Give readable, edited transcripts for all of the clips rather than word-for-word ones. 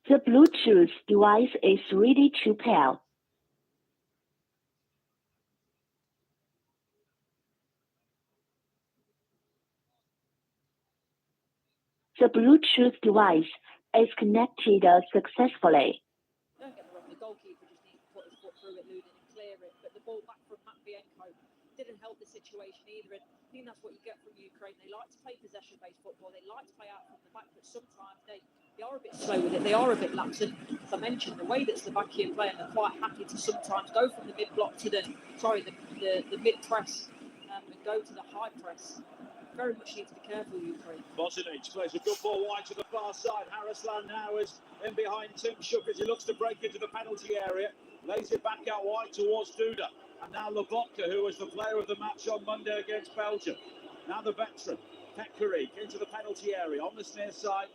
The Bluetooth device is ready to pair. The Bluetooth device is connected successfully. Don't get me wrong, the goalkeeper just needs to put his foot through it, Ludin, and clear it. But the ball back from Matvienko didn't help the situation either. And I think that's what you get from Ukraine. They like to play possession-based football. They like to play out from the back, but sometimes they are a bit slow with it. They are a bit lax. And as I mentioned, the way that Slovakia play, and they're quite happy to sometimes go from the mid-block to the mid-press and go to the high press. Very much need to be careful, Ukraine. Bosinic plays a good ball wide to the far side. Harrisland now is in behind Tim Shook as he looks to break into the penalty area. Lays it back out wide towards Duda. And now Lobotka, who was the player of the match on Monday against Belgium. Now the veteran, Pekarik, into the penalty area on this near side.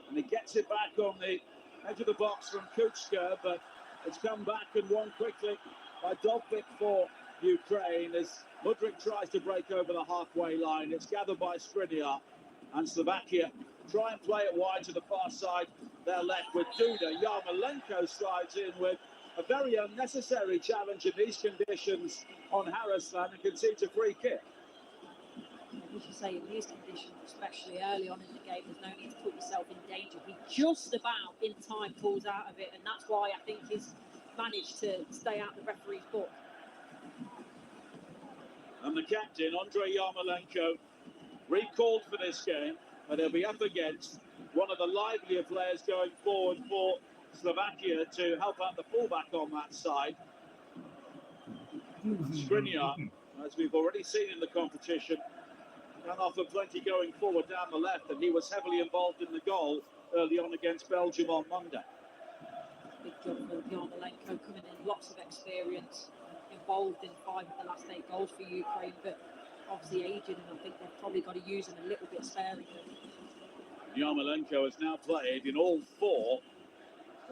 And he gets it back on the edge of the box from Kuchka, but it's come back and won quickly by Dovbik for Ukraine as Mudryk tries to break over the halfway line. It's gathered by Skriniar, and Slovakia try and play it wide to the far side. They're left with Duda. Yarmolenko slides in with a very unnecessary challenge in these conditions on Harrisland and concedes a free kick. As you say, in these conditions, especially early on in the game, there's no need to put yourself in danger. He just about in time pulls out of it, and that's why I think he's managed to stay out the referee's book. And the captain, Andrei Yarmolenko, recalled for this game, and he'll be up against one of the livelier players going forward for Slovakia to help out the fullback on that side. Skriniar, as we've already seen in the competition, can offer plenty going forward down the left, and he was heavily involved in the goal early on against Belgium on Monday. Big job for Yarmolenko, coming in, lots of experience, involved in 5 of the last 8 goals for Ukraine, but obviously aging, and I think they've probably got to use him a little bit sparingly. Yarmolenko has now played in all 4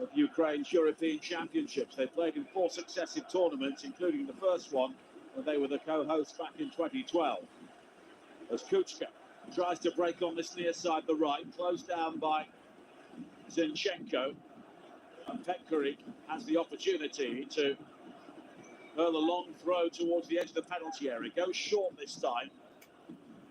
of Ukraine's European Championships. They played in 4 successive tournaments, including the first one when they were the co-hosts back in 2012. As Kuchka tries to break on this near side, the right, closed down by Zinchenko, and Pekarik has the opportunity to hurl a long throw towards the edge of the penalty area. Goes short this time,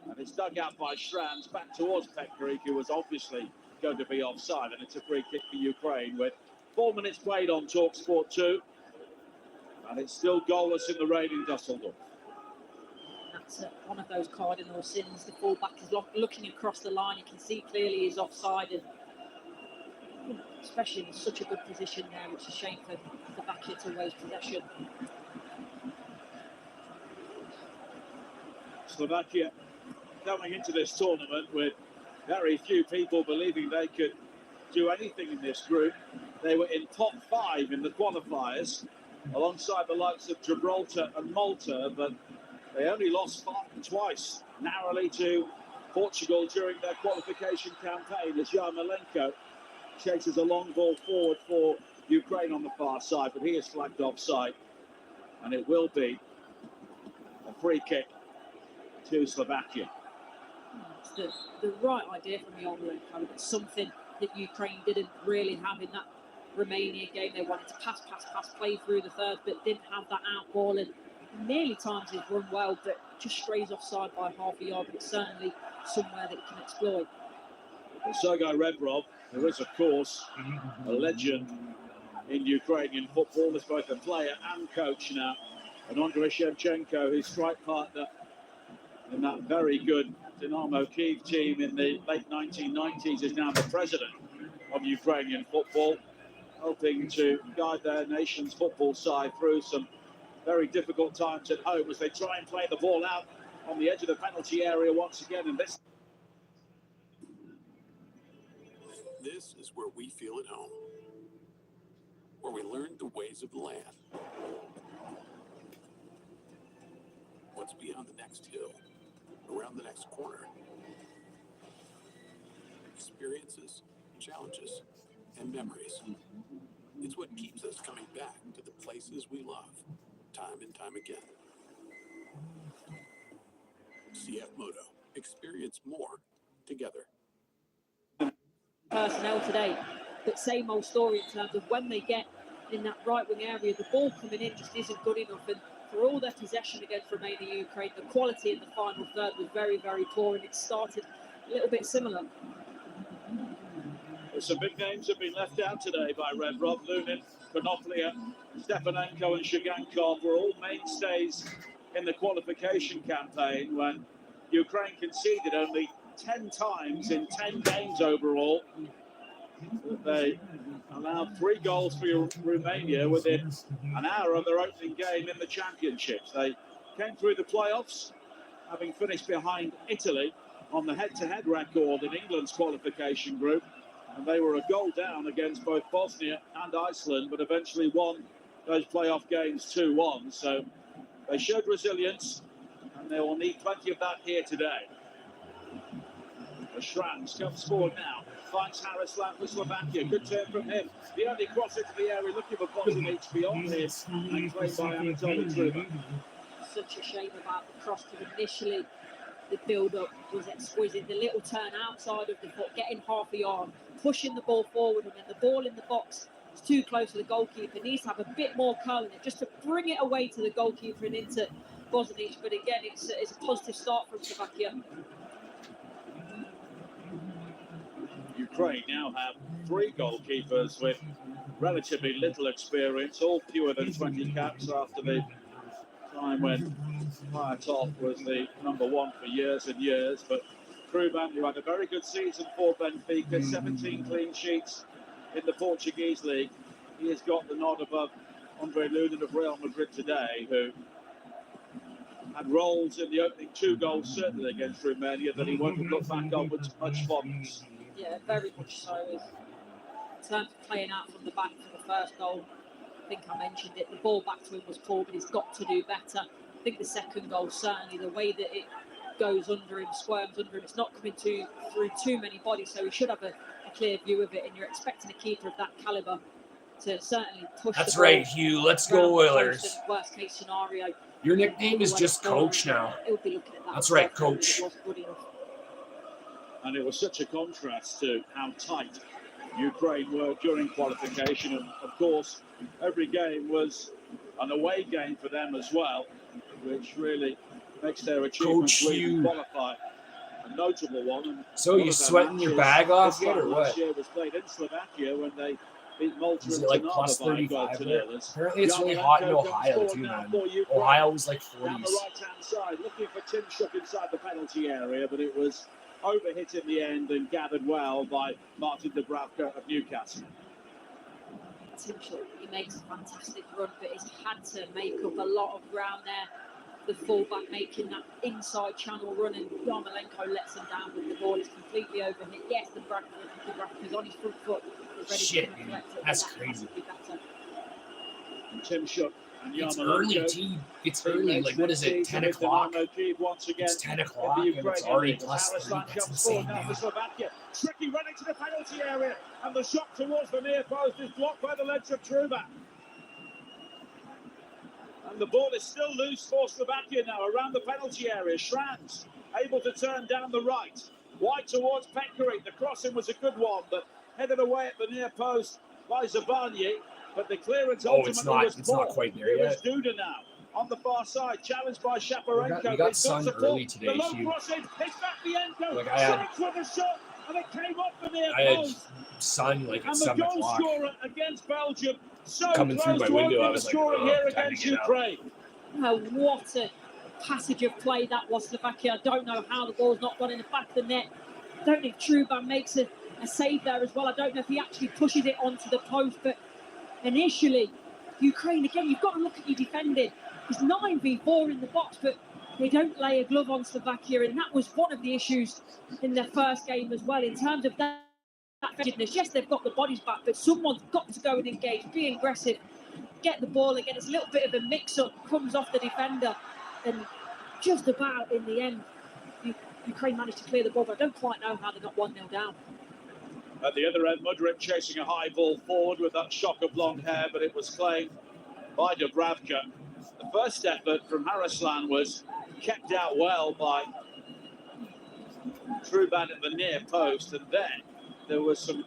and it's dug out by Strands back towards Pekarik, who was obviously going to be offside, and it's a free kick for Ukraine with 4 minutes played on TalkSport 2, and it's still goalless in the rain in Dusseldorf. That's one of those cardinal sins. The fullback is looking across the line. You can see clearly he's offside, and especially in such a good position there, which is a shame for Slovakia to waste possession. Slovakia coming into this tournament with very few people believing they could do anything in this group. They were in top 5 in the qualifiers, alongside the likes of Gibraltar and Malta, but they only lost twice, narrowly to Portugal during their qualification campaign, as Yarmolenko chases a long ball forward for Ukraine on the far side, but he is flagged offside, and it will be a free kick to Slovakia. It's the right idea from Yarmolenko. It's something that Ukraine didn't really have in that Romania game. They wanted to pass, play through the third, but didn't have that out ball, and nearly times he's run well, but just strays offside by half a yard, but it's certainly somewhere that he can exploit. Sergei Rebrov, who is, of course, a legend in Ukrainian football, is both a player and coach now. And Andrei Shevchenko, his strike partner in that very good Dynamo Kyiv team in the late 1990s, is now the president of Ukrainian football, hoping to guide their nation's football side through some very difficult times at home as they try and play the ball out on the edge of the penalty area once again. And this is where we feel at home, where we learn the ways of the land. What's beyond the next hill, around the next corner. Experiences, challenges, and memories. It's what keeps us coming back to the places we love, time and time again. CF Moto. Experience more together. Personnel today. but same old story in terms of when they get in that right wing area, the ball coming in just isn't good enough. And for all their possession against Romania, Ukraine, the quality in the final third was very, very poor, and it started a little bit similar. Some big names have been left out today by Red Rob. Lunin, Konoplia, Stepanenko and Shigankov were all mainstays in the qualification campaign when Ukraine conceded only 10 times in 10 games overall. They allowed 3 goals for Romania within an hour of their opening game in the championships. They came through the playoffs, having finished behind Italy on the head-to-head record in England's qualification group. And they were a goal down against both Bosnia and Iceland, but eventually won those playoff games 2-1. So they showed resilience, and they will need plenty of that here today. Schranz comes forward now, finds Harrisland for Slovakia. Good turn from him. The only cross into the area, looking for Bosnic beyond him, and played by Anatoly Truba. Such a shame about the cross, because initially the build-up was exquisite. The little turn outside of the foot, getting half a yard, pushing the ball forward, and then the ball in the box is too close to the goalkeeper. Needs to have a bit more curl in it, just to bring it away to the goalkeeper and into Bosnic. But again, it's a positive start from Slovakia. Ukraine now have 3 goalkeepers with relatively little experience, all fewer than 20 caps after the time when Payatov was the number 1 for years and years. But Truban, who had a very good season for Benfica, 17 clean sheets in the Portuguese league, he has got the nod above Andre Lunin of Real Madrid today, who had roles in the opening 2 goals, certainly against Romania, that he won't have looked back on with much fondness. Yeah, very much so. In terms of playing out from the back for the first goal, I think I mentioned it, the ball back to him was poor, but he's got to do better. I think the second goal, certainly the way that it goes under him, squirms under him, it's not coming through too many bodies, so he should have a clear view of it, and you're expecting a keeper of that calibre to certainly push. That's right, Hugh. Let's go Oilers. Worst case scenario. Your nickname is just Coach now. That's right, Coach. And it was such a contrast to how tight Ukraine were during qualification. And of course, every game was an away game for them as well, which really makes their achievement to qualify a notable one. And so you sweating your bag off yet, or what? Last year was played in Slovakia when they beat Malta. Is it like plus 35? Apparently it's really hot in Ohio too, man. Ohio was like 40s. Down the right-hand side, looking for Tim Shook inside the penalty area, but it was overhit in the end and gathered well by Martin Dubravka of Newcastle. Tim Shook, he makes a fantastic run, but he's had to make up a lot of ground there. The fullback making that inside channel run, and Yarmolenko lets him down with the ball. It's completely overhit. Yes, Dubravka's on his front foot. Shit, man. That's crazy. Tim Shook. It's early, team. It's early. Like, what is it, 10 o'clock? It's 10 o'clock, and it's already plus 3. That's insane, man. Tricky running to the penalty area, and the shot towards the near post is blocked by the legs of Truba. And the ball is still loose for Slovakia now, around the penalty area. Schranz able to turn down the right. Wide towards Pekary. The crossing was a good one, but headed away at the near post by Zabanye. But the clearance ultimately was poor. It's not quite there yet. It's Duda now on the far side, challenged by Shaparenko. We got sun early today, Hugh. It's Matvienko. Like I had with a shot, and it came off the near post. Sun like at 7 o'clock. And the goal scorer against Belgium, so coming through my window, I was like, here against Ukraine. Oh, what a passage of play that was, Slovakia. I don't know how the ball's not gone in the back of the net. I don't know if Truban makes a save there as well. I don't know if he actually pushes it onto the post, but initially, Ukraine, again, you've got to look at your defending. It's 9v4 in the box, but they don't lay a glove on Slovakia, and that was one of the issues in their first game as well, in terms of that effectiveness. Yes, they've got the bodies back, but someone's got to go and engage, be aggressive, get the ball again. It's a little bit of a mix-up, comes off the defender, and just about in the end, Ukraine managed to clear the ball, but I don't quite know how they got 1-0 down. At the other end, Mudryk chasing a high ball forward with that shock of blonde hair, but it was claimed by Dubravka. The first effort from Harrisland was kept out well by Truban at the near post, and then there was some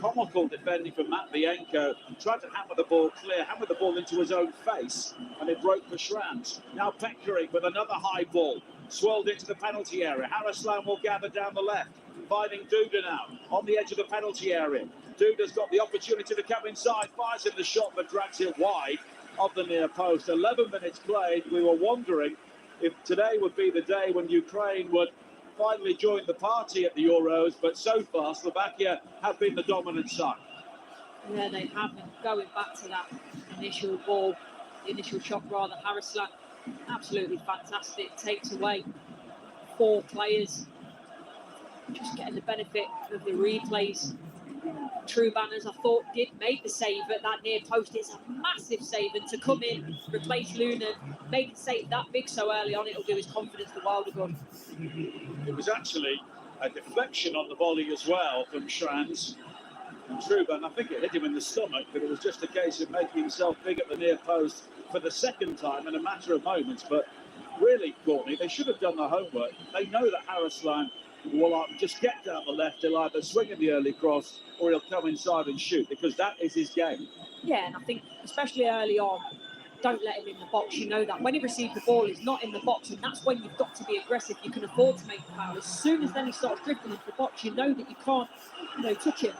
comical defending from Matvienko. Tried to hammer the ball clear, hammer the ball into his own face, and it broke for Schranz. Now Peckering with another high ball, swirled into the penalty area. Haraslan will gather down the left, finding Duda now on the edge of the penalty area. Duda's got the opportunity to come inside, fires in the shot, but drags it wide of the near post. 11 minutes played. We were wondering if today would be the day when Ukraine would finally join the party at the Euros, but so far Slovakia have been the dominant side. Yeah, they have. And going back to that initial ball, the initial shot rather, Haraslan, absolutely fantastic. Takes away 4 players. Just getting the benefit of the replays. True Banners, I thought, did make the save at that near post. It's a massive save, and to come in, replace Lunan, make it save that big so early on, it'll do his confidence the world of good. It was actually a deflection on the volley as well from Schranz. And Truban, I think it hit him in the stomach, but it was just a case of making himself big at the near post for the second time in a matter of moments. But really, Courtney, they should have done their homework. They know that Haraslan will just get down the left. He'll either swing in the early cross or he'll come inside and shoot, because that is his game. Yeah, and I think especially early on, don't let him in the box. You know that when he receives the ball, he's not in the box, and that's when you've got to be aggressive. You can afford to make the foul. As soon as then he starts drifting into the box, you know that you can't, touch him.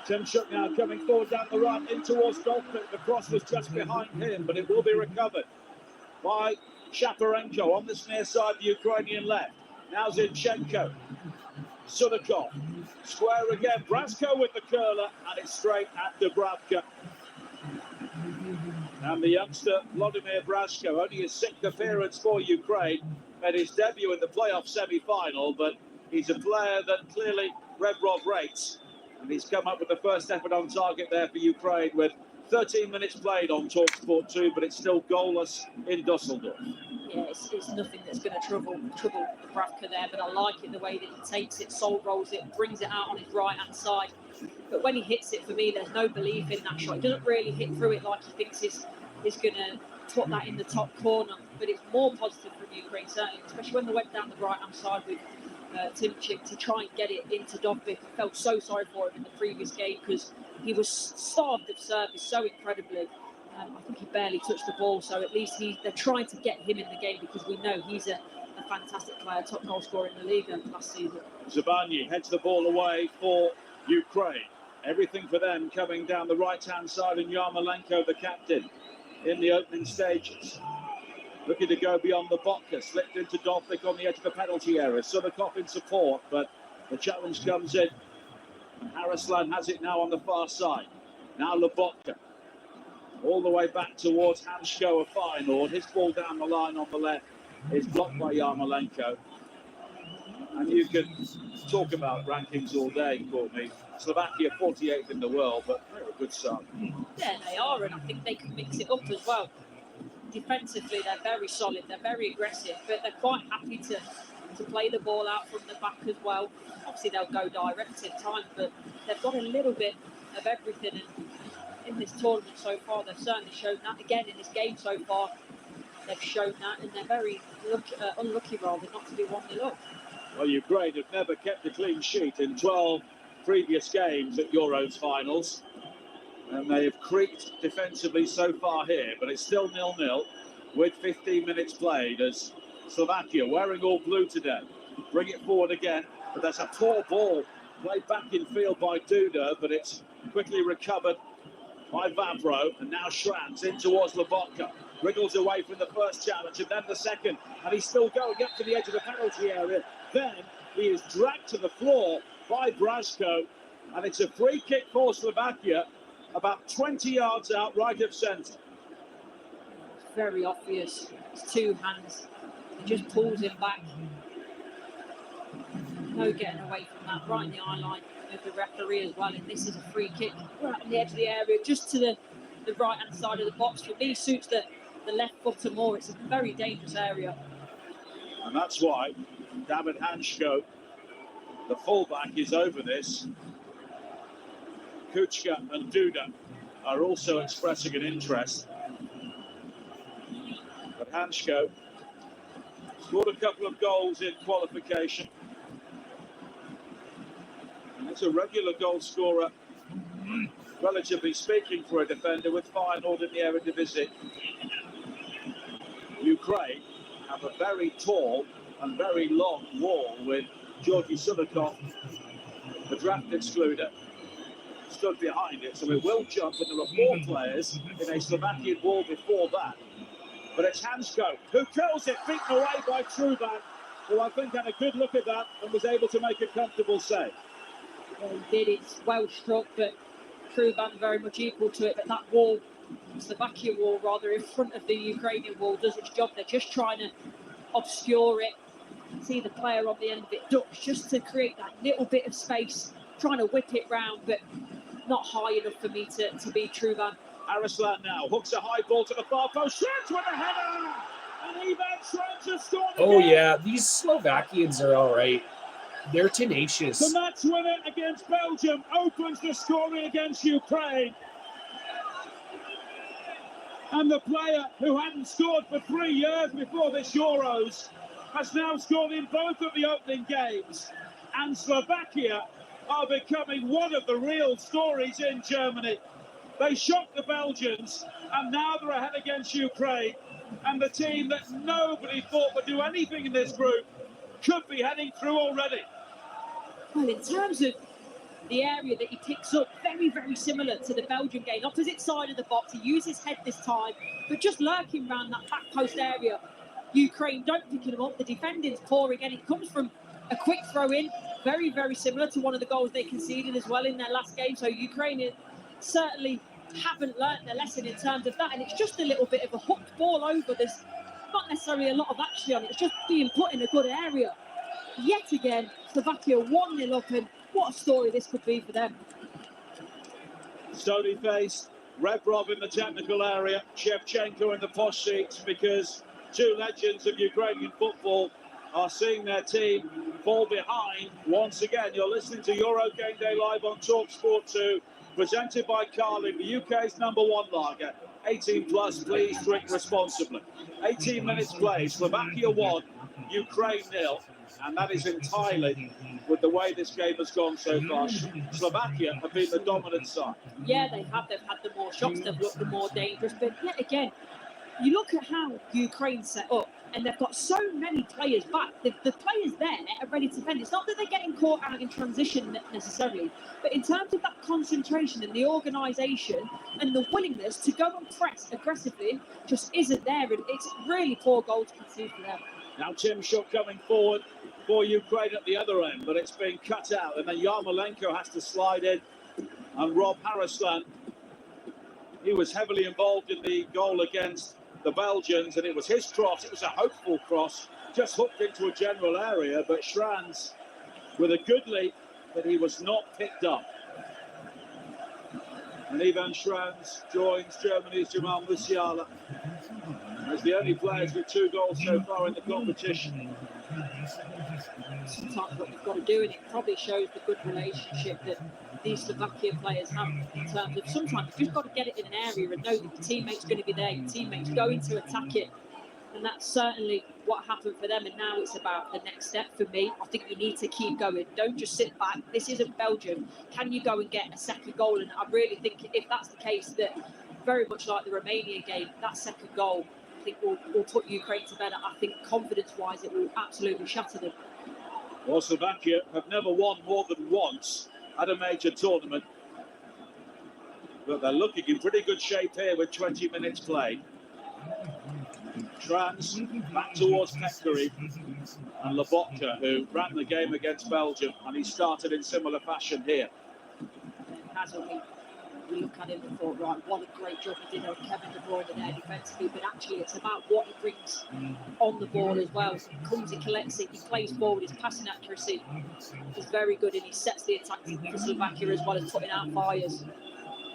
Tymczuk now coming forward down the right in towards Dolphin. The cross was just behind him, but it will be recovered by Shaparenko on this near side, the Ukrainian left. Now Zinchenko. Sudakov. Square again. Brasko with the curler, and it's straight at Dubravka. And the youngster, Vladimir Brasko, only his 6th appearance for Ukraine, made his debut in the playoff semi-final, but he's a player that clearly Rebrov rates. And he's come up with the first effort on target there for Ukraine with 13 minutes played on TalkSport 2, but it's still goalless in Dusseldorf. Yeah, it's nothing that's going to trouble Dubravka there, but I like it the way that he takes it, soul rolls it, brings it out on his right-hand side. But when he hits it, for me, there's no belief in that shot. He doesn't really hit through it like he thinks he's going to put that in the top corner. But it's more positive from Ukraine, certainly, especially when they went down the right-hand side with Tymczuk to try and get it into Dovbyk. I felt so sorry for him in the previous game because he was starved of service so incredibly. I think he barely touched the ball, so at least they're trying to get him in the game because we know he's a fantastic player, top goal scorer in the league last season. Zabani heads the ball away for Ukraine. Everything for them coming down the right-hand side, and Yarmolenko, the captain, in the opening stages. Looking to go beyond the Botka, slipped into Dovbyk on the edge of the penalty area. Sudakov in support, but the challenge comes in. And Haraslan has it now on the far side. Now Lobotka. All the way back towards Hansko of Feyenoord. His ball down the line on the left is blocked by Yarmolenko. And you can talk about rankings all day, Courtney. Slovakia 48th in the world, but they're a good start. Yeah, they are, and I think they can mix it up as well. Defensively, they're very solid, they're very aggressive, but they're quite happy to play the ball out from the back as well. Obviously, they'll go direct at times, but they've got a little bit of everything. And in this tournament so far, they've certainly shown that. Again, in this game so far, they've shown that, and they're very unlucky rather not to be 1-0 up. Well, Ukraine have never kept a clean sheet in 12 previous games at Euros finals. And they have creaked defensively so far here, but it's still 0-0 with 15 minutes played as Slovakia, wearing all blue today, bring it forward again. But that's a poor ball played back in field by Duda, but it's quickly recovered by Vavro. And now Schranz in towards Lobotka. Wriggles away from the first challenge and then the second. And he's still going up to the edge of the penalty area. Then he is dragged to the floor by Brasko. And it's a free kick for Slovakia, about 20 yards out, right of centre. It's very obvious. It's 2 hands. He just pulls him back. No getting away from that. Right in the eye line of the referee as well. And this is a free kick right on the edge of the area, just to the right-hand side of the box. For me, suits the left footer more. It's a very dangerous area. And that's why David Hansko, the fullback, is over this. Kuchka and Duda are also expressing an interest. But Hansko scored a couple of goals in qualification. And it's a regular goal scorer relatively speaking, for a defender with Feyenoord in the Eredivisie. Ukraine have a very tall and very long wall with Georgi Sudakov, the draft excluder, stood behind it, so it will jump, and there are 4 players in a Slovakian wall before that. But it's Hansko who kills it, beaten away by Truban, who I think had a good look at that and was able to make a comfortable save. Well, he did. It's well struck, but Truban very much equal to it. But that wall, Slovakia wall rather, in front of the Ukrainian wall, does its job. They're just trying to obscure it. See the player on the end of it ducks just to create that little bit of space, trying to whip it round, but not high enough for me to be Truban. Arislan now hooks a high ball to the far post. Shreds with a header! And Ivan Shreds has scored again. Oh, yeah. These Slovakians are all right. They're tenacious. The match winner against Belgium opens the scoring against Ukraine. And the player who hadn't scored for 3 years before this Euros has now scored in both of the opening games. And Slovakia are becoming one of the real stories in Germany. They shocked the Belgians, and now they're ahead against Ukraine. And the team that nobody thought would do anything in this group could be heading through already. Well, in terms of the area that he picks up, very, very similar to the Belgian game. Opposite side of the box, he uses head this time, but just lurking around that back post area. Ukraine don't pick him up. The defending's poor again. It comes from a quick throw in, very, very similar to one of the goals they conceded as well in their last game. So Ukraine certainly haven't learnt their lesson in terms of that, and it's just a little bit of a hooked ball over. There's not necessarily a lot of action on it. It's just being put in a good area. Yet again, Slovakia 1-0 up, and what a story this could be for them. Stony faced, Rebrov in the technical area, Shevchenko in the posh seats, because 2 legends of Ukrainian football are seeing their team fall behind once again. You're listening to Euro Game Day live on TalkSport 2, presented by Carling, the UK's #1 lager. 18 plus, please drink responsibly. 18 minutes played, Slovakia 1, Ukraine 0. And that is entirely with the way this game has gone so far. Slovakia have been the dominant side. Yeah, they have. They've had the more shots. They've looked the more dangerous. But yet again, you look at how Ukraine set up, and they've got so many players back. The players there are ready to defend. It's not that they're getting caught out in transition necessarily, but in terms of that concentration and the organisation and the willingness to go and press aggressively just isn't there. And it's really poor goal to concede for them. Now Tim Shook coming forward for Ukraine at the other end, but it's been cut out, and then Yarmolenko has to slide in and rob Arislan. He was heavily involved in the goal against the Belgians, and it was his cross. It was a hopeful cross, just hooked into a general area, but Schranz with a good leap, but he was not picked up. And Ivan Schranz joins Germany's Jamal Musiala as the only players with 2 goals so far in the competition. Sometimes what you've got to do, and it probably shows the good relationship that these Slovakian players have in terms of sometimes you've just got to get it in an area and know that your teammate's going to be there, your teammate's going to attack it. And that's certainly what happened for them. And now it's about the next step for me. I think you need to keep going. Don't just sit back. This isn't Belgium. Can you go and get a second goal? And I really think if that's the case, that very much like the Romania game, that second goal, I think will put Ukraine to bed. I think confidence-wise, it will absolutely shatter them. Well, Slovakia have never won more than once at a major tournament. But they're looking in pretty good shape here with 20 minutes played. Trans back towards Pekary and Lobotka, who ran the game against Belgium, and he started in similar fashion here. Hasn't he? We look at him and thought, right, what a great job he did on Kevin De Bruyne there defensively, but actually it's about what he brings on the ball as well. So he comes, he collects it, he plays forward, his passing accuracy is very good, and he sets the attack for Slovakia as well as putting out fires.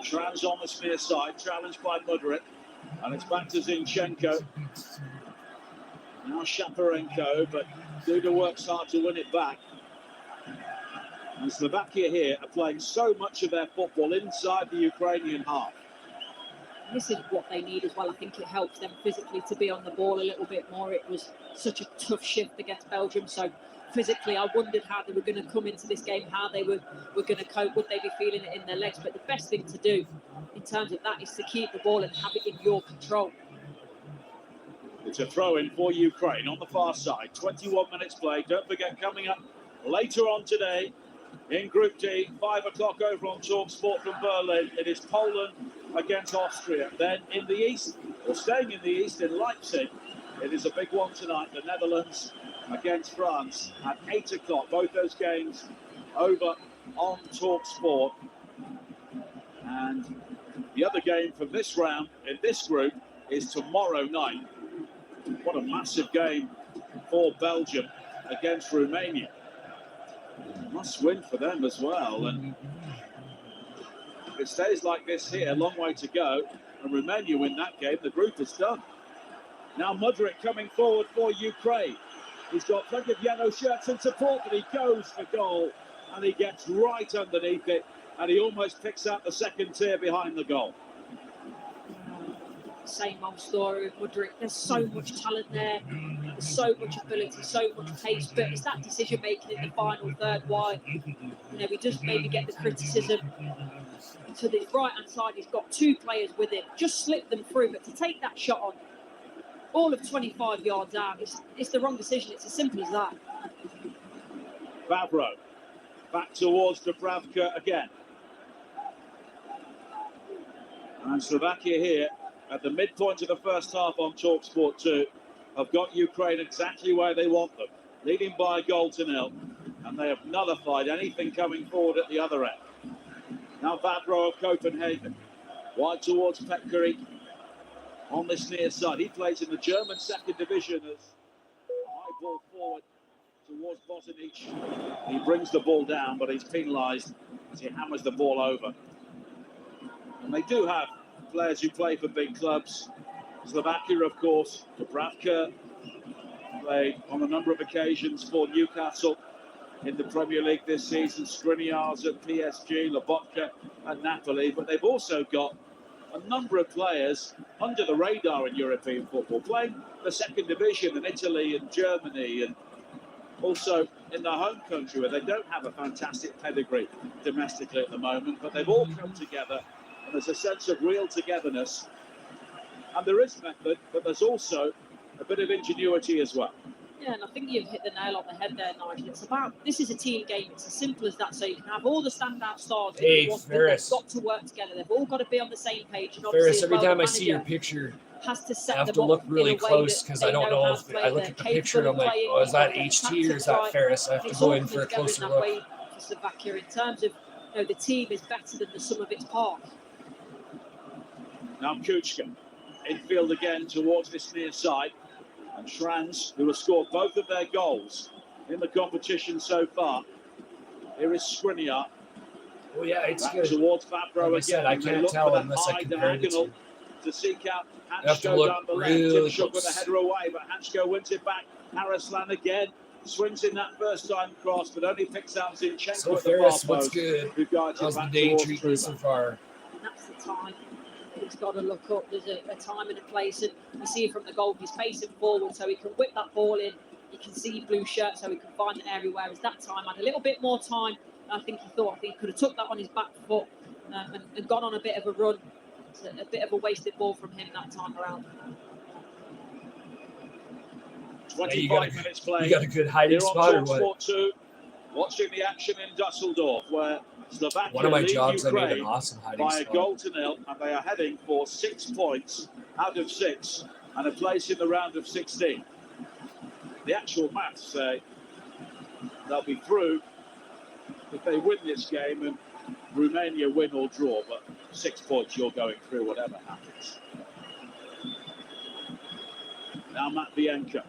Trans on the spear side, challenged by Mudryk, and it's back to Zinchenko. Now Shaparenko, but Duda works hard to win it back. And Slovakia here are playing so much of their football inside the Ukrainian half. this is what they need as well. I think it helps them physically to be on the ball a little bit more. It was such a tough shift against Belgium, so physically I wondered how they were going to come into this game, how they were going to cope, would they be feeling it in their legs? But the best thing to do in terms of that is to keep the ball and have it in your control. It's a throw-in for Ukraine on the far side. 21 minutes played. Don't forget, coming up later on today in Group D, 5 o'clock over on TalkSport from Berlin, it is Poland against Austria. Then in the east, or staying in the east, in Leipzig, it is a big one tonight. The Netherlands against France at 8 o'clock. Both those games over on TalkSport. And the other game from this round in this group is tomorrow night. What a massive game for Belgium against Romania. Must win for them as well. And if it stays like this here, a long way to go, and Romania win that game, the group is done. Now Mudryk coming forward for Ukraine. He's got plenty of yellow shirts and support, but he goes for goal, and he gets right underneath it, and he almost picks out the second tier behind the goal. Same old story with Mudryk. There's so much talent there, there's so much ability, so much pace, but it's that decision making in the final third why, we just maybe get the criticism. To the right hand side, he's got two players with him, just slip them through, but to take that shot on all of 25 yards out, it's the wrong decision. It's as simple as that. Vavro back towards Dubravka again, and Slovakia here at the midpoint of the first half on TalkSport 2 have got Ukraine exactly where they want them, leading by a goal to nil, and they have nullified anything coming forward at the other end. Now Vavro of Copenhagen, wide towards Petkari on this near side. He plays in the German second division as high ball forward towards Botanic. He brings the ball down, but he's penalised as he hammers the ball over. And they do have players who play for big clubs. Slovakia, of course. Dubravka played on a number of occasions for Newcastle in the Premier League this season. Skriniar's at PSG, Lobotka at Napoli. But they've also got a number of players under the radar in European football, playing the second division in Italy and Germany, and also in their home country, where they don't have a fantastic pedigree domestically at the moment. But they've all come together, and there's a sense of real togetherness. And there is method, but there's also a bit of ingenuity as well. Yeah, and I think you've hit the nail on the head there, Nigel. This is a team game. It's as simple as that. So you can have all the standout stars. Hey, Ferris. They've got to work together. They've all got to be on the same page. And Ferris, every time I see your picture, has to set I have to look really close because I don't know if I look at the picture and I'm like, oh, is that HT or is that Ferris? I have to go in for a closer look. For Slovakia, in terms of, the team is better than the sum of its parts. Now Kuchka, infield again towards this near side. And Schranz, who has scored both of their goals in the competition so far. Here is Skriniar. Oh yeah, it's back good. Towards Vavro again. I can't tell unless I compare it to. To seek out Hansko down the left. Tim Shook with a header away, but Hansko wins it back. Harrislan again swings in that first time cross, but only picks out Zinchenko so at Ferris, the far what's post. good? Who guides How's it the back day towards treating you so far? And that's the time. He's got to look up. There's a time and a place, and you see from the goal, he's facing forward, so he can whip that ball in. You can see blue shirt, so he can find an area. Whereas that time had a little bit more time. I think he could have took that on his back foot and gone on a bit of a run. It's a bit of a wasted ball from him that time around. 25 minutes played. You got a good hiding spot or what? 2, watching the action in Dusseldorf, where Slovakia one of my jobs, Ukraine I made an awesome hiding by spot. a goal to nil, and they are heading for 6 points out of 6 and a place in the round of 16. The actual maths say they'll be through if they win this game and Romania win or draw, but 6 points you're going through whatever happens. Now Matvienko.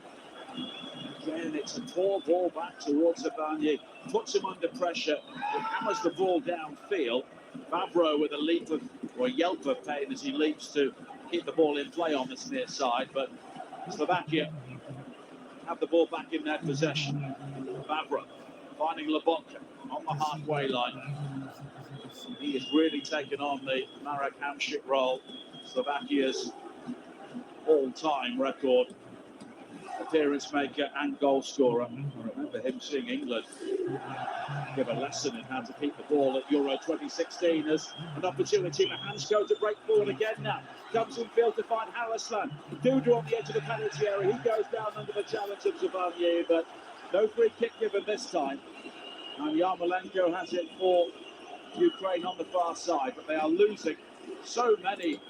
Again, it's a poor ball back towards Savanier. Puts him under pressure. He hammers the ball downfield. Vavro with a yelp of pain as he leaps to keep the ball in play on this near side. But Slovakia have the ball back in their possession. Vavro finding Lobotka on the halfway line. He has really taken on the Marek Hamšík role Slovakia's all-time record appearance maker and goal scorer. I remember him seeing England give a lesson in how to keep the ball at Euro 2016 as an opportunity for Hansko to break forward again now. Comes in field to find Harrisland. Duda on the edge of the penalty area. He goes down under the challenge of Zabanier, but no free kick given this time. And Yarmolenko has it for Ukraine on the far side, but they are losing so many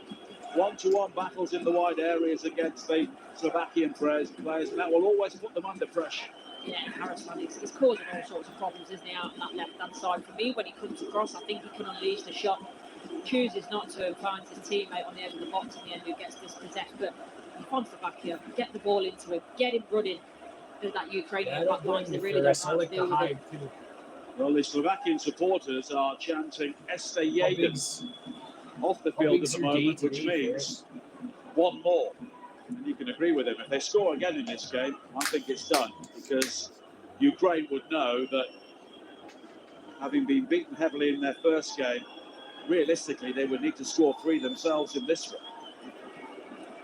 one-to-one battles in the wide areas against the Slovakian players, and that will always put them under pressure. Yeah, Harrisland, he's causing all sorts of problems, isn't he, out on that left-hand side. For me, when he comes across, I think he can unleash the shot. Chooses not to find his teammate on the edge of the box in the end who gets dispossessed, but on Slovakia, get the ball into him, get him running. That Ukrainian back lines, they really don't know how to deal with it. Well, the Slovakian supporters are chanting Este Jeden off the field at the moment, which means one more. And you can agree with him. If they score again in this game, I think it's done, because Ukraine would know that having been beaten heavily in their first game, realistically, they would need to score 3 themselves in this one.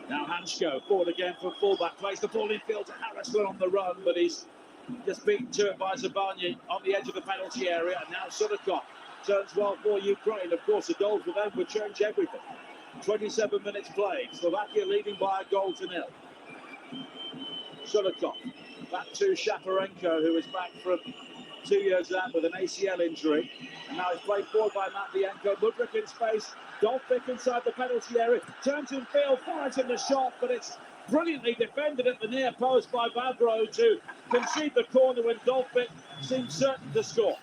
Now Hansko forward again for fullback, plays the ball in field to Harrisland on the run, but he's just beaten to it by Zabanier on the edge of the penalty area. And now Sudakov turns well for Ukraine. Of course, a goal for them would change everything. 27 minutes played, Slovakia leading by a goal to 0. Sudakov back to Shaparenko, who is back from 2 years out with an ACL injury. And now he's played forward by Matvienko. Mudryk in space. Dolphic inside the penalty area. Turns in field, fires in the shot, but it's brilliantly defended at the near post by Babro to concede the corner when Dolphic seemed certain to score.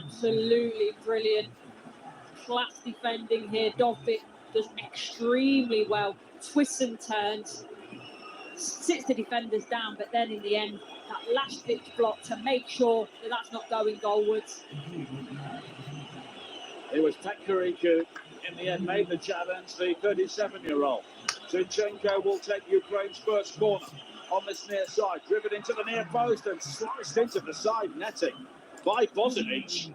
Absolutely brilliant. Class defending here. Dolphic does extremely well. Twists and turns. Sits the defenders down, but then in the end, that last ditch block to make sure that that's not going goalwards. It was Pekarik who, in the end, made the challenge, the 37-year-old. Zinchenko will take Ukraine's first corner on this near side, driven into the near post and sliced into the side netting by Bozanic.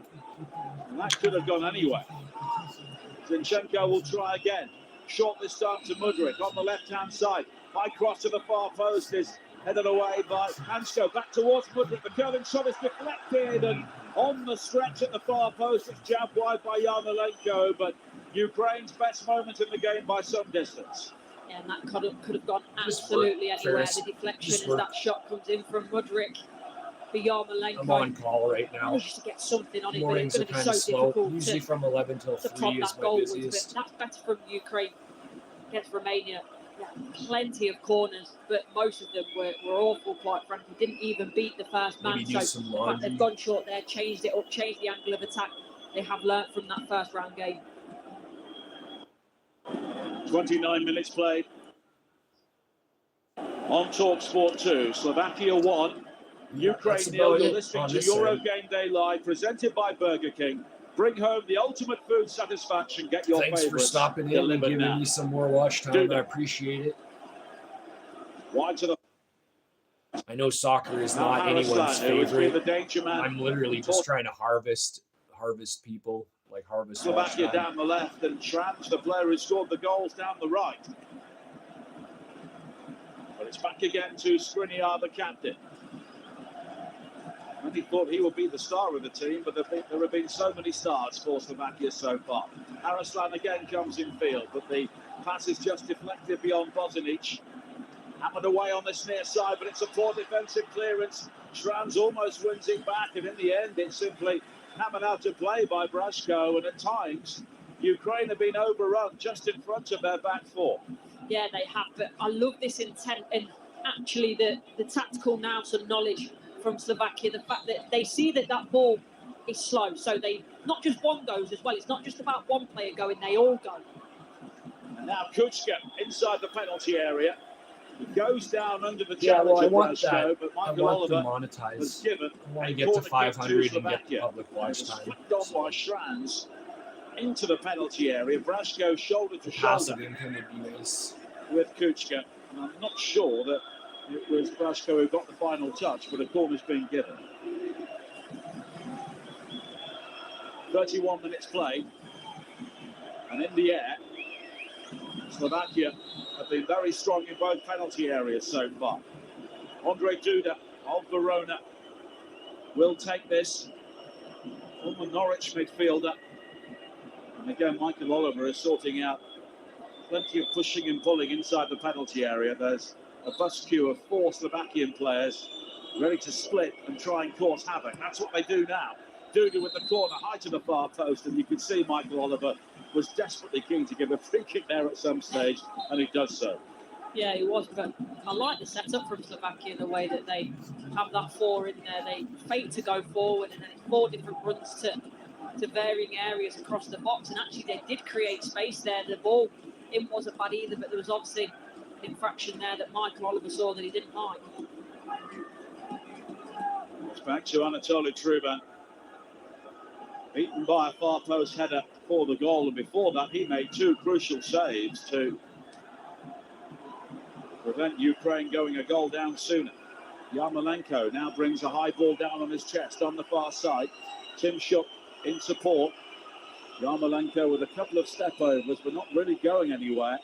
And that could have gone anywhere. Zinchenko will try again. Short this time to Mudryk on the left-hand side. High cross to the far post is headed away by Hansko. Back towards Mudryk. The curling shot is deflected, and on the stretch at the far post, it's jabbed wide by Yarmolenko, but Ukraine's best moment in the game by some distance. Yeah, and that could have gone absolutely anywhere. The deflection as that shot comes in from Mudryk for Yarmolenko. I'm on call right now. Managed to get something on it, Mornings but it's are going to be so slow. difficult Usually from 11 till 3 is my busiest. That's better from Ukraine against Romania. Yeah, plenty of corners, but most of them were awful, quite frankly. Didn't even beat the first man. So the fact they've gone short there, changed it up, changed the angle of attack. They have learnt from that first round game. 29 minutes played. On TalkSport 2, Slovakia 1, Ukraine 0. You're listening to Euro Game Day Live, presented by Burger King. Bring home the ultimate food satisfaction. Get your favorites. Thanks for stopping in and giving me some more watch time. I appreciate it. Wide to the... I know soccer is not anyone's favorite. I'm literally just trying to harvest people, like harvest. Slovakia down the left, and Trans, the player who scored the goals, down the right. But it's back again to Skriniar, the captain. And he thought he would be the star of the team, but there have been so many stars for Slovakia so far. Harrisland again comes in field, but the pass is just deflected beyond Bozanic. Hammered away on this near side, but it's a poor defensive clearance. Trans almost wins it back, and in the end, it's simply hammered out of play by Brashko. And at times, Ukraine have been overrun just in front of their back four. Yeah, they have, but I love this intent and actually the tactical nous and knowledge from Slovakia, the fact that they see that ball is slow, so they not just one goes as well. It's not just about one player going; they all go. And now Kuchka inside the penalty area. He goes down under the challenge of Brashko, but Michael Oliver has given. I want to get to 500 and get the public watch time. Flicked on by Shrans into the penalty area. Brashko shoulder to shoulder with Kuchka. And I'm not sure that it was Brashko who got the final touch, but a corner's been given. 31 minutes played, and in the air, Slovakia have been very strong in both penalty areas so far. Ondrej Duda of Verona will take this, former Norwich midfielder. And again, Michael Oliver is sorting out plenty of pushing and pulling inside the penalty area. There's a bus queue of 4 Slovakian players ready to split and try and cause havoc. That's what they do now. Duda with the corner, high to the far post, and you can see Michael Oliver was desperately keen to give a free kick there at some stage, and he does so. Yeah, he was, but I like the setup from Slovakia, the way that they have that 4 in there. They feint to go forward, and then it's 4 different runs to varying areas across the box, and actually they did create space there. The ball in wasn't bad either, but there was obviously an infraction there that Michael Oliver saw that he didn't like. It's back to Anatoly Truban. Beaten by a far post header for the goal, and before that he made 2 crucial saves to prevent Ukraine going a goal down sooner. Yarmolenko now brings a high ball down on his chest on the far side. Tim Schuck in support. Yarmolenko with a couple of step overs, but not really going anywhere.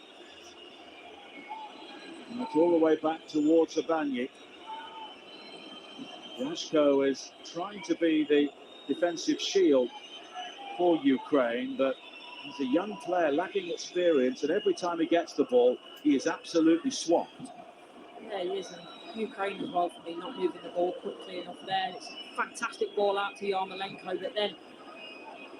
And it's all the way back towards Abanyi. Yashko is trying to be the defensive shield for Ukraine, but he's a young player lacking experience, and every time he gets the ball, he is absolutely swamped. Yeah, he is, and Ukraine as well for me not moving the ball quickly enough there. It's a fantastic ball out to Yarmolenko, but then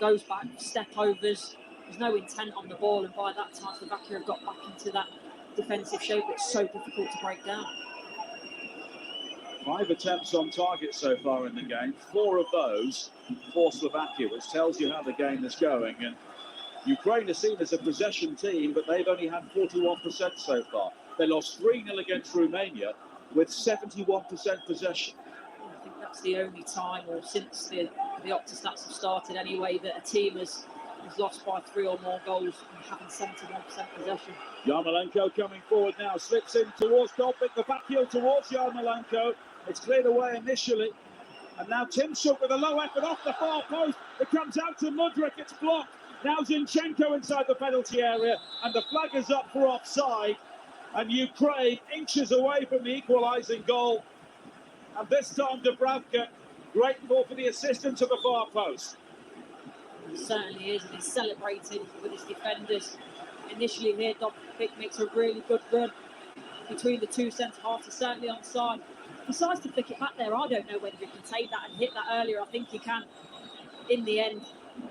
goes back, step overs. There's no intent on the ball, and by that time Slovakia have got back into that defensive shape. It's so difficult to break down. 5 attempts on target so far in the game, 4 of those for Slovakia, which tells you how the game is going. And Ukraine is seen as a possession team, but they've only had 41% so far. They lost 3-0 against Romania with 71% possession. I think that's the only time, or since the Optastats have started anyway, that a team has lost by 3 or more goals and having 71% possession. Yarmolenko coming forward now, slips in towards Dolpik, the back heel towards Yarmolenko. It's cleared away initially, and now Tim Schuck with a low effort off the far post. It comes out to Mudryk, it's blocked. Now Zinchenko inside the penalty area, and the flag is up for offside, and Ukraine inches away from the equalising goal. And this time Dubravka grateful for the assistance of the far post. He certainly is, and he's celebrating with his defenders. Initially here, Dolpik makes a really good run between the 2 centre-halves. He's certainly onside. Decides to flick it back there. I don't know whether he can take that and hit that earlier. I think he can. In the end,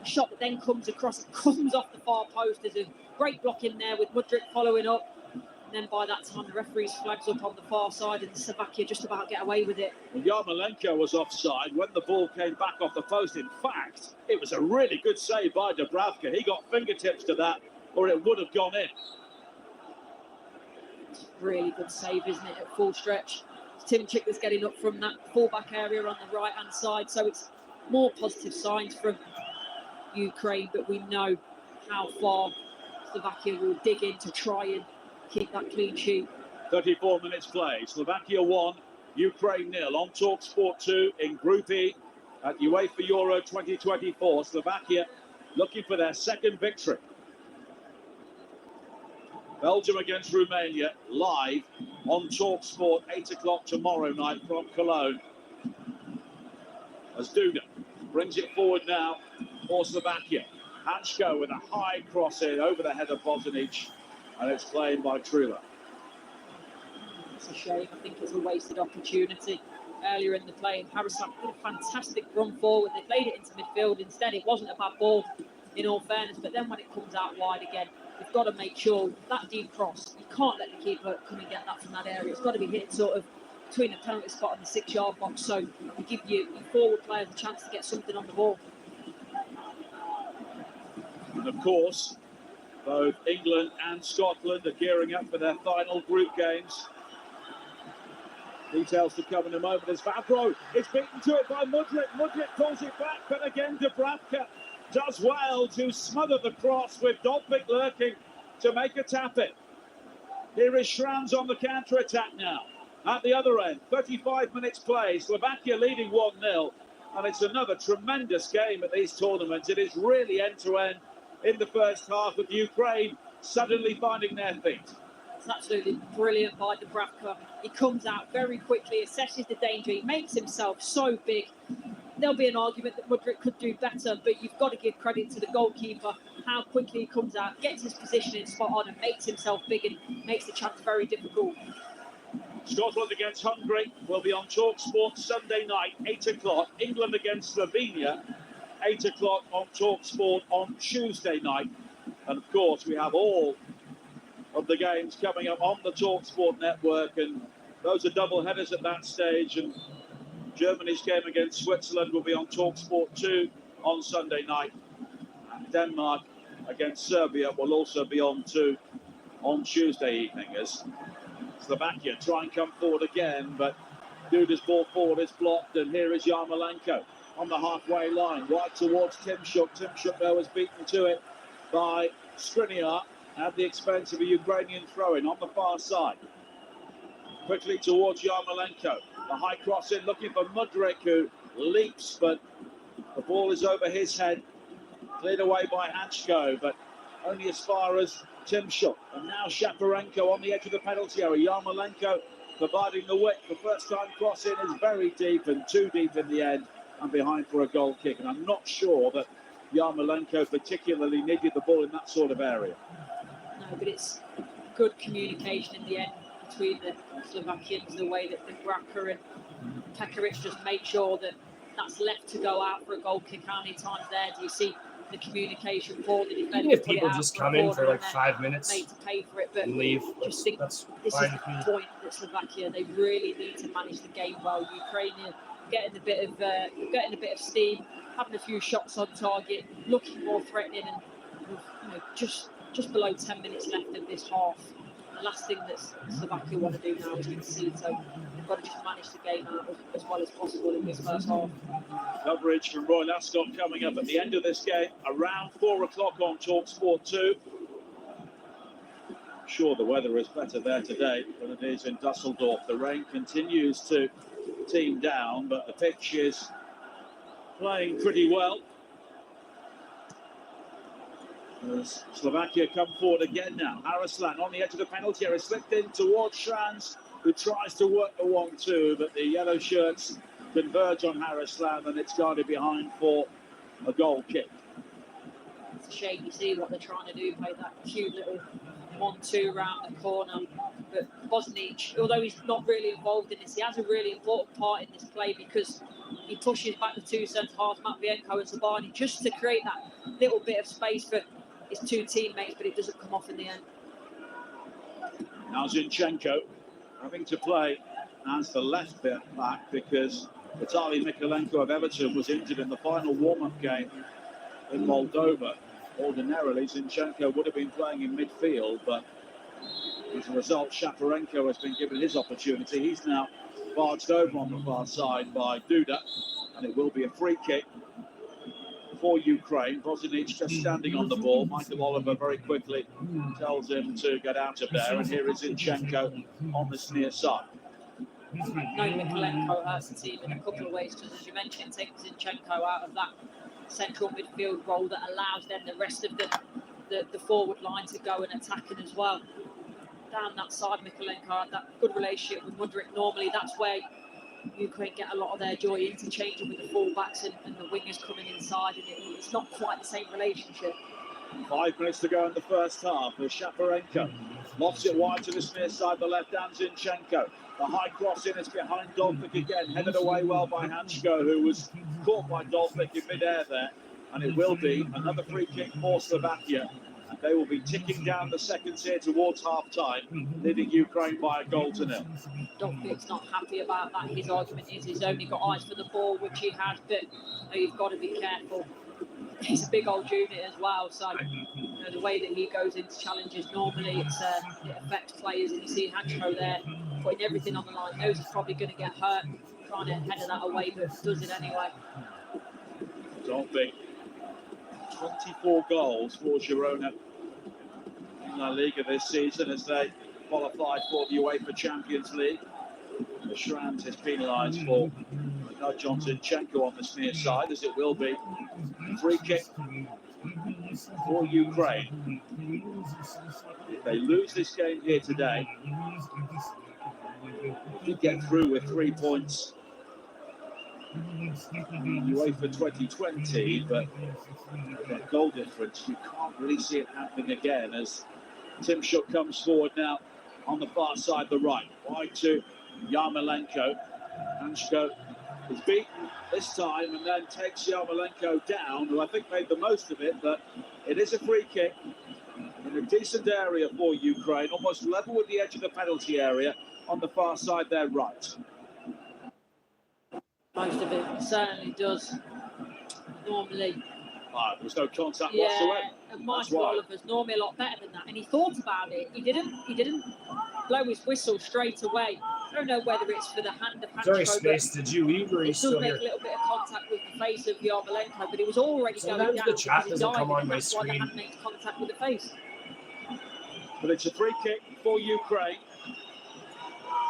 shot that then comes across, it comes off the far post. There's a great block in there with Mudryk following up. And then by that time, the referee's flags up on the far side, and Slovakia just about get away with it. Well, Yarmolenko was offside when the ball came back off the post. In fact, it was a really good save by Dubravka. He got fingertips to that, or it would have gone in. It's a really good save, isn't it, at full stretch? Tim Schuck was getting up from that full-back area on the right-hand side, so it's more positive signs from Ukraine, but we know how far Slovakia will dig in to try and keep that clean sheet. 34 minutes play. Slovakia 1, Ukraine 0 on TalkSport 2 in Group E at UEFA Euro 2024. Slovakia looking for their second victory. Belgium against Romania live on TalkSport 8 o'clock tomorrow night from Cologne. As Duda brings it forward now for Slovakia. Hansko with a high cross in over the head of Bozanic, and it's claimed by Trula. It's a shame. I think it's a wasted opportunity earlier in the play. Harrison did a fantastic run forward. They played it into midfield instead. It wasn't a bad ball, in all fairness, but then when it comes out wide again, you've got to make sure that deep cross, you can't let the keeper come and get that from that area. It's got to be hit sort of between the penalty spot and the 6-yard box, so you give your forward players a chance to get something on the ball. And of course, both England and Scotland are gearing up for their final group games. Details to come in a moment as Vavro is beaten to it by Mudryk. Mudryk pulls it back, but again Dubravka does well to smother the cross with Dolpik lurking to make a tap it. Here is Schranz on the counter-attack now. At the other end, 35 minutes play, Slovakia leading 1-0, and it's another tremendous game at these tournaments. It is really end-to-end in the first half, with Ukraine suddenly finding their feet. It's absolutely brilliant by Dubravka. He comes out very quickly, assesses the danger, he makes himself so big. There'll be an argument that Mudryk could do better, but you've got to give credit to the goalkeeper, how quickly he comes out, gets his positioning spot on and makes himself big and makes the chance very difficult. Scotland against Hungary will be on TalkSport Sunday night, 8 o'clock. England against Slovenia, 8 o'clock on TalkSport on Tuesday night. And of course, we have all of the games coming up on the TalkSport network, and those are double headers at that stage. And Germany's game against Switzerland will be on TalkSport 2 on Sunday night. And Denmark against Serbia will also be on 2 on Tuesday evening, as Slovakia try and come forward again, but Duda's ball forward is blocked, and here is Yarmolenko on the halfway line, right towards Tymshuk. Tymshuk, though, was beaten to it by Skriniar at the expense of a Ukrainian throw-in on the far side. Quickly towards Yarmolenko. The high cross in, looking for Mudryk, who leaps, but the ball is over his head. Cleared away by Hanchko, but only as far as Tymshuk. And now Shaparenko on the edge of the penalty area. Yarmolenko providing the width. The first time cross in is very deep and too deep in the end and behind for a goal kick. And I'm not sure that Yarmolenko particularly needed the ball in that sort of area. No, but it's good communication in the end between the Slovakians, the way that the Dubravka and Pekaric just make sure that that's left to go out for a goal kick. How many times there do you see the communication for the defender? Even if people just come in for like 5 minutes made to pay for it, but and leave, just think that's this fine is with me. the point that Slovakia, they really need to manage the game well. Ukraine getting a bit of steam, having a few shots on target, looking more threatening, and just below 10 minutes left of this half. The last thing that Slovakia want to do now is concede, so they've got to just manage the game out as well as possible in this first half. Coverage from Roy Lascott coming up at the end of this game, around 4 o'clock on TalkSport 2. I'm sure the weather is better there today than it is in Dusseldorf. The rain continues to team down, but the pitch is playing pretty well. As Slovakia come forward again now. Haraslan on the edge of the penalty area, slipped in towards Schranz, who tries to work the 1-2, but the yellow shirts converge on Haraslan, and it's guarded behind for a goal kick. It's a shame. You see what they're trying to do, play that cute little 1-2 round the corner. But Bosnic, although he's not really involved in this, he has a really important part in this play because he pushes back the two centre-halves, Matvienko and Sabani, just to create that little bit of space for his two teammates, but it doesn't come off in the end. Now Zinchenko having to play as the left back because Vitaly Mikolenko of Everton was injured in the final warm-up game in Moldova. Ordinarily, Zinchenko would have been playing in midfield, but as a result, Shaparenko has been given his opportunity. He's now barged over on the far side by Duda, and it will be a free kick for Ukraine. Bosnic just standing on the ball. Michael Oliver very quickly tells him to get out of there, and here is Zinchenko on this near side. No, Mikolenko hurts the team in a couple of ways, because as you mentioned, it takes Zinchenko out of that central midfield role that allows then the rest of the forward line to go and attacking as well. Down that side, Mikolenko had that good relationship with Mudryk. Normally, that's where Ukraine get a lot of their joy, interchanging with the full-backs and the wingers coming inside, and it's not quite the same relationship. 5 minutes to go in the first half. There's Shaparenko. Lofts it wide to the near side, the left-hand Zinchenko. The high cross in is behind Dolphic again, headed away well by Hanchko, who was caught by Dolphic in mid-air there. And it will be another free kick for Slovakia. And they will be ticking down the seconds here towards half-time, leading Ukraine by 1-0. Dolphic's not happy about that. His argument is he's only got eyes for the ball, which he has, but you've got to be careful. He's a big old unit as well, so the way that he goes into challenges, normally it affects players, and you see Hanchko there putting everything on the line, knows he's probably going to get hurt, trying to header that away, but does it anyway. Dolphic, 24 goals for Girona in La Liga this season as they qualify for the UEFA Champions League. Schranz is penalised for a nudge on Zinchenko on this near side, as it will be free kick for Ukraine. If they lose this game here today, they get through with 3 points UEFA 2020, but that goal difference, you can't really see it happening again as Tim Shook comes forward now on the far side, the right. Wide to Yarmolenko. Hansko is beaten this time and then takes Yarmolenko down, who I think made the most of it, but it is a free kick in a decent area for Ukraine, almost level with the edge of the penalty area on the far side there, right. Most of it certainly does. Normally. There was no contact whatsoever. And Michael Oliver's normally a lot better than that, and he thought about it. He didn't blow his whistle straight away. I don't know whether it's for the hand of Hansko. Sorry, Space, did you leave or are you still make here? a little bit of contact with the face of Yarmolenko, but it was already going down. The chat doesn't come on my That's why the screen. hand makes contact with the face. But it's a free kick for Ukraine.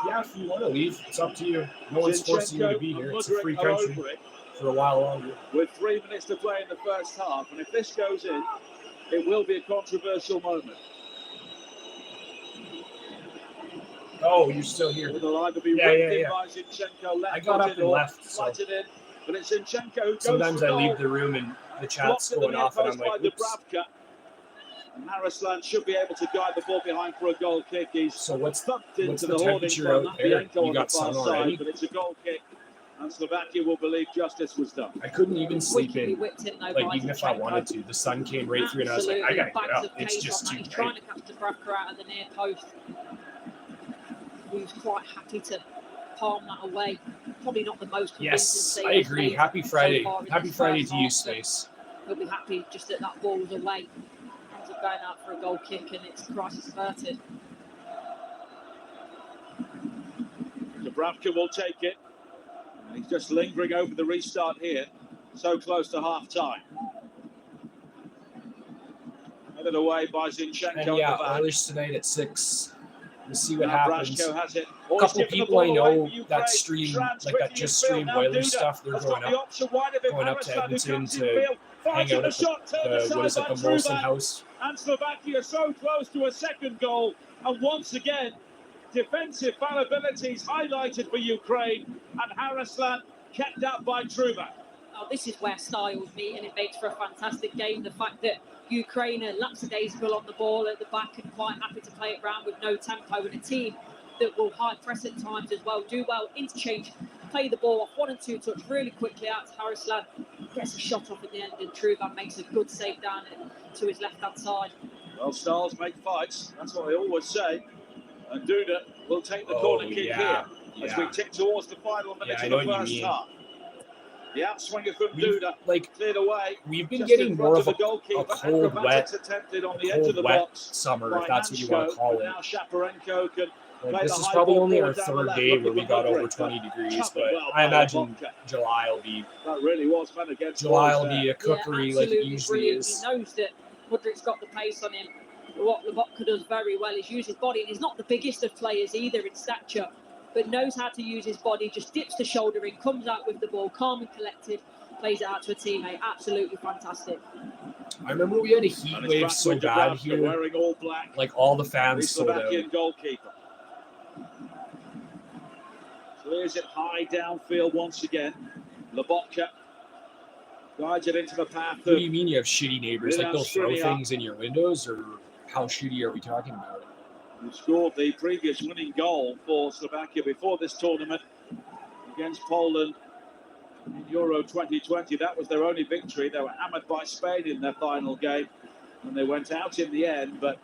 Yeah, if you want to leave, it's up to you. No one's forcing you to be here. It's a free country for a while longer. With 3 minutes to play in the first half, and if this goes in, it will be a controversial moment. Oh, you're still here. It'll either be by Zinchenko, left I got up and left. So. It in, but it's Zinchenko who goes sometimes I leave goal. the room and the chat's going off, and I'm like, oops. And Haraslan should be able to guide the ball behind for a goal kick. He's so what's the temperature out there? You got sun already? But it's a goal kick, and Slovakia will believe justice was done. I couldn't even sleep in, like even if I wanted to. The sun came right through, and I was like, I gotta get up. It's just too bright. He's trying to catch the Dubravka out of the near post. He was quite happy to palm that away. Probably not the most convincing. Yes, I agree. Happy Friday. Happy Friday to you, Space. He'll be happy just that that ball was away. Ends up going out for a goal kick, and it's crisis averted. Dubravka will take it. He's just lingering over the restart here. So close to half time. Headed away by Zinchenko. And yeah, Oilers tonight at 6. We'll see what happens. Has it. A couple people I know that stream, like that just stream Oilers stuff, they're going up to Edmonton to hang out at the what is it, the Molson House. And Slovakia so close to a second goal. And once again, defensive fallibilities highlighted for Ukraine. And Haraslan kept out by Truba. Oh, this is where styles meet, and it makes for a fantastic game. The fact that Ukraine are lackadaisical on the ball at the back and quite happy to play it round with no tempo, and a team that will high press at times as well, do well, interchange, play the ball off 1 and 2 touch really quickly out to Haraslan, gets a shot off at the end, and Truban makes a good save down to his left-hand side. Well, styles make fights, that's what I always say, and Duda will take the corner kick here as we tick towards the final minutes of the first half. The outswinger from Duda, cleared away. We've been getting more of a cold, wet summer, if that's what you want to call it. Now Shaparenko can like, this is probably only our third day where we got over 20 degrees, but I imagine July will be. That really was fun against. July will be a cookery like it usually is. He knows that Mudrik's got the pace on him. What Lobotka does very well is use his body, and he's not the biggest of players either in stature, but knows how to use his body, just dips the shoulder in, comes out with the ball, calm and collected, plays it out to a teammate. Absolutely fantastic. I remember we had a heat wave so bad here, wearing all black, like all the fans sold out. Goalkeeper. Clears it high downfield once again. Lobotka guides it into the path. What do you mean you have shitty neighbors? Like they'll throw things in your windows, or how shitty are we talking about? Who scored the previous winning goal for Slovakia before this tournament against Poland in Euro 2020. That was their only victory. They were hammered by Spain in their final game, and they went out in the end, but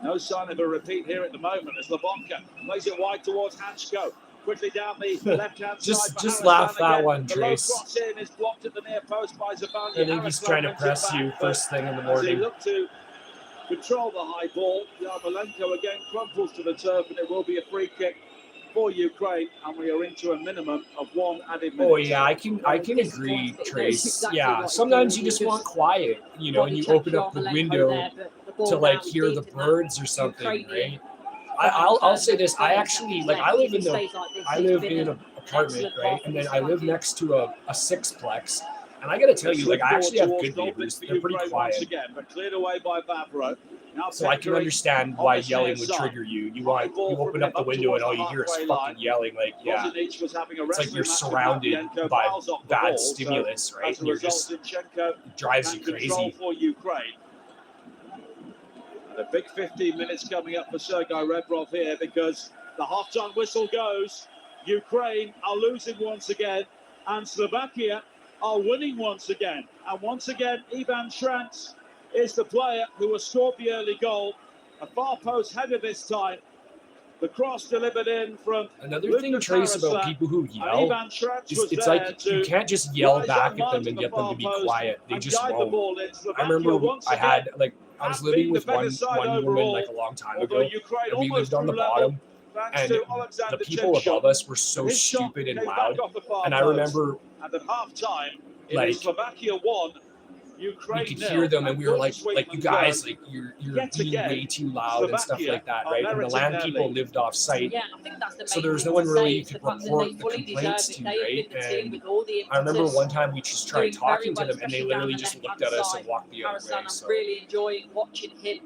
no sign of a repeat here at the moment as Lobotka plays it wide towards Hansko. Quickly down the left-hand side. Just laugh that one, Trace. The low cross in is blocked at the near post by Zabani. I think he's trying to press you first thing in the morning. He looked to control the high ball. Yarmolenko again crumples to the turf, and it will be a free kick for Ukraine, and we are into a minimum of 1 added minute. Oh yeah, I can agree, Trace. Yeah, sometimes you just want quiet, you know, and you open up the window to like hear the birds or something, right? I'll say this. I actually I live in an apartment, right, and then I live next to a sixplex, And I got to tell you, like, I Slip actually have forward good towards neighbors. goal They're pretty Ukraine quiet. once again, but cleared away by Vavro. Now So I can understand why yelling would trigger you. You open up the window and all you hear is fucking yelling. Like, yeah, Was having a it's like you're wrestling match with surrounded Matvienko, by miles off the bad ball, stimulus, so right? as a And you're result, just, Zinchenko it drives you can control crazy. for Ukraine. The big 15 minutes coming up for Sergei Rebrov here, because the half-time whistle goes. Ukraine are losing once again, and Slovakia are winning once again. And once again, Ivan Šranc is the player who has scored the early goal. A far post header this time. The cross delivered in from Another thing, Trace, about people who yell is it's like you can't just yell back at them and get them to be quiet. They just won't. I remember I was living with one woman like a long time ago, and we lived on the bottom, and the people above us were so stupid and loud. And I remember, at half time, like, Slovakia won. we could hear them, and we were like you guys, like you're being way too loud and stuff like that, right? And the land people lived off site, Yeah, I think that's the so main there was no thing one to really say, you is could the fact that report they the fully complaints deserve to, it. They've right? been the team And with all the I remember impetus, one time we just tried doing very talking to well, them, and they especially literally down the just looked left-hand at us side. and walked the other way. I'm So really enjoying watching him.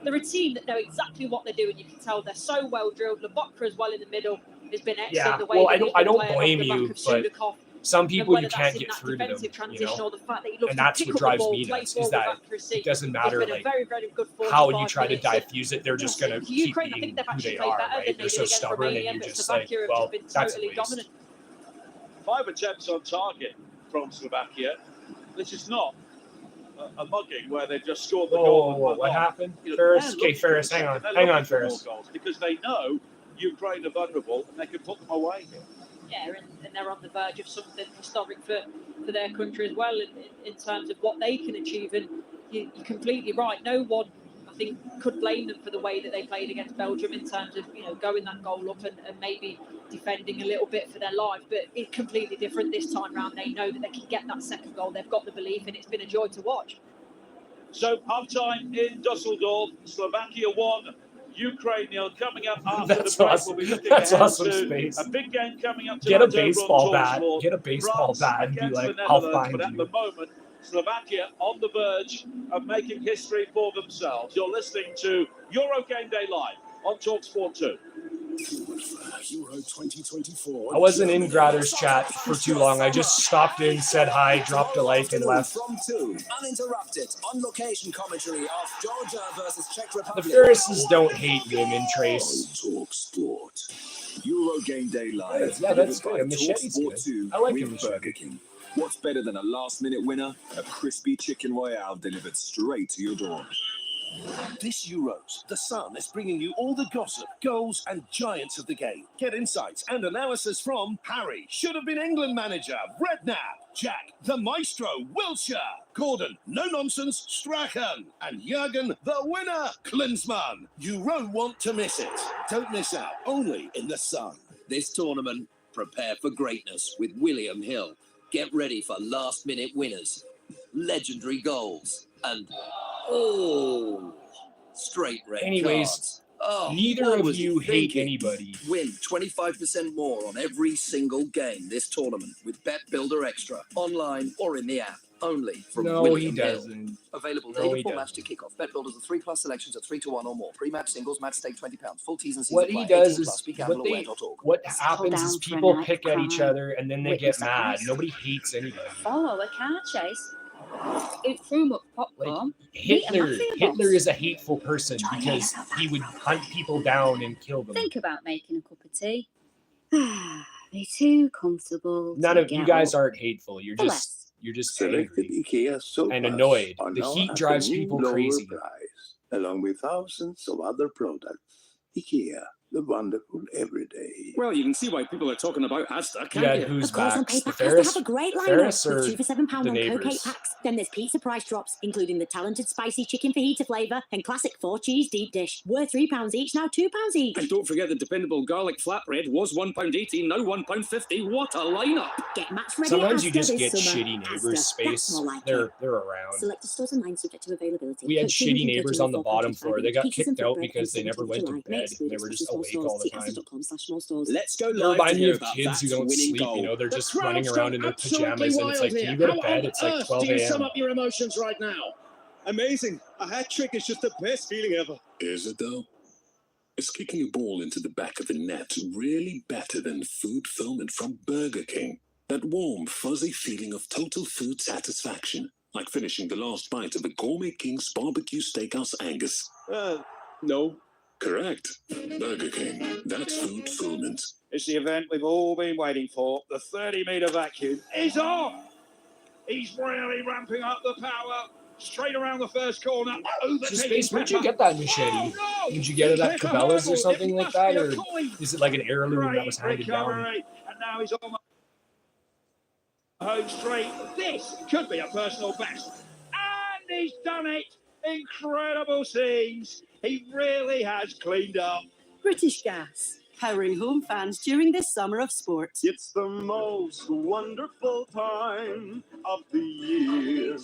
They're a team that know exactly what they're doing. You can tell they're so well drilled. Lobotka as well in the middle has been excellent. yeah, The way well, that he's I been don't playing blame off the you, back of but Sudakov. some And people you whether can't that's in get that through to them, defensive transition or the fact that he loves and to that's pick what up the drives ball, me play nuts, is forward that accuracy. it doesn't It's matter been a like very, very good 45 how you try to minutes. And diffuse it. They're just gonna keep Ukraine, I being think they've who actually they played are, better than right? they They're did so against stubborn, and Romania, you're but just like, Slovakia have well, just been that's a totally waste. dominant. 5 attempts on target from Slovakia. This is not a mugging where they just scored the goal. Oh, what happened? You know, Ferris? they're Okay, looking for Ferris, the hang second. on. They're Hang on, looking for Ferris. more goals because they know Ukraine are vulnerable and they can put them away here. Yeah, and they're on the verge of something historic for their country as well in terms of what they can achieve. And you're completely right. No one, I think, could blame them for the way that they played against Belgium in terms of, going that goal up and maybe defending a little bit for their life. But it's completely different this time round. They know that they can get that second goal. They've got the belief, and it's been a joy to watch. So, half-time in Dusseldorf, Slovakia 1, Ukraine 0. Coming up after That's the break, awesome. we'll be looking That's ahead awesome, to Space. a big game coming up Get a tonight over on baseball bat. Talksport. Get a baseball France bat and be against like, the I'll Netherlands, find but at you. the moment, Slovakia on the verge of making history for themselves. You're listening to Euro Game Day Live on Talksport 2. Euro 2024. I wasn't in Gratter's chat for too long. I just stopped in, said hi, dropped a like, and left. From 2, uninterrupted, on location commentary of Georgia versus Czech The Republic. Ferrises don't hate women, Trace. Talk Sport. Euro Game Day Live. Yeah, that's good. A Talk machete's Sport good. 2 I like a with machete. Burger King. What's better than a last-minute winner? A crispy chicken royale delivered straight to your door. This Euros, The Sun is bringing you all the gossip, goals and giants of the game. Get insights and analysis from Harry, should have been England manager, Redknapp, Jack, the maestro, Wilshere, Gordon, no nonsense, Strachan, and Jurgen, the winner, Klinsmann. You won't want to miss it. Don't miss out, only in The Sun. This tournament, prepare for greatness with William Hill. Get ready for last-minute winners, legendary goals, and straight red Anyways, cards. Oh, neither what of was you he hate thinking? anybody. Win 25% more on every single game this tournament with Bet Builder Extra, online or in the app. Only from No, William he Hill. doesn't. Available No, day he before match to doesn't. kick off. Bet Builders are 3+ selections at 3-1 or more. Pre-match singles, match stake £20. Full T's and C's What apply. he does 18 is plus. BeGambleAware.org. what happens down is for a people night pick at cry, each other and then they get witness a mad. heist. Nobody hates anybody. Follow a car chase. Eat through much popcorn. Beat a mafia Hitler boss. is a hateful person because he would hunt people down and kill them. Think about making a cup of tea. Be too comfortable. None to of you get guys up. aren't hateful. You're For just less. angry IKEA sofas and annoyed. are The now heat at drives a new people lower crazy. price, along with thousands of other products. IKEA, the wonderful everyday. Well, you can see why people are talking about Asda, can't Yeah, you? who's Of course, on back? paper, The Asda Ferris? have a great The lineup Ferris or with 2 for £7 the on neighbors? Coke 8 packs. Then there's pizza price drops, including the talented spicy chicken fajita flavour and classic 4-cheese deep dish. Worth £3 each, now £2 each. And don't forget the dependable garlic flatbread was £1.80, now £1.50. What a lineup! Get match ready Sometimes at you Asda just this get summer. shitty Asda, neighbors, that's Space. more like They're it. around. Selected stores online subject to availability. We had Coke shitty 230 neighbors on the or bottom 4.5 floor. They inch. got Pizzas and kicked out flatbread because they from never 17th went to July. May bed. exclude They were just exclusive awake all the time. Let's go They live to remind me hear of about kids who that don't winning sleep. goal. You know, they're The just crowd's running around in their gone absolutely pajamas, and it's like, wild can you here. go to How bed? on It's like earth 12 do you sum a.m. up your emotions right now? Amazing. A hat trick is just the best feeling ever. Is it though? Is kicking a ball into the back of the net really better than food fulfillment from Burger King? That warm, fuzzy feeling of total food satisfaction, like finishing the last bite of a Gourmet King's Barbecue Steakhouse Angus. No. Correct. Burger King. That's food fulfillment. It's the event we've all been waiting for. The 30-metre vacuum is off. He's really ramping up the power. Straight around the first corner. Space, where'd you get that machete? Did you get it at Cabela's or something like that? Or is it like an heirloom that was handed down? And now he's on the home straight. This could be a personal best. And he's done it. Incredible scenes. He really has cleaned up. British Gas, powering home fans during this summer of sport. It's the most wonderful time of the year.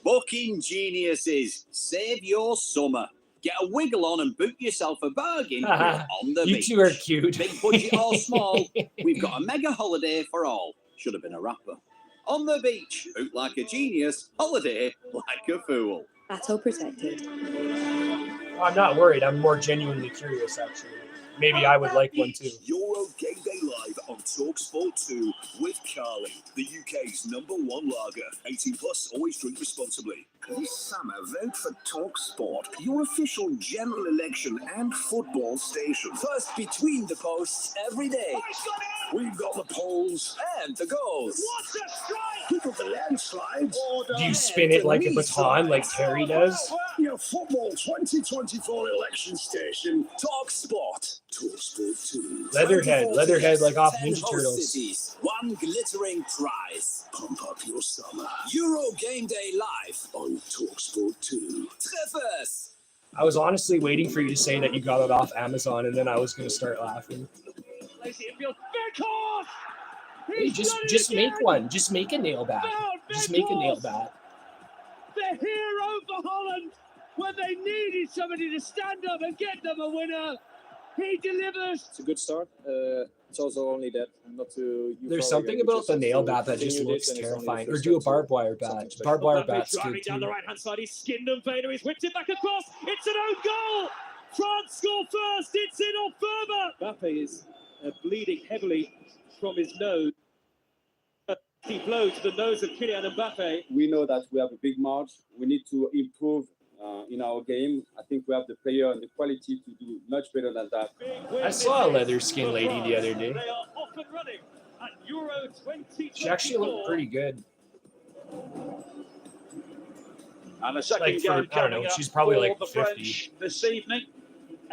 Booking geniuses, save your summer. Get a wiggle on and book yourself a bargain with On the You Beach. two are cute. Big budget or small, we've got a mega holiday for all. Should have been a rapper. On the Beach, book like a genius, holiday like a fool. Battle protected. I'm not worried. I'm more genuinely curious, actually. Maybe I would like one too. Euro Game Day Live on TalkSport 2 with Carling, the UK's #1 lager. 18 plus, always drink responsibly. This summer, vote for TalkSport, your official general election and football station. First between the posts every day. We've got the polls And the goals. What a strike! We've got the landslides. Do you spin it like a baton, like Terry does? Your football 2024 election station, TalkSport. TalkSport 2. Leatherhead, like off 10 Ninja host Turtles. cities, one glittering prize. Pump up your summer Euro Game Day Live on TalkSport 2. Treffers. I was honestly waiting for you to say that you got it off Amazon, and then I was going to start laughing. Hey, just make one. Just make a nail bat. Just make a nail bat. The hero for Holland, when they needed somebody to stand up and get them a winner, he delivers. It's a good start. It's also only that not to. There's something about the nail bat that just looks terrifying. Or do a barbed wire bat. Barbed wire bat's good Down the too. right hand side, he's skinned and Vader. He's whipped it back across. It's an own goal. France score first. It's in on further. Mbappe is bleeding heavily from his nose. He blows to the nose of Kylian Mbappe. We know that we have a big march. We need to improve in our game. I think we have the player and the quality to do much better than that. I saw a leather skin lady the other day. They are off and running at Euro 2024. She actually looked pretty good. And the second Like for, game I don't coming know, up she's probably for like the 50. French this evening.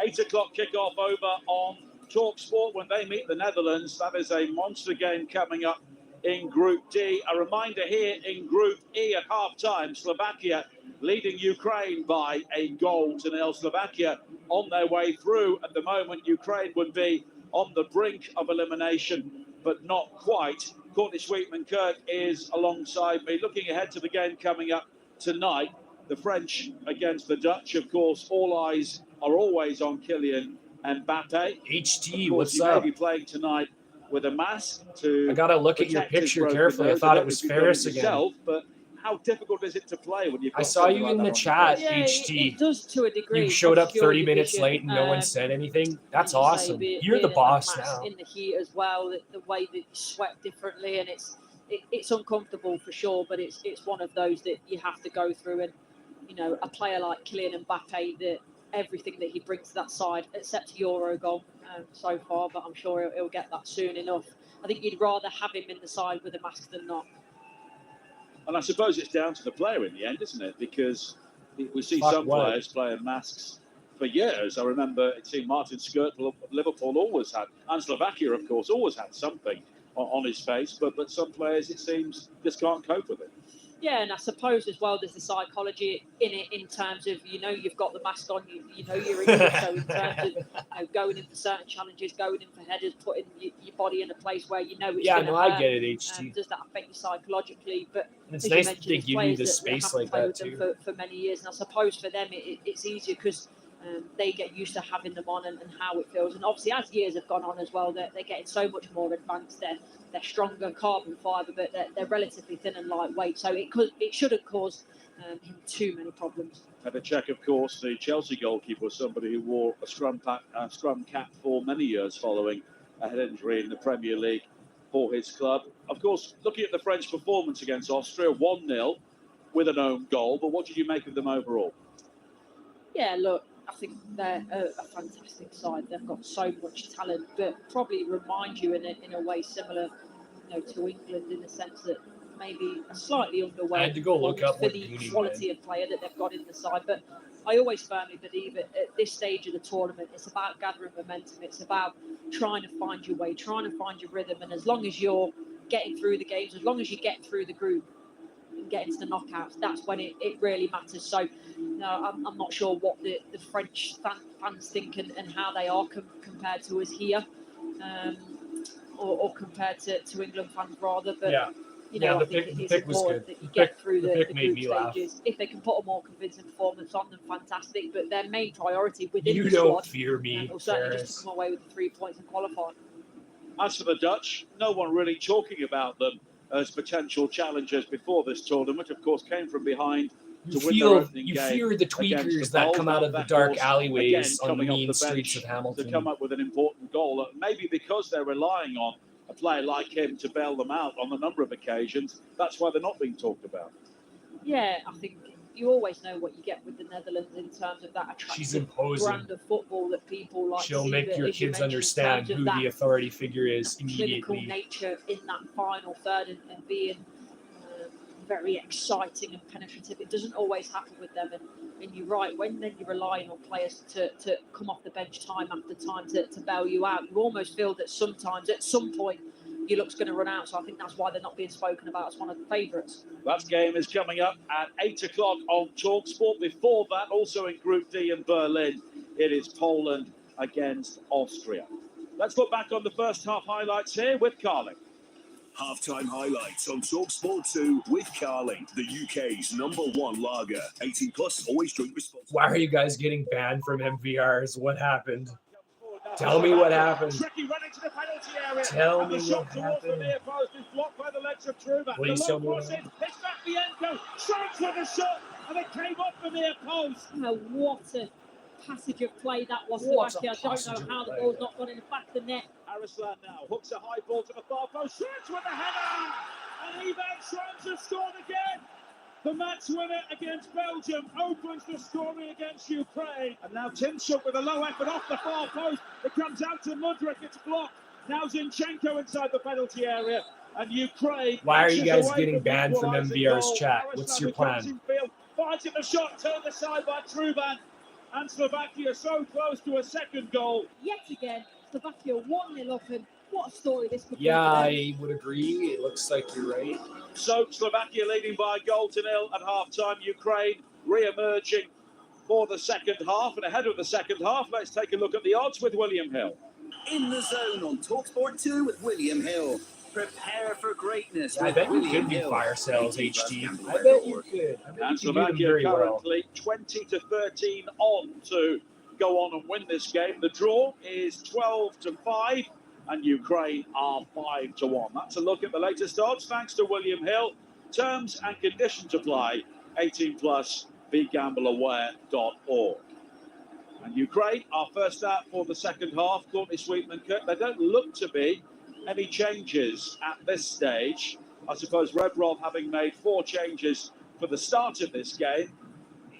8 o'clock kickoff over on TalkSport when they meet the Netherlands. That is a monster game coming up in Group D. A reminder here in Group E at half-time, Slovakia leading Ukraine by a goal to nil. Slovakia on their way through. At the moment, Ukraine would be on the brink of elimination, but not quite. Courtney Sweetman-Kirk is alongside me. Looking ahead to the game coming up tonight, the French against the Dutch, of course, all eyes are always on Kylian Mbappe. HT, Of course, what's he up? may be playing tonight with a mask to. I gotta look at your protect his picture broken carefully. I nose. thought don't it was know if you've done Ferris yourself, again. But how difficult is it to play when you've got I saw something you like in that the on chat, your face? HT. It does to a degree. You showed up obscure 30 your minutes vision. late and no one said anything. That's As you say, awesome. You're the being boss in that mask now. in the heat as well, the way that you sweat differently, and it's uncomfortable for sure. But it's one of those that you have to go through. And you know, a player like Kylian Mbappe, that everything that he brings to that side, except a Euro goal so far, but I'm sure he'll get that soon enough. I think you'd rather have him in the side with a mask than not. And I suppose it's down to the player in the end, isn't it? Because we see Fuck some what? players playing masks for years. I remember seeing Martin Skirtle of Liverpool always had, and Slovakia, of course, always had something on his face. But some players, it seems, just can't cope with it. Yeah, and I suppose as well there's the psychology in it, in terms of, you know, you've got the mask on, you know you're injured, so in terms of, you know, going in for certain challenges, going in for headers, putting your body in a place where you know it's Yeah, going to no, hurt. I get it, HT. Does that affect you psychologically? But It's as nice you that they mentioned, give you there's the players that space have to like play that with them too. for many years, and I suppose for them it's easier because they get used to having them on and how it feels. And obviously, as years have gone on as well, they're getting so much more advanced. They're stronger carbon fibre, but they're relatively thin and lightweight. So it shouldn't cause him too many problems. Had a check, of course, the Chelsea goalkeeper was somebody who wore a scrum cap for many years following a head injury in the Premier League for his club. Of course, looking at the French performance against Austria, 1-0 with an own goal. But what did you make of them overall? Yeah, look, I think they're a fantastic side. They've got so much talent, but probably remind you in a way similar, to England in the sense that maybe a slightly underweight. I had to go look up for what the Gooney quality of player that they've got in the side. But I always firmly believe at this stage of the tournament, it's about gathering momentum. It's about trying to find your way, trying to find your rhythm. And as long as you're getting through the games, as long as you get through the group and get into the knockouts, that's when it really matters. So, I'm not sure what the French fans think and how they are compared to us here, or compared to England fans rather. But I think it is important that you get through the group stages. If they can put a more convincing performance on them, fantastic. But their main priority within the squad, don't fear me, will certainly just to come away with the 3 points and qualify. As for the Dutch, no one really talking about them as potential challengers before this tournament. Of course, came from behind to win their opening game. You fear the tweakers that come out of the dark alleyways on the mean streets of Hamilton to come up with an important goal. Maybe because they're relying on a player like him to bail them out on a number of occasions. That's why they're not being talked about. Yeah, I think you always know what you get with the Netherlands in terms of that attractive brand of football that people like. She'll make your kids understand who the authority figure is immediately. Clinical nature in that final third and being very exciting and penetrative. It doesn't always happen with them, and you're right, when then you're relying on players to come off the bench time after time to bail you out, you almost feel that sometimes at some point your luck's going to run out. So I think that's why they're not being spoken about as one of the favourites. That game is coming up at 8 o'clock on TalkSport. Before that, also in Group D in Berlin, it is Poland against Austria. Let's look back on the first half highlights here with Carling. Halftime highlights on TalkSport 2 with Carling, the UK's #1 lager. 18 plus, always drink responsibly. Why are you guys getting banned from MVRs? What happened? Tell me what happened. Tell me what happened. Please tell me what happened. It's Matvienko, strikes with a shot, and it came off the near post. What a passage of play that was. Slovakia. I don't know how the ball's not gone in the back of the net. Arislan now hooks a high ball to the far post, shoots with a header, and Ivan Schranz has scored again. The match winner against Belgium opens the scoring against Ukraine. And now Timchuk with a low effort off the far post. It comes out to Mudryk, it's blocked. Now Zinchenko inside the penalty area. And Ukraine. Why are you guys getting banned from MVR's chat? What's your plan? Fighting the shot, turned aside by Truban. And Slovakia so close to a second goal. Yet again, Slovakia 1-0 up, and what a story this could be. Yeah, I would agree. It looks like you're right. So Slovakia leading by a goal to nil at half-time. Ukraine re-emerging for the second half. And ahead of the second half, let's take a look at the odds with William Hill. In the Zone on TalkSport 2 with William Hill. Prepare for greatness. I bet you could do fire sales HD. I bet you could. And Slovakia currently 20-13 on to go on and win this game. The draw is 12-5, and Ukraine are 5-1. That's a look at the latest odds. Thanks to William Hill. Terms and conditions apply. 18 plus. BeGambleAware.org. And Ukraine are first out for the second half. Courtney Sweetman-Kirk. There don't look to be any changes at this stage. I suppose Rebrov, having made 4 changes for the start of this game,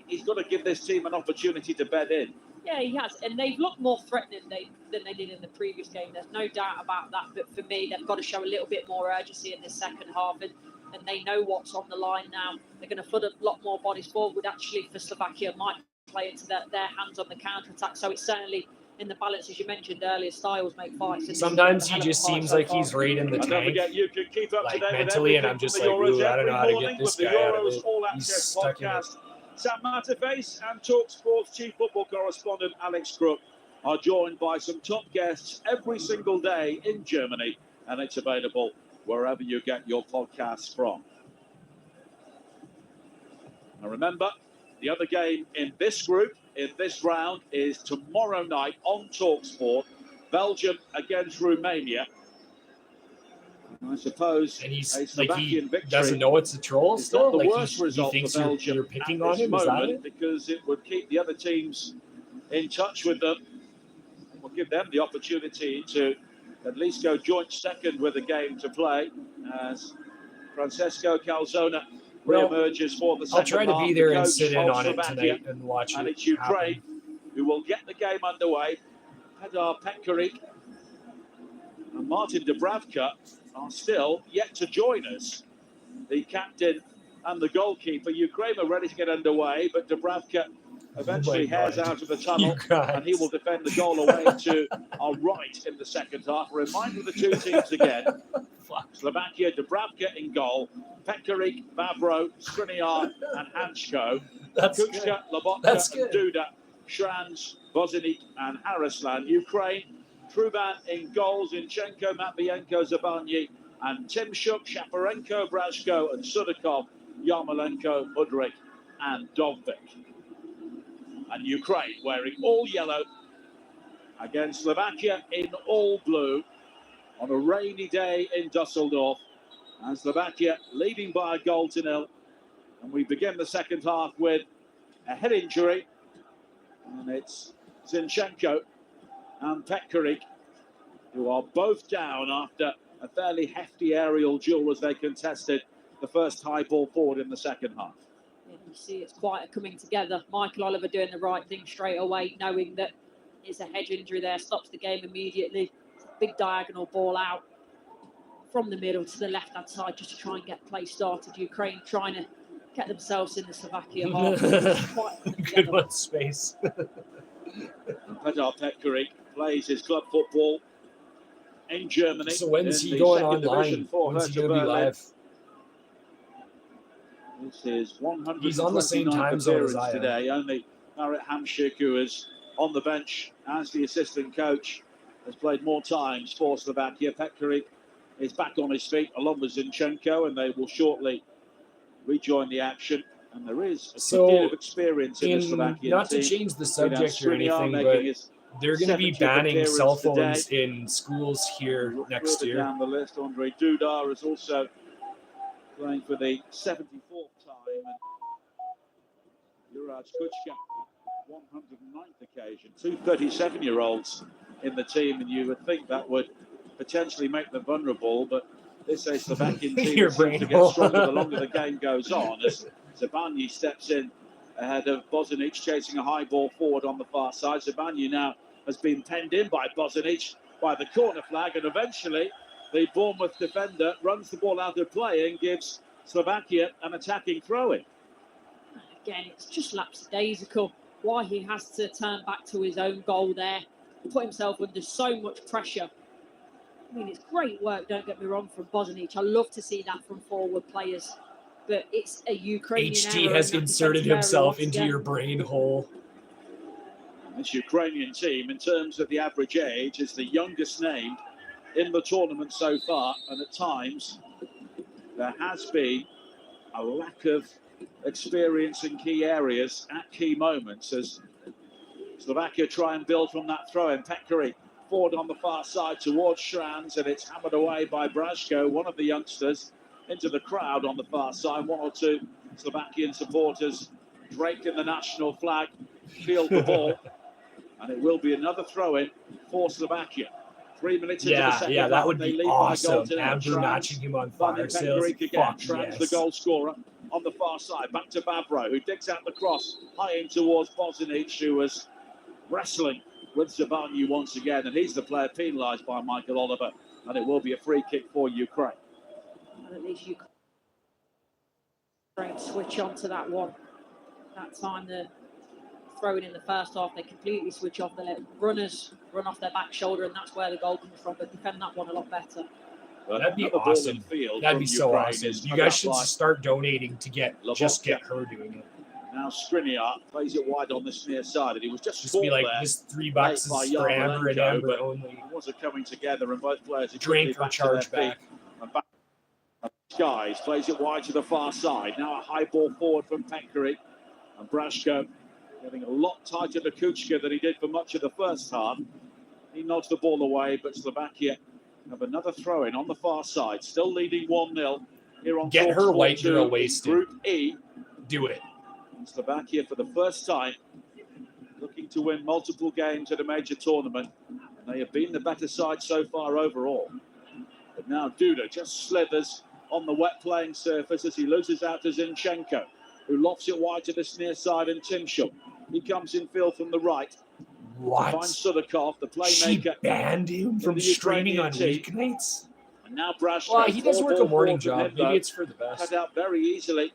he's got to give this team an opportunity to bed in. Yeah, he has. And they've looked more threatening than they did in the previous game. There's no doubt about that. But for me, they've got to show a little bit more urgency in this second half. And they know what's on the line now. They're going to flood a lot more bodies forward, actually, for Slovakia. Might play into their hands on the counter-attack. So it's certainly in the balance, as you mentioned earlier. Styles make fights. Sometimes he just seems like he's right in the tank, you can keep up like to date mentally, and I'm just like, ooh, I don't know how to get this guy out of it. He's stuck in it. Sam Matterface and TalkSport's chief football correspondent Alex Crook are joined by some top guests every single day in Germany, and it's available wherever you get your podcasts from. And remember, The other game in this group, in this round, is tomorrow night on TalkSport. Belgium against Romania. I suppose And he's a like, Slovakian he victory doesn't know it's a troll is still. not the Like, worst he result thinks for Belgium you're picking at on this him. Is that moment, it? because it would keep the other teams in touch with them. It will give them the opportunity to at least go joint second with a game to play, as Francesco Calzona re-emerges for the second I'll try to half. be there The and coach sit in of on it Slovakia, tonight and watch and it it's Ukraine happen. who will get the game underway. Pedar Pekarik and Martin Dubravka are still yet to join us. The captain and the goalkeeper. Ukraine are ready to get underway, but Dubravka eventually hairs out of the tunnel, and he will defend the goal away to our right in the second half. A reminder of the two teams again. Slovakia, Dubravka in goal, Pekarik, Vavro, Skriniar and Hanchko, Kuchka, Lobotka and Duda, Shrans, Bozinic and Haraslan. Ukraine, Truban in goals, Zinchenko, Matvienko, Zabanyi and Timshuk, Shaparenko, Brashko and Sudakov, Yarmolenko, Mudrik and Dovbik. And Ukraine wearing all yellow against Slovakia in all blue on a rainy day in Dusseldorf. And Slovakia leading by a goal to nil. And we begin the second half with a head injury. And it's Zinchenko and Pekarik, who are both down after a fairly hefty aerial duel as they contested the first high ball forward in the second half. Yeah, you see it's quite a coming together. Michael Oliver doing the right thing straight away, knowing that it's a head injury there, stops the game immediately. Big diagonal ball out from the middle to the left-hand side just to try and get play started. Ukraine trying to get themselves in the Slovakia half. Good one, space. Pedar Pekarik plays his club football in Germany. So when's he going online? When's he going to be live? This is 129th He's on the same time zone as I am. today. Only Marit Hamšík, who is on the bench as the assistant coach, has played more times for Slovakia. Pekarik is back on his feet along with Zinchenko, and they will shortly rejoin the action. And there is a good deal of experience in the Slovakian team. Not to change the subject or anything, but they're going to be banning cell phones in schools here next year. Down the list, Andre Duda is also playing for the 74th time. And Juraj Kuchka, 109th occasion. Two 37-year-olds in the team, and you would think that would potentially make them vulnerable, but this is a Slovakian team that seems to get stronger the longer the game goes on, as Zabanyi steps in ahead of Bozinic, chasing a high ball forward on the far side. Zabanyi now has been penned in by Bozinic by the corner flag, and eventually the Bournemouth defender runs the ball out of play and gives Slovakia an attacking throw-in. Again, it's just lapsadaisical why he has to turn back to his own goal there, put himself under so much pressure. I mean, it's great work, don't get me wrong, from Bozinic. I love to see that from forward players, but it's a Ukrainian HT has inserted himself into your brain hole. This Ukrainian team, in terms of the average age, is the youngest named in the tournament so far, and at times there has been a lack of experience in key areas at key moments as Slovakia try and build from that throw-in. Pekarik forward on the far side towards Shrans, and it's hammered away by Brashko, one of the youngsters, into the crowd on the far side. One or two Slovakian supporters draped in the national flag field the ball, and it will be another throw-in for Slovakia. 3 minutes into the second half, that would be awesome. Amber matching him on fire sales. Fuck yes. The goal scorer on the far side, back to Vavro, who digs out the cross high in towards Bozinic, who was wrestling with Zabanyi once again, and he's the player penalised by Michael Oliver, and it will be a free kick for Ukraine. And at least Ukraine switch on to that one. That time the throwing in the first half, they completely switch off. They let runners run off their back shoulder, and that's where the goal comes from. But defend that one a lot better. That'd be awesome. That'd be so awesome. You guys should start donating to get her doing it. Now Skriniar plays it wide on this near side, and he was just be like this $3 is for Amber and Amber only. It wasn't coming together, and both players drink or charge back. Skies plays it wide to the far side. Now a high ball forward from Pekarik. And Brashko getting a lot tighter to Kuchka than he did for much of the first half. He nods the ball away, but Slovakia have another throw-in on the far side. Still leading 1-0 here on Get her TalkSport white 2 girl in wasted. Group E. Do it. And Slovakia, for the first time, looking to win multiple games at a major tournament. And they have been the better side so far overall. But now Duda just slithers on the wet playing surface as he loses out to Zinchenko, who lofts it wide to the near side, and Timshuk. He comes in field from the right. What? To find Sudakov, the playmaker. She banned him from streaming on team. weeknights? And now Brashko. Well, he does work a morning job. Maybe it's for the best. Cut out very easily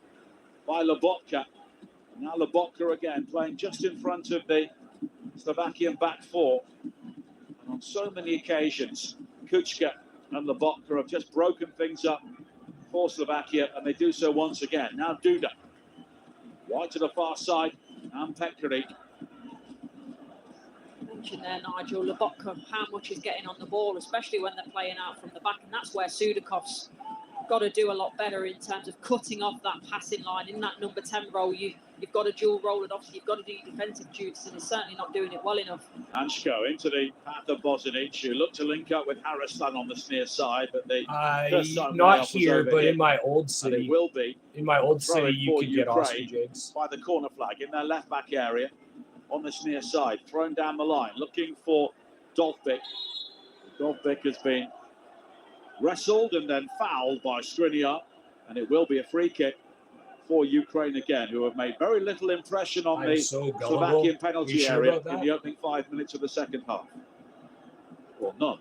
by Lobotka. And now Lobotka again playing just in front of the Slovakian back four. And on so many occasions, Kuchka and Lobotka have just broken things up for Slovakia, and they do so once again. Now Duda. Wide to the far side, and Pekary. Mentioned there, Nigel, Lobotka, how much he's getting on the ball, especially when they're playing out from the back, and that's where Sudakov's got to do a lot better in terms of cutting off that passing line. In that number 10 role, you've got a dual role, and obviously you've got to do your defensive duties, and he's certainly not doing it well enough. Anshko into the path of Bosnic, who looked to link up with Harrislan on the near side, but the first time not here, but in my old city. It will be. In my old city, you could get ostrich eggs. By the corner flag in their left back area on this near side, thrown down the line, looking for Dovbyk. Dovbyk has been wrestled and then fouled by Skriniar, and it will be a free kick for Ukraine again, who have made very little impression on the Slovakian penalty area in the opening 5 minutes of the second half. Or none.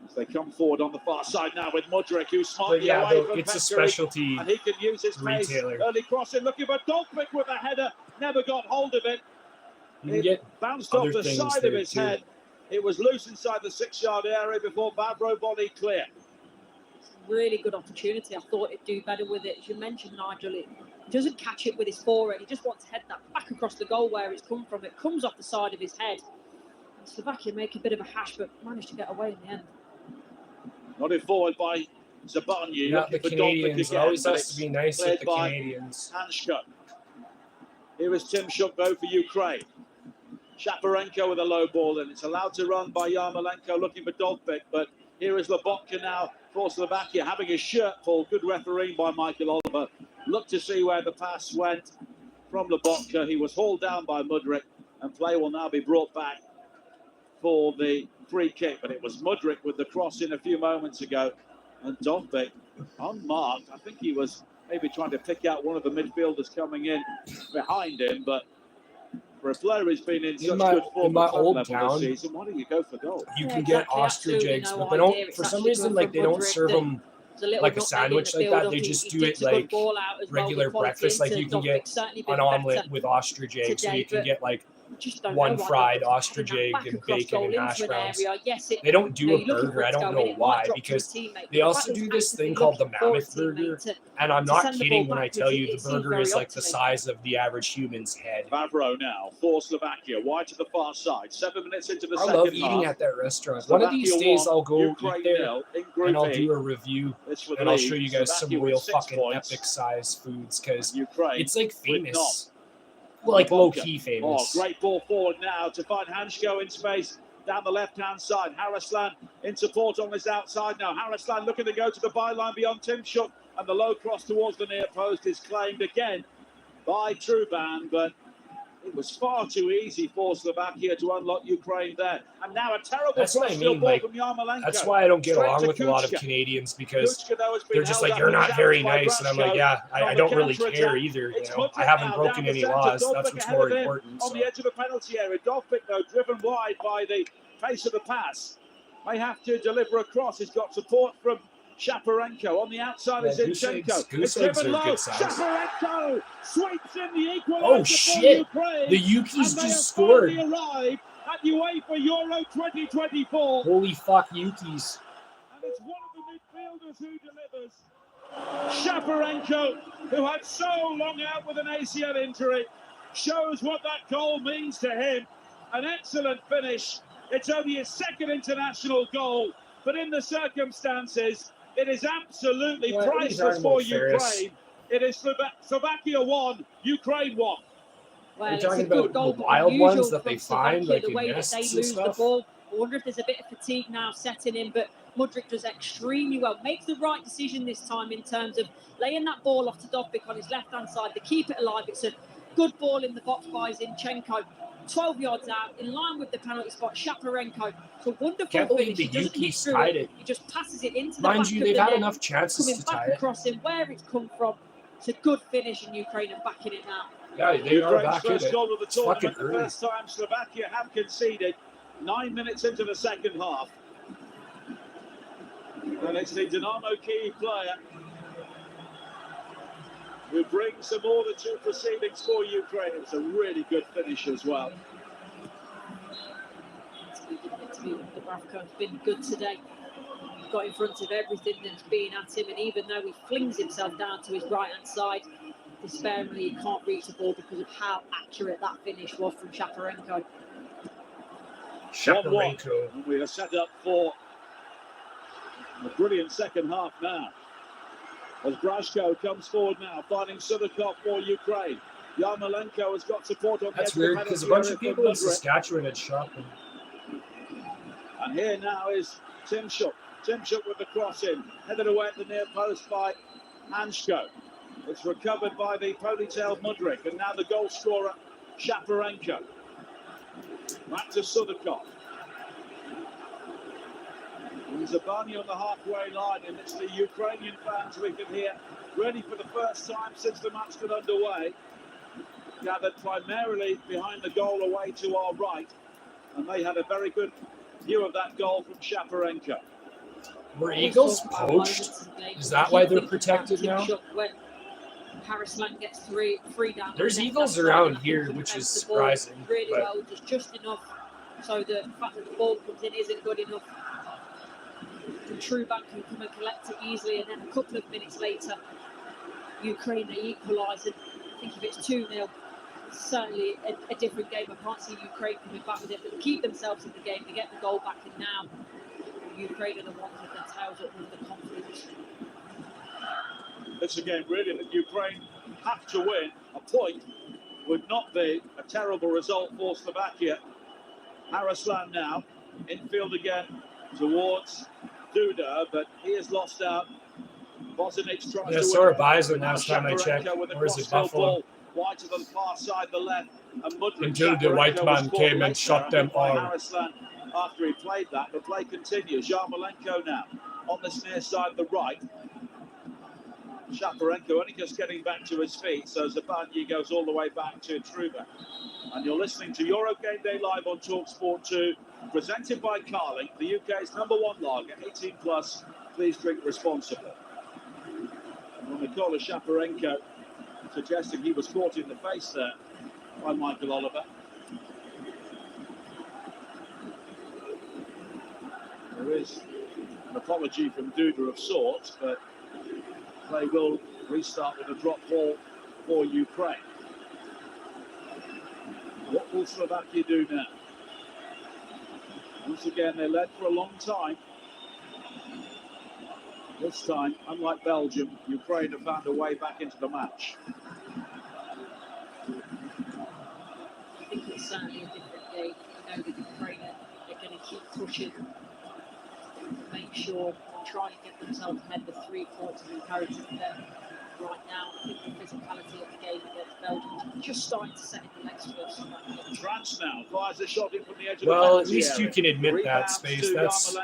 As they come forward on the far side now with Mudryk, who's smartly away from it's Pekary, a specialty and he can use his pace. Early crossing, looking for Dovbyk with a header, never got hold of it. It bounced off the side of his head. It was loose inside the 6-yard area before Vavro volley clear. Really good opportunity. I thought it'd do better with it. As you mentioned, Nigel, it doesn't catch it with his forehand. He just wants to head that back across the goal where it's come from. It comes off the side of his head. And Slovakia make a bit of a hash, but managed to get away in the end. Nodded forward by Zabanyi. Yeah, the Canadians. It always has to be nice with the Canadians. Hanshko. Here is Timshuk, though, for Ukraine. Shaparenko with a low ball, and it's allowed to run by Yarmolenko looking for Dovbyk, but here is Lobotka now for Slovakia, having his shirt pulled. Good refereeing by Michael Oliver. Look to see where the pass went from Lobotka. He was hauled down by Mudryk, and play will now be brought back for the free kick. But it was Mudryk with the cross in a few moments ago, and Dovbyk unmarked. I think he was maybe trying to pick out one of the midfielders coming in behind him, but for a player who's been in such good form in my old this town, season, why don't you go for goal? You can get ostrich eggs, but they don't. For some reason, like they don't serve them like a sandwich like that. They just do it like regular breakfast. Like you can get an omelet with ostrich eggs, so you can get like one fried ostrich egg and bacon and hash browns. They don't do a burger. I don't know why, because they also do this thing called the mammoth burger. And I'm not kidding when I tell you the burger is like the size of the average human's head. Vavro now for Slovakia, wide to the far side. 7 minutes into the second half. I love eating at that restaurant. One of these days I'll go eat there and I'll do a review and I'll show you guys some real fucking epic size foods because it's like famous. Well, like low-key famous. Oh, great ball forward now to find Hanshko in space down the left-hand side. Harrislan in support on this outside now. Harrislan looking to go to the byline beyond Timshuk, and the low cross towards the near post is claimed again by Truban, but it was far too easy for Slovakia to unlock Ukraine there. And now a terrible ball from Yarmolenko. That's why I don't get along with a lot of Canadians, because they're just like, you're not very nice. And I'm like, yeah, I don't really care either. You know, I haven't broken any laws. That's what's more important. On the edge of the penalty area, Dovbyk, though, driven wide by the pace of the pass, may have to deliver a cross. He's got support from Shaparenko on the outside is Zinchenko. Goose eggs are good size. Shaparenko sweeps in the equaliser. Oh shit! The Yukis just scored. Arrived at UEFA Euro 2024. Holy fuck, Yukis! And it's one of the midfielders who delivers. Shaparenko, who had so long out with an ACL injury, shows what that goal means to him. An excellent finish. It's only his second international goal, but in the circumstances, it is absolutely priceless for Ukraine. It is Slovakia 1, Ukraine 1. Are you talking about the wild ones that they find, like in nests and stuff? I wonder if there's a bit of fatigue now setting in, but Mudryk does extremely well. Makes the right decision this time in terms of laying that ball off to Dovbyk on his left-hand side to keep it alive. It's a good ball in the box by Zinchenko. 12 yards out, in line with the penalty spot. Shaparenko. It's a wonderful Can't believe finish. the He doesn't hit Yuki's through tied it. it. He just passes it into the Mind back you, of they've the had net, enough chances coming to back tie it. across him, where it's come from. It's a good finish in Ukraine and backing it now. Yeah, they are back in first it. goal of the It's fucking tournament, the early. first time Slovakia have conceded 9 minutes into the second half. And it's the Dynamo Kyiv player who brings them all the two proceedings for Ukraine. It's a really good finish as well. Dubravka's been good today. He got in front of everything that's been at him, and even though he flings himself down to his right-hand side, despairingly he can't reach the ball because of how accurate that finish was from Shaparenko. Shaparenko. And we are set up for a brilliant second half now. As Brashko comes forward now, finding Sudakov for Ukraine. Yarmolenko has got support on the That's edge of the weird because a penalty bunch area of people in Saskatchewan had shot them. And here now is Tymczuk. Tymczuk with the cross in, headed away at the near post by Hanshko. It's recovered by the ponytailed Mudryk, and now the goal scorer Shaparenko. Back to Sudakov. And Zabani on the halfway line, and it's the Ukrainian fans we can hear, ready for the first time since the match got underway. Gathered primarily behind the goal away to our right, and they had a very good view of that goal from Shaparenko. Were Eagles poached? Is that why they're protected now? When Harrisland gets three down. There's Eagles around here, which is surprising. Really well, just enough so the fact that the ball comes in isn't good enough. The Truban can come and collect it easily, and then a couple of minutes later, Ukraine they equalise. And I think if it's 2-0, it's certainly a different game. I can't see Ukraine coming back with it, but they keep themselves in the game. They get the goal back, and now Ukraine are the ones with their tails up with the confidence. It's a game really that Ukraine have to win. A point would not be a terrible result for Slovakia. Harrisland now, infield again towards Duda, but he has lost out. Bosinic tries to Sora win. Bison last time I checked. Or is it Buffalo? Wide to the far side, the left. And Until the white man came and shot them all. Harrisland after he played that. The play continues. Yarmolenko now on this near side, the right. Shaparenko only just getting back to his feet, so Zabani goes all the way back to Truba. And you're listening to Euro Game Day live on TalkSport 2, presented by Carling, the UK's #1 lager, 18 plus. Please drink responsibly. Well, Mikola Shaparenko suggesting he was caught in the face there by Michael Oliver. There is an apology from Duda of sorts, but they will restart with a drop ball for Ukraine. What will Slovakia do now? Once again, they led for a long time. This time, unlike Belgium, Ukraine have found a way back into the match. I think it's certainly a different game. I know that Ukraine are going to keep pushing, make sure they try and get themselves ahead with 3 quarters imperative. Right now, I think the physicality of the game against Belgium is just starting to set in the legs for us. Trance now fires a shot in from the edge of well, the at least area. you can admit Rebounds that, Space. That's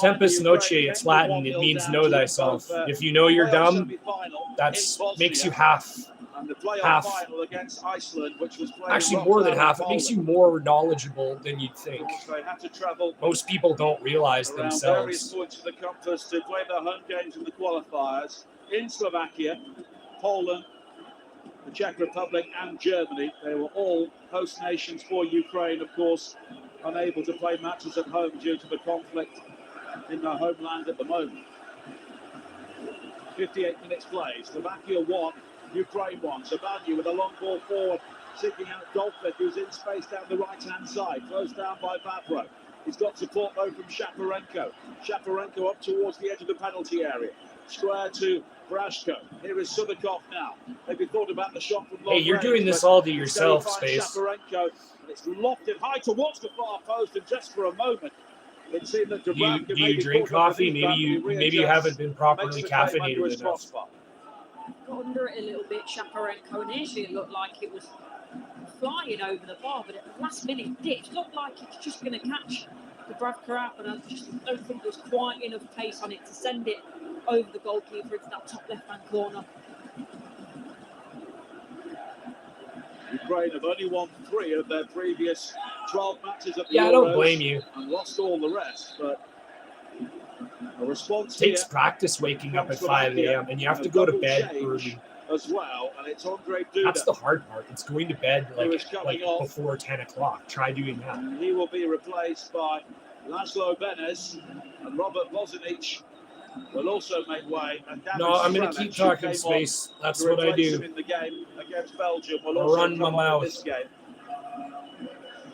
Tempus Noce, it's Latin. It means know thyself. If you know you're dumb, that makes you half. Against Iceland, which was Actually, more than half. It makes you more knowledgeable than you'd think. They have to travel Most people don't realize various themselves. points of the compass to play their home games in the qualifiers in Slovakia, Poland, the Czech Republic, and Germany. They were all host nations for Ukraine, of course, unable to play matches at home due to the conflict in their homeland at the moment. 58 minutes play. Slovakia 1, Ukraine 1. Zabani with a long ball forward, seeking out Dolphik, who's in space down the right-hand side. Closed down by Vavro. He's got support, though, from Shaparenko. Shaparenko up towards the edge of the penalty area. Square to Brashko. Here is Sudakov now. Maybe thought about the shot from long Hey, you're range, doing this but all to instead he yourself, finds Space. Shaparenko, and it's lofted high towards the far post, and just for a moment, it seemed that Do Dubravka you drink coffee? Maybe you haven't been properly caffeinated enough. Got under it a little bit, Shaparenko, and initially it looked like it was flying over the bar, but at the last minute it looked like it's just going to catch Dubravka out, but I just don't think there's quite enough pace on it to send it over the goalkeeper into that top left-hand corner. Ukraine have only won 3 of their previous 12 matches at the Yeah, Euros, I don't blame you. And lost all the rest, but a response It takes here practice waking up at 5 a.m. and you have to go to bed early. As well, and it's Andre Duda. That's the hard part. It's going to bed like off. before 10 o'clock. Try doing that. And he will be replaced by Laszlo Benes, and Robert Bozanic will also make way. And No, I'm going to keep talking, Space. That's what I do. In the game against Belgium will also run my mouth. This game.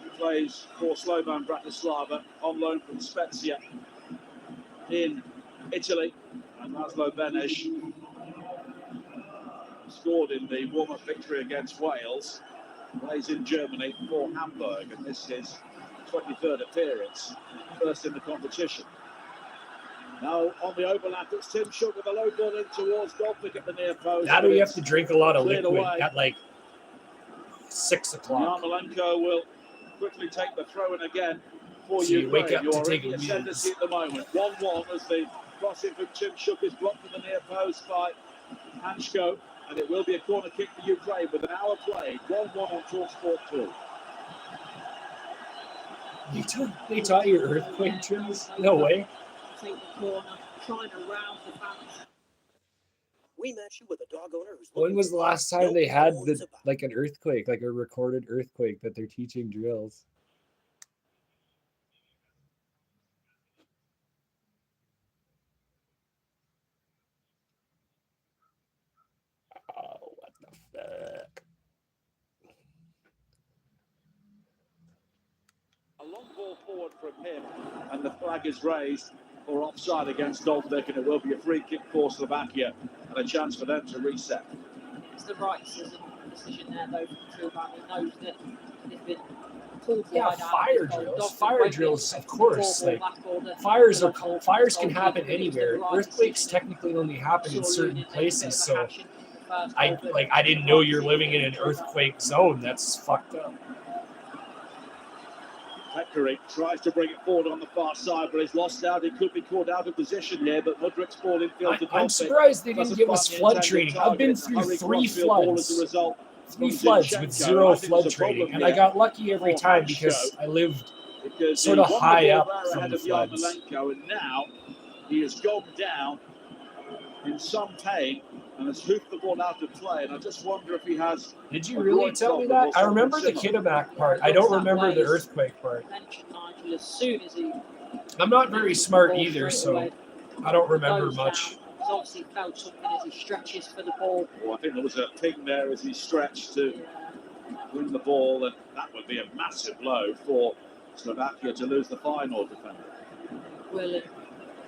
He plays for Slovan Bratislava on loan from Spezia in Italy, and Laszlo Benes scored in the warm-up victory against Wales, plays in Germany for Hamburg, and this is his 23rd appearance, first in the competition. Now on the overlap, it's Tim Shook with a low ball in towards Dolphic at the near post. That or you have to drink a lot of liquid away at like 6 o'clock. Yarmolenko will quickly take the throw in again for So you wake Ukraine. up You're to take in a the ascendancy at the moment. 1-1 as the crossing from Tim Shook is blocked to the near post by Hanshko. And it will be a corner kick for Ukraine with an hour played. 1-1 on TalkSport 2. They taught you earthquake drills? No way. Take the corner, trying to rouse the fans. We match you with a dog owner who's When was the last time they had like an earthquake, like a recorded earthquake that they're teaching drills? Oh, what the fuck? A long ball forward from him, and the flag is raised for offside against Dolphic, and it will be a free kick for Slovakia and a chance for them to reset. It's the right decision there, though, from Truban. He knows that they've been pulled Yeah, wide fire out. drills. Fire drills, of course. Like fires can happen anywhere. Earthquakes technically only happen in certain places, so I didn't know you're living in an earthquake zone. That's fucked up. Pekkari tries to bring it forward on the far side, but he's lost out. He could be caught out of position here, but Mudrik's ball in field to I'm surprised they didn't give us flood training. I've been through 3 floods. 3 floods with 0 flood training, and I got lucky every time because I lived sort of high up from the floods. And now he has gone down in some pain and has hoofed the ball out of play, and I just wonder if he has... Did you really tell me that? I remember the Kitimak part. I don't remember the earthquake part. As soon as he I'm not very smart either, so I don't remember much. He's obviously felt something as he stretches for the ball. Oh, I think there was a ping there as he stretched to win the ball, and that would be a massive blow for Slovakia to lose the final defender. Well,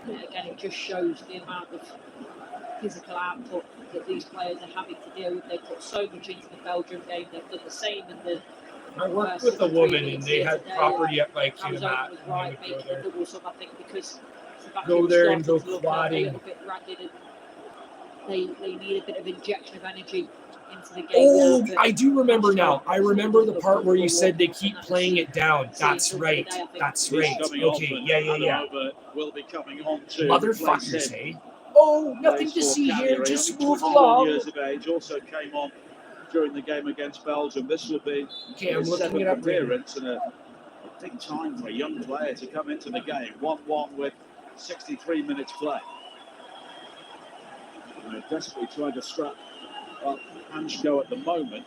again, it just shows the amount of physical output that these players are having to deal with. They put so much into the Belgium game. They've done the same in the... I worked with a woman, and they had property at like Kitimak. Right, making a double sub, I think, because go there and go quadding. They need a bit of injection of energy into the game. Oh, I do remember now. I remember the part where you said they keep playing it down. That's right. That's right. Okay, yeah. Will be coming on to motherfuckers, eh? Oh, nothing to see here. Just move along. Years of age, also came on during the game against Belgium. This will be his 7th appearance and a big time for a young player to come into the game. 1-1 with 63 minutes play. They're desperately trying to scrap up Hanshko at the moment.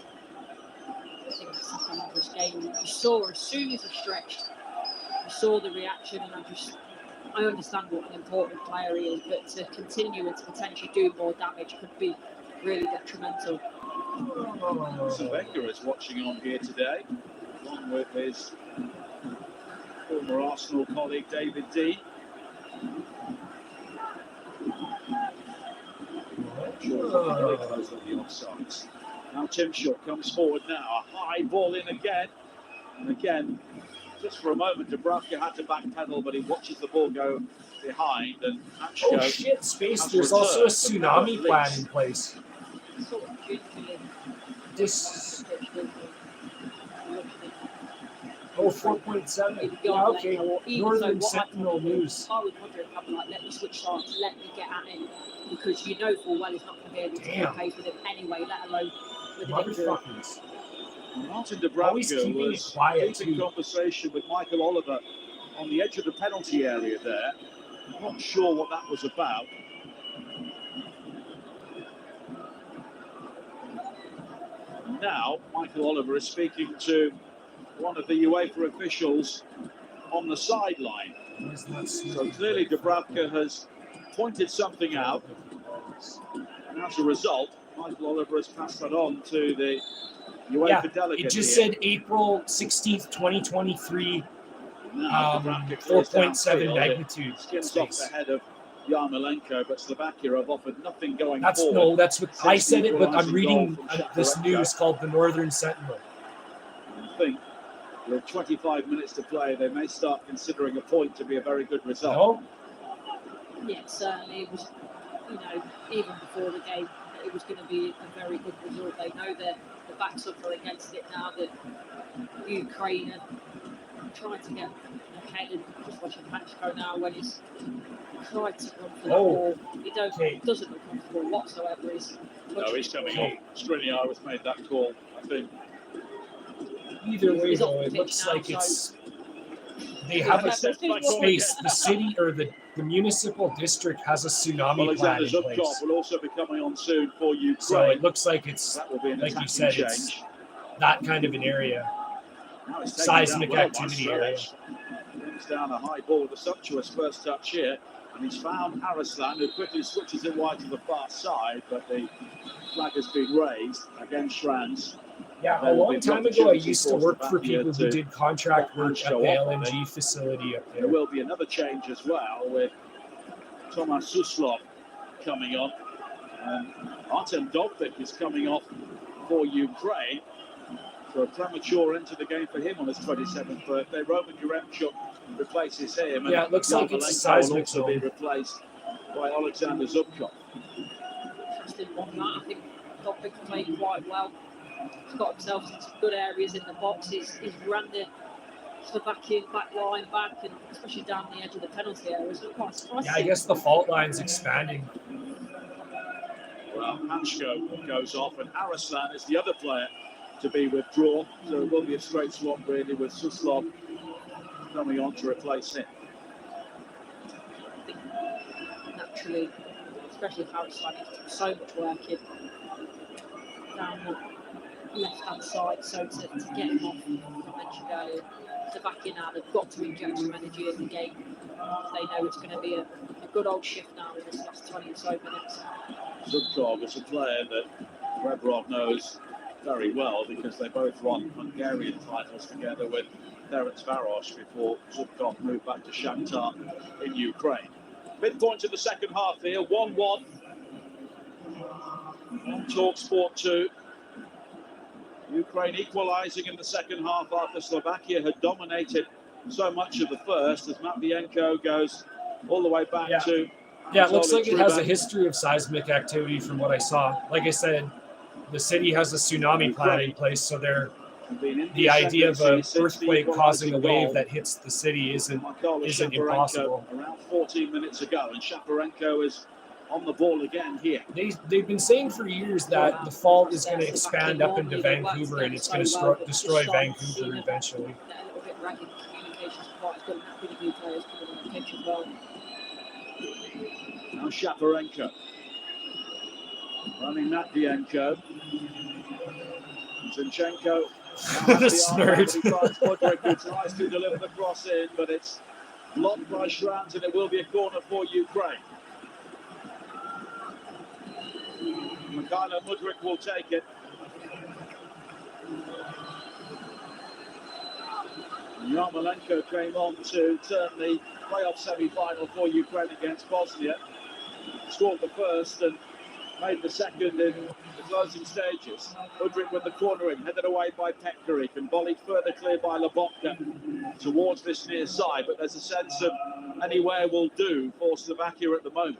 This game, you saw as soon as he stretched, you saw the reaction, and I understand what an important player he is, but to continue and to potentially do more damage could be really detrimental. Cervenka is watching on here today, along with his former Arsenal colleague David D. sure very close on the offsides. Now Timshuk comes forward now. A high ball in again. And again, just for a moment, Dubravka had to backpedal, but he watches the ball go behind. And oh shit, Space, there's also a tsunami plan in place. This... Oh, 4.7. Yeah, okay. Northern Sentinel News. I would wonder if I'd be like, let me switch sides, let me get at him. Because you know full well he's not going to be able to get paid with him anyway, let alone with an injury. Martin Dubravka was deep in conversation with Michael Oliver on the edge of the penalty area there. I'm not sure what that was about. Now, Michael Oliver is speaking to one of the UEFA officials on the sideline. So clearly Dubravka has pointed something out. And as a result, Michael Oliver has passed that on to the UEFA delegate. It just said April 16th, 2023, 4.7 magnitude. Skins off the head of Yarmolenko, but Slovakia have offered nothing going forward. No, that's what I said it, but I'm reading this news called the Northern Sentinel. I think with 25 minutes to play, they may start considering a point to be a very good result. No? Yeah, certainly. It was, you know, even before the game, it was going to be a very good result. They know that the backs up are against it now, that Ukraine are trying to get ahead, and just watching Hanchko now when he's tried to run for the ball. He doesn't look comfortable whatsoever. He's coming on. Skriniar has made that call, I think. Either way, though, it looks like it's... They have a space. The city or the municipal district has a tsunami plan in place. Will also be coming on soon for Ukraine. So it looks like it's, like you said, it's that kind of an area. Seismic activity area. Brings down a high ball with a sumptuous first touch here. And he's found Araslan, who quickly switches it wide to the far side, but the flag has been raised against Shrans. Yeah, a long time ago, I used to work for people who did contract work at the LNG facility up there. There will be another change as well with Tomas Suslov coming on. And Artem Dovbyk is coming off for Ukraine. So a premature end to the game for him on his 27th birthday. Roman Yaremchuk replaces him. Yeah, it looks like it's a seismic zone. Will also be replaced by Alexander Zubkov. Interesting one, that. I think Dovbyk played quite well. He's got himself into some good areas in the box. He's ran the Slovakian back line back, and especially down the edge of the penalty area. It's quite surprising. Yeah, I guess the fault line's expanding. Well, Hanchko goes off, and Araslan is the other player to be withdrawn. So it will be a straight swap, really, with Suslov coming on to replace him. I think naturally, especially Araslan, he's done so much work in down the left-hand side, so to get him off, I mentioned earlier, Slovakia now, they've got to inject some energy in the game. They know it's going to be a good old shift now in this last 20 or so minutes. Zubkov is a player that Rebrov knows very well because they both won Hungarian titles together with Ferenc Varos before Zubkov moved back to Shakhtar in Ukraine. Midpoint of the second half here, 1-1 on TalkSport 2. Ukraine equalising in the second half after Slovakia had dominated so much of the first as Matvienko goes all the way back to... Yeah, it looks like it has a history of seismic activity from what I saw. Like I said, the city has a tsunami plan in place, so the idea of an earthquake causing a wave that hits the city isn't impossible. Around 14 minutes ago, and Shaparenko is on the ball again here. They've been saying for years that the fault is going to expand up into Vancouver and it's going to destroy Vancouver eventually. Now Shaparenko running Matvienko. Zinchenko. The nerd. Mudryk who tries to deliver the cross in, but it's blocked by Shrams, and it will be a corner for Ukraine. Mikhailo Mudryk will take it. Yarmolenko came on to turn the playoff semi-final for Ukraine against Bosnia. Scored the first, and made the second in the closing stages. Udrick with the corner in, headed away by Petkovic and volleyed further clear by Lobotka towards this near side. But there's a sense of anywhere will do for Slovakia at the moment.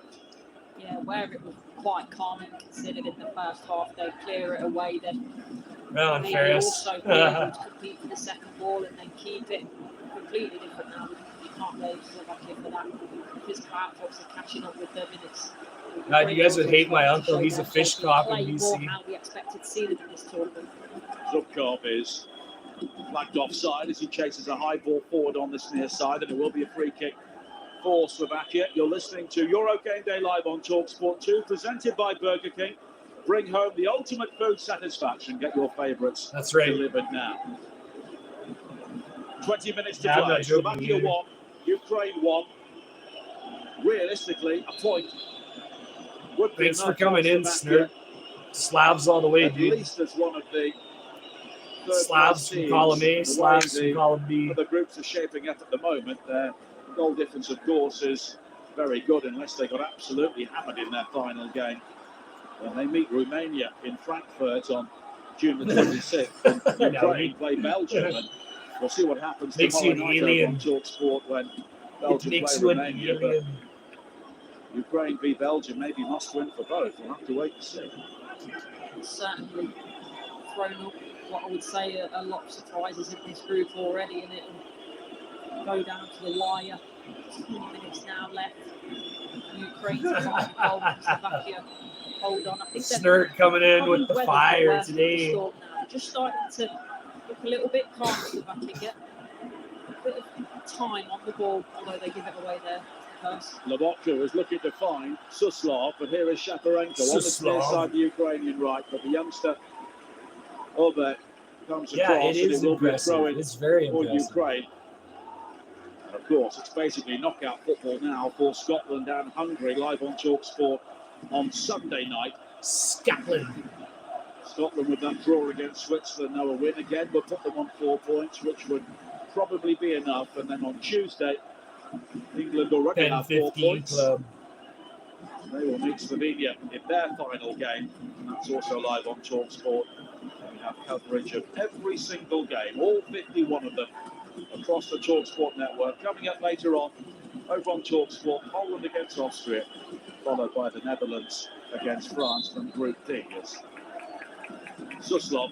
Yeah, where it was quite calm and considered in the first half, they clear it away, then maybe also be able to compete for the second ball and then keep it completely different now. You can't blame Slovakia for that. Physical outputs are catching up with them, and it's God, you guys would hate my uncle. He's a fish cop in BC. How we expected to see them in this tournament. Zubkov is flagged offside as he chases a high ball forward on this near side, and it will be a free kick for Slovakia. You're listening to Euro Game Day live on TalkSport 2, presented by Burger King. Bring home the ultimate food satisfaction. Get your favourites delivered now. 20 minutes to play. Slovakia won, Ukraine won. Realistically, a point would be Thanks for enough coming in, Snurt. Slavs all the way, dude. At least as one of the Slavs from column A, Slavs from column B. The groups are shaping up at the moment. Their goal difference, of course, is very good unless they got absolutely hammered in their final game. When they meet Romania in Frankfurt on June the 26th, and Ukraine play Belgium, and we'll see what happens tomorrow night on TalkSport when Belgium play Romania. But Ukraine v Belgium maybe must win for both. We'll have to wait and see. Certainly thrown up what I would say a lot of surprises in this group already, and it'll go down to the wire. 2 minutes now left. Ukraine's trying to goal from Slovakia. Hold on, I think Snurt coming in with the fire today. Just starting to look a little bit calm, Slovakia. Get a bit of time on the ball, although they give it away there. Lobotka is looking to find Suslov, but here is Shaparenko on the near side, the Ukrainian right, but the youngster Obet comes across, it is and it will be a throw-in it's very for impressive. Ukraine. And of course, it's basically knockout football now for Scotland and Hungary, live on TalkSport on Sunday night. Scotland with that draw against Switzerland, no a win again, but put them on 4 points, which would probably be enough. And then on Tuesday, England already have 4 points. Club. They will meet Slovenia in their final game, and that's also live on TalkSport. We have coverage of every single game, all 51 of them, across the TalkSport network. Coming up later on, over on TalkSport, Poland against Austria, followed by the Netherlands against France from Group D. Suslov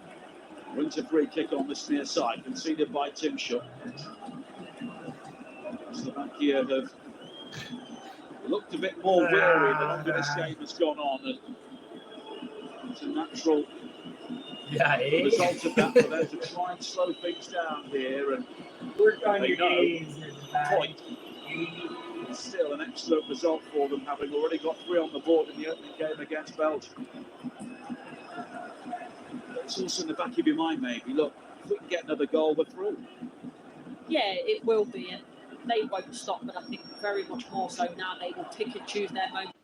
wins a free kick on this near side, conceded by Timshuk. Slovakia have looked a bit more weary the longer this game has gone on, and it's a natural result of that for them to try and slow things down here. And work on they your know knees. point is still an excellent result for them, having already got 3 on the board in the opening game against Belgium. But it's also in the back of your mind, maybe, look, if we can get another goal, we're through. Yeah, it will be, and they won't stop, but I think very much more so now they will pick and choose their moments.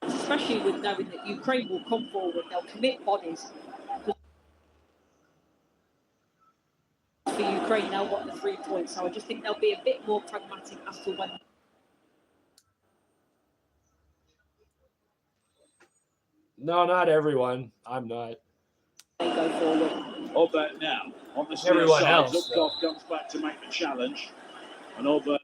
Especially with knowing that Ukraine will come forward, they'll commit bodies. For Ukraine, they'll want the 3 points, so I just think they'll be a bit more pragmatic as to when. No, not everyone. I'm not. They go forward. Obert now on the near Everyone side. else, Zubkov comes back to make the challenge, and Obert.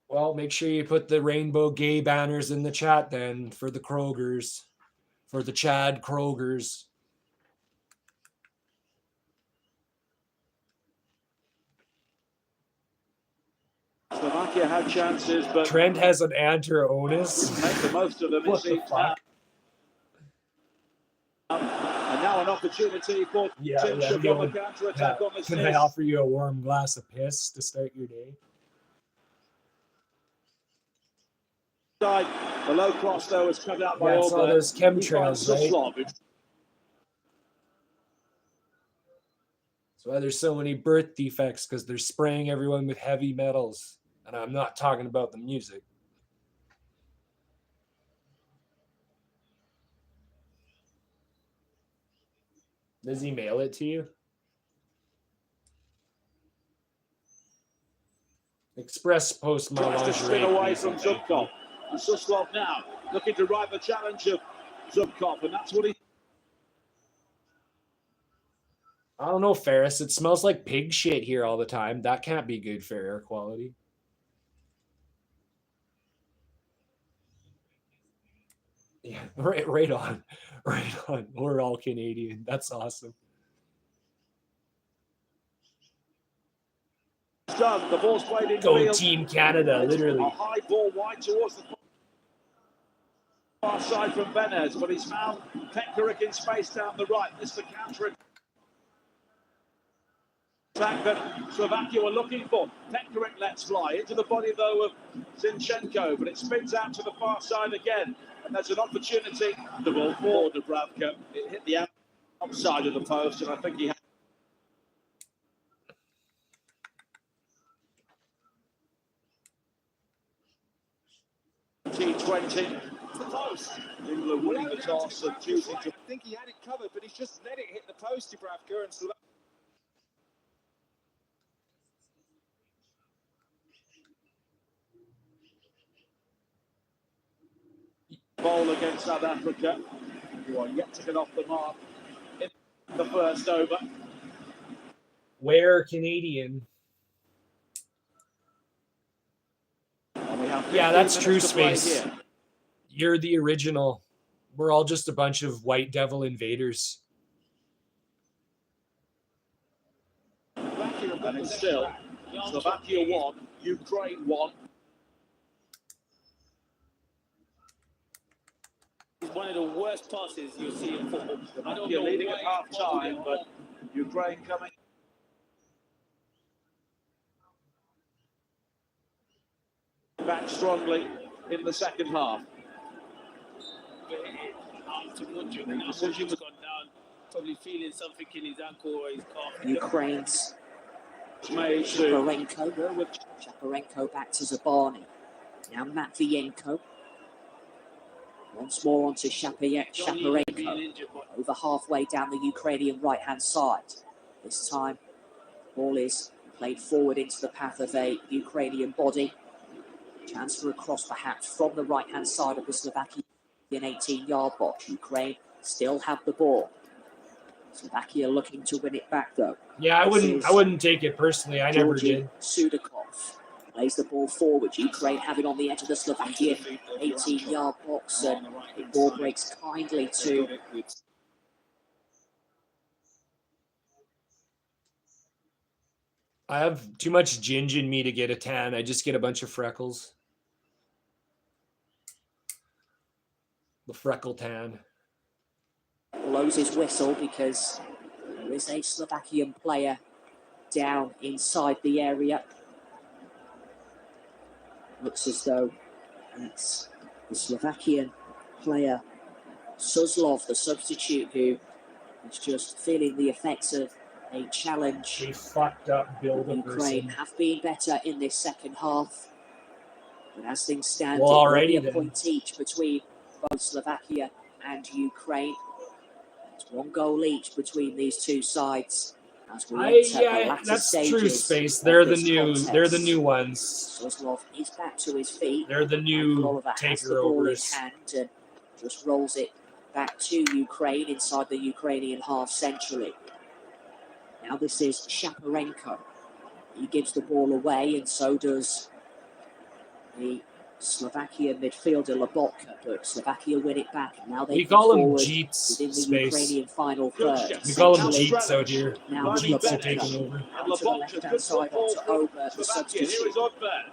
Well, make sure you put the rainbow gay banners in the chat then for the Krogers, for the Chad Krogers. Slovakia had chances, but Trent has an anter-onus. make the most of them. What the fuck? And now an opportunity for Timshuk on the counter-attack on this. Can I offer you a warm glass of piss to start your day? The low cross, though, is cut out by it's all those chemtrails, right? That's why there's so many birth defects, because they're spraying everyone with heavy metals. And I'm not talking about the music. Does he mail it to you? Express post my Tries to spin lingerie. away from Zubkov. And Suslov now looking to ride the challenge of Zubkov, and that's what he... I don't know, Ferris. It smells like pig shit here all the time. That can't be good for air quality. Yeah, right on. Right on. We're all Canadian. That's awesome. Done. The ball's played in Go field. Team Canada, literally. A high ball wide towards the far side from Benez, but he's found Pekarik in space down the right. This the counter attack that Slovakia were looking for. Pekarik lets fly into the body, though, of Zinchenko, but it spins out to the far side again. And there's an opportunity. The ball for Dubravka. It hit the outside of the post, and I think he had T20. The post. England winning the toss and choosing to... I think he had it covered, but he's just let it hit the post, Dubravka, and Slovakia. Bowl against South Africa, who are yet to get off the mark in the first over. Where Canadian? Yeah, that's true, Space. You're the original. We're all just a bunch of white devil invaders. And it's still Slovakia 1, Ukraine 1. It's one of the worst passes you'll see in football. Slovakia leading at half time, but Ukraine coming back strongly in the second half. Decision's gone down, probably feeling something in his ankle or his calf. Ukraine's Shaparenko back to Zabani. Now Matvienko. Once more onto Shaparenko. Over halfway down the Ukrainian right-hand side. This time, ball is played forward into the path of a Ukrainian body. Transfer across perhaps from the right-hand side of the Slovakian 18-yard box. Ukraine still have the ball. Slovakia looking to win it back though. Yeah, I wouldn't take it personally. I never did. Sudakov plays the ball forward. Ukraine have it on the edge of the Slovakian 18-yard box, and the ball breaks kindly to I have too much ginger in me to get a tan. I just get a bunch of freckles. The freckle tan. Blows his whistle because there is a Slovakian player down inside the area. Looks as though it's the Slovakian player Suslov, the substitute, who is just feeling the effects of a challenge. A fucked up build-up. Ukraine have been better in this second half, but as things stand, well, already a point each between both Slovakia and Ukraine. It's one goal each between these two sides. As we enter the latter that's stages true, Space. They're the contest. They're the new ones. Suslov is back to his feet. They're the new takeovers. And just rolls it back to Ukraine inside the Ukrainian half century. Now this is Shaparenko. He gives the ball away, and so does the Slovakian midfielder Lobotka, but Slovakia win it back. Now they call him forward Jeets, within the Space. Ukrainian final third. We call him Jeets out here. Now Jeets are taking over. Out to the left-hand side onto Ober, the substitute.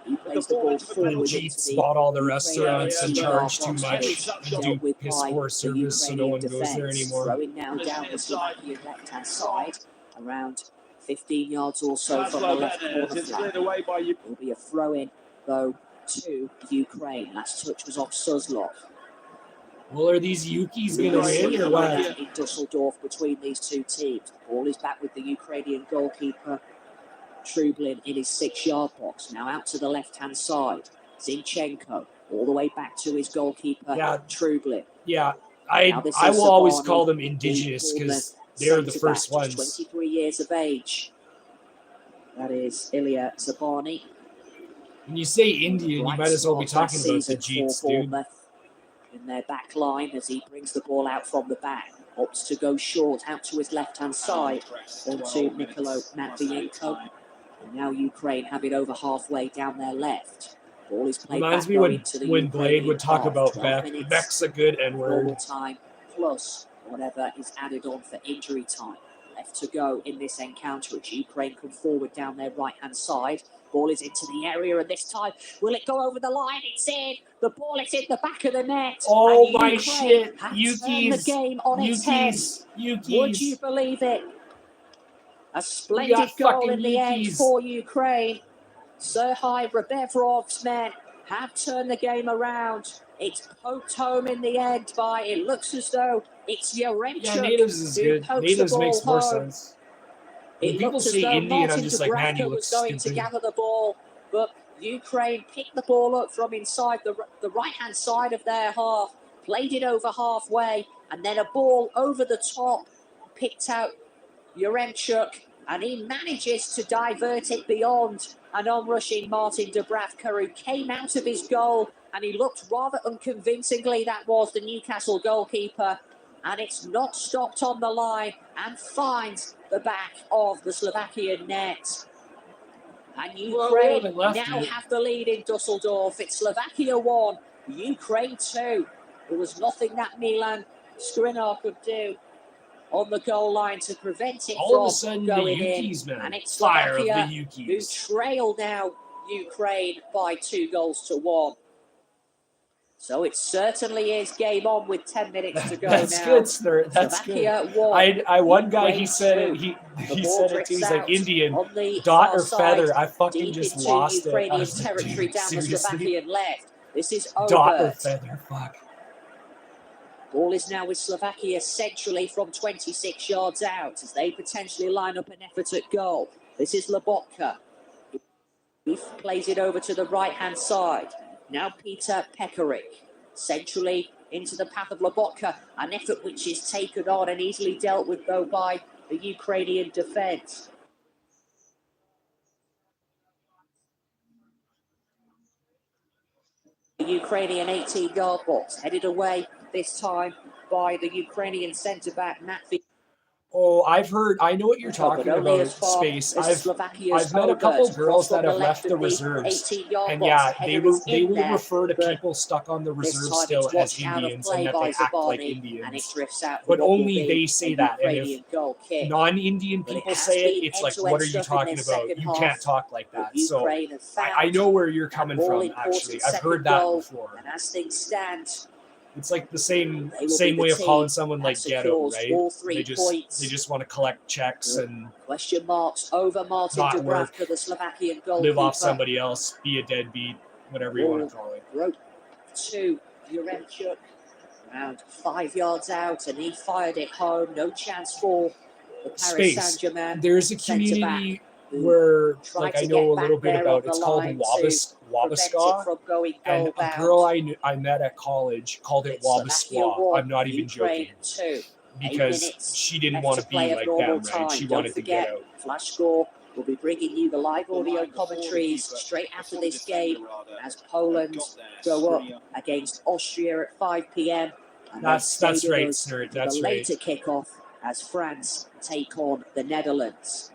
He plays the ball forward. And Jeets bought all the restaurants and charged too much and do piss poor service, so no one goes there anymore. Throwing now down the Slovakian left-hand side, around 15 yards or so from the left corner flag. Will be a throw-in, though, to Ukraine. Last touch was off Suslov. Well, are these Yukis going to win or what? In Dusseldorf between these two teams. Ball is back with the Ukrainian goalkeeper Trublin in his 6-yard box. Now out to the left-hand side. Zinchenko all the way back to his goalkeeper Trublin. Yeah, I will always call them indigenous because they're the first ones. 23 years of age. That is Ilya Zabani. When you say Indian, you might as well be talking about the Jeets, dude. In their back line as he brings the ball out from the back. Opts to go short out to his left-hand side onto Nicolo Matvienko. And now Ukraine have it over halfway down their left. Ball is played Reminds back me into the when Ukrainian Blade would talk half. about 12 Beck. minutes. Beck's a good N-word. Normal time plus whatever is added on for injury time. Left to go in this encounter as Ukraine come forward down their right-hand side. Ball is into the area, and this time, will it go over the line? It's in. The ball is in the back of the net. Oh and my Ukraine shit! have Yuki's, turned the game on its head. Would you believe it? A splendid goal in the end for Ukraine. Serhii Rebevrov's men have turned the game around. It's poked home in the end by, it looks as though it's Yaremchuk. Yeah, natives is good. Natives makes more sense. When people say Indian, I'm just like, man, you look going to stupid. gather the ball, but Ukraine picked the ball up from inside the right-hand side of their half, played it over halfway, and then a ball over the top, picked out Yaremchuk, and he manages to divert it beyond an onrushing Martin Dubravka, who came out of his goal, and he looked rather unconvincingly, that was the Newcastle goalkeeper, and it's not stopped on the line and finds the back of the Slovakian net. And Ukraine now have the lead in Dusseldorf. It's Slovakia 1, Ukraine 2. There was nothing that Milan Skriniar could do on the goal line to prevent it All of a from sudden, going the Yukis, in. man. And it's Fire of the Slovakia who Yukis. trail now Ukraine by 2-1. So it certainly is game on with 10 minutes to go That's now. good, sir. That's Slovakia good. 1, One guy, Ukraine he said 2. he The ball said it drifts too. He's like, out Indian, on the dot far or feather. side, I fucking deep just into lost it. I Ukrainian was like, territory dude, down seriously? the Slovakian left. This is Dot or Obert. feather, fuck. Ball is now with Slovakia centrally from 26 yards out as they potentially line up an effort at goal. This is Lobotka. He plays it over to the right-hand side. Now Peter Pekarik. Centrally into the path of Lobotka. An effort which is taken on and easily dealt with, though, by the Ukrainian defence. The Ukrainian 18-yard box, headed away this time by the Ukrainian centre-back Matvey. Oh, I know what you're talking about, Space. I've met a couple girls that have left the reserves, and yeah, they will refer to people stuck on the reserve still as Indians, and that they act like Indians. But only they say that, and if non-Indian people say it, it's like, what are you talking about? You can't talk like that. So I know where you're coming from, actually. I've heard that before. And as things stand, it's like the same way of calling someone like ghetto, right? They just want to collect checks and question marks over Martin not work, Dubravka, the Slovakian goalkeeper. live off somebody else, be a deadbeat, whatever you want to call it. Rope to Yaremchuk, around 5 yards out, and he fired it home. No chance for the Paris Saint-Germain. There's a community where, like, I know a little bit about. It's called Wabasca, and a girl I met at college called it Wabasqua. I'm not even joking, because she didn't want to be like them, right? She wanted to get out. Flash Score will be bringing you the live audio commentaries straight after this game as Poland go up against Austria at 5 p.m. That's right, sir. That's the right. later kickoff as France take on the Netherlands.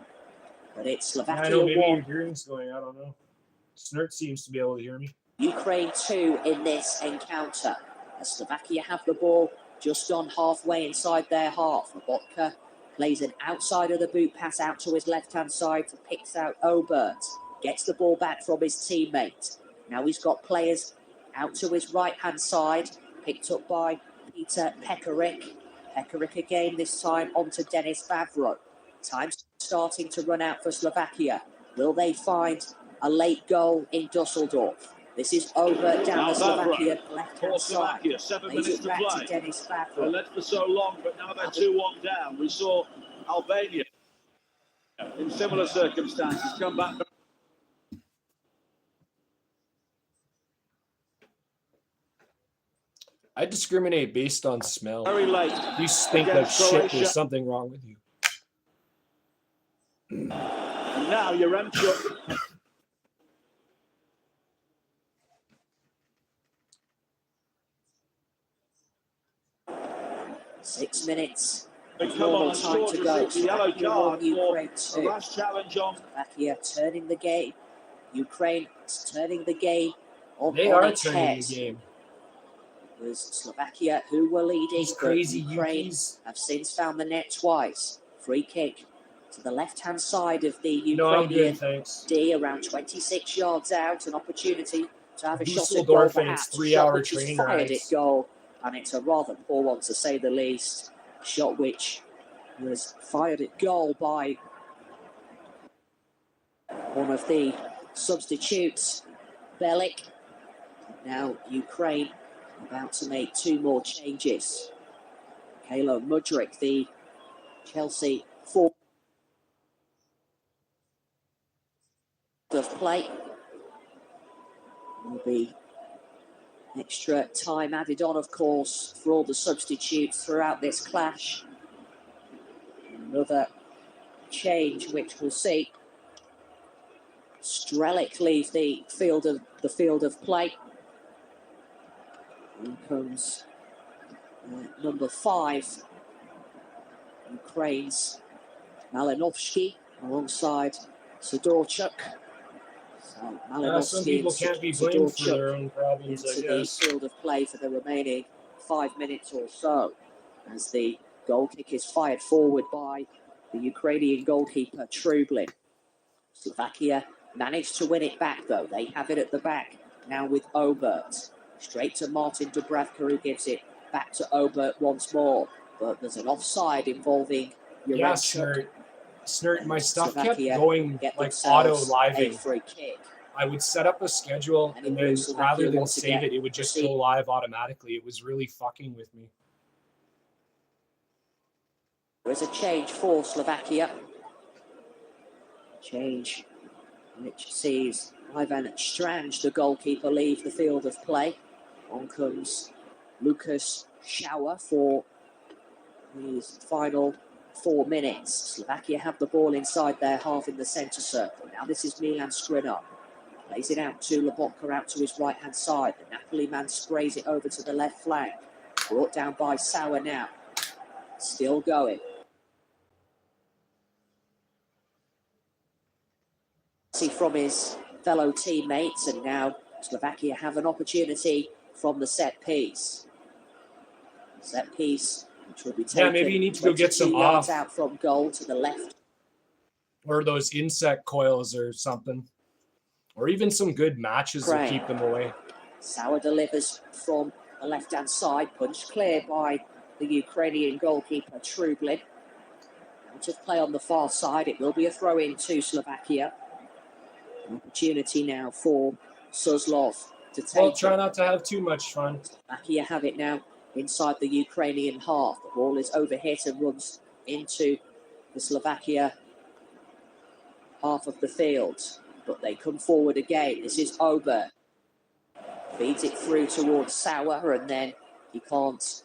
But it's Slovakia I know, maybe 1. your hearing's going, I don't know. Snert seems to be able to hear me. Ukraine 2 in this encounter. As Slovakia have the ball just on halfway inside their half. Lobotka plays an outside of the boot pass out to his left-hand side, picks out Obert. Gets the ball back from his teammate. Now he's got players out to his right-hand side, picked up by Peter Pekarik. Pekarik again, this time onto Denis Vavro. Time's starting to run out for Slovakia. Will they find a late goal in Dusseldorf? This is over down the Slovakian left-hand side. 7 minutes to play. Denis Vavro. They led for so long, but now they're 2-1 down. We saw Albania in similar circumstances come back. I discriminate based on smell. Very late. You stink like shit. There's something wrong with you. And now Yaremchuk. 6 minutes. They come on and Time scored to go. the yellow card Ukraine for the 2. last challenge on. Slovakia turning the game. Ukraine turning the game They on are its turning head. the game. It was Slovakia who were leading, These but crazy Ukraine Yukis. have since found the net twice. Free kick to the left-hand side of the No, I'm Ukrainian good, thanks. D, around 26 yards out. An opportunity to have a shot at goal, Dusseldorf and its perhaps. 3-hour Shot which is train fired rides. at goal, and it's a rather poor one to say the least. Shot which was fired at goal by one of the substitutes, Bellic. Now Ukraine about to make 2 more changes. Kalo Mudryk, the Chelsea forward of play. Will be extra time added on, of course, for all the substitutes throughout this clash. Another change, which we'll see. Strelic leaves the field of play. In comes number 5, Ukraine's Malinovsky, alongside Sidorchuk. So Malinovsky Some people and can't be blamed for their own problems, I into guess. the field of play for the remaining 5 minutes or so, as the goal kick is fired forward by the Ukrainian goalkeeper Trublin. Slovakia managed to win it back, though. They have it at the back now with Obert. Straight to Martin Dubravka, who gives it back to Obert once more. But there's an offside involving Yeah, Yaremchuk. Snurt, my stuff kept Slovakia going get like themselves auto-living. a free kick. I would set up a schedule, and then Slovakia rather than want to save get it, it would just proceed. go live automatically. It was really fucking with me. There's a change for Slovakia. Change which sees Ivan Strange, the goalkeeper, leave the field of play. On comes Lucas Schauer for his final 4 minutes. Slovakia have the ball inside their half in the centre circle. Now this is Milan Skriniar. Plays it out to Lobotka, out to his right-hand side. The Napoli man sprays it over to the left flank. Brought down by Sauer now. Still going. From his fellow teammates, and now Slovakia have an opportunity from the set piece. Set piece, which will be taken. Yeah, maybe you need to go get some off. Out from goal to the left. Or those insect coils or something. Or even some good matches will keep them away. Sauer delivers from the left-hand side, punched clear by the Ukrainian goalkeeper Trublin. Out of play on the far side, it will be a throw-in to Slovakia. An opportunity now for Suslov to take. Well, try not to have too much fun. Slovakia have it now inside the Ukrainian half. The ball is overhit and runs into the Slovakia half of the field. But they come forward again. This is Ober. Feeds it through towards Sauer, and then he can't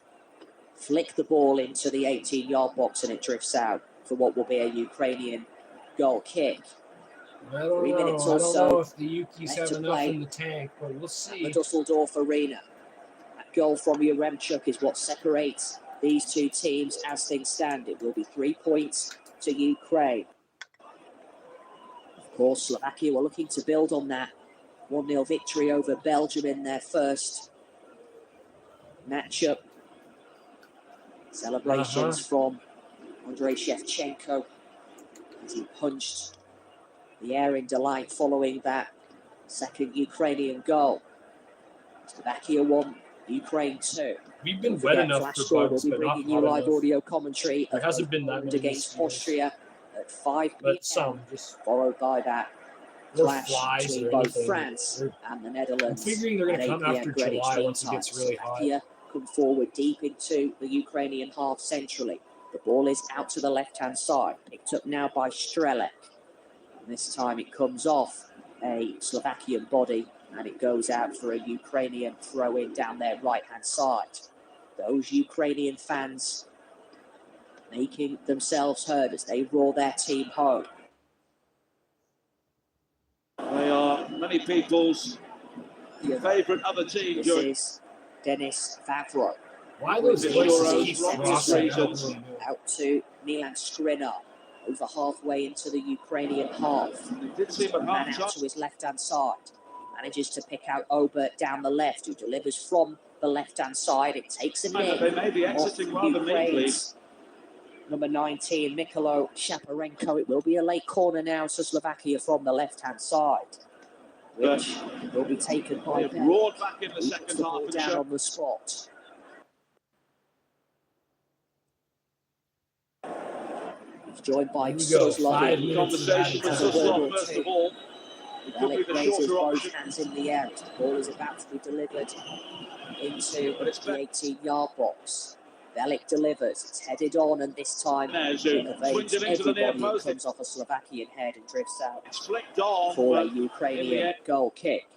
flick the ball into the 18-yard box, and it drifts out for what will be a Ukrainian goal kick. I don't 3 minutes know. or I don't so know if the Yukis have enough play in the tank, but we'll see. the Dusseldorf Arena. That goal from Yaremchuk is what separates these two teams as things stand. It will be 3 points to Ukraine. Of course, Slovakia were looking to build on that 1-0 victory over Belgium in their first matchup. Celebrations from Andrei Shevchenko as he punched the air in delight following that second Ukrainian goal. Slovakia 1, Ukraine 2. We've been wet enough for bugs, we'll be but not bringing you hot live enough. audio commentary. There hasn't been that many against mosquitoes. Austria at 5 p.m. But some, just followed by that or clash flies between or both anything. France and the I'm Netherlands. figuring they're going at to come 8 p.m. after Greenwich July Mean once it Time. gets really hot. Slovakia come forward deep into the Ukrainian half centrally. The ball is out to the left-hand side, picked up now by Strelec. And this time it comes off a Slovakian body and it goes out for a Ukrainian throw-in down their right-hand side. Those Ukrainian fans making themselves heard as they roar their team home. They are many people's favourite other team. This is Denis Vavro. Why those voices keep crossing out? Out to Milan Skriniar, over halfway into the Ukrainian half. Man out to his left-hand side. Manages to pick out Obert down the left, who delivers from the left-hand side. It takes a minute. They may be exiting rather neatly. Number 19, Mikhailo Shaparenko. It will be a late corner now to Slovakia from the left-hand side, which will be taken by Ben. Roared back in the second half and down on the spot. He's joined by Suslov. Conversation with Suslov first of all. It could be the shorter option. Hands in the air. The ball is about to be delivered into the 18-yard box. Velik delivers. It's headed on, and this time evades everybody who comes off a Slovakian head and drifts out for a Ukrainian goal kick.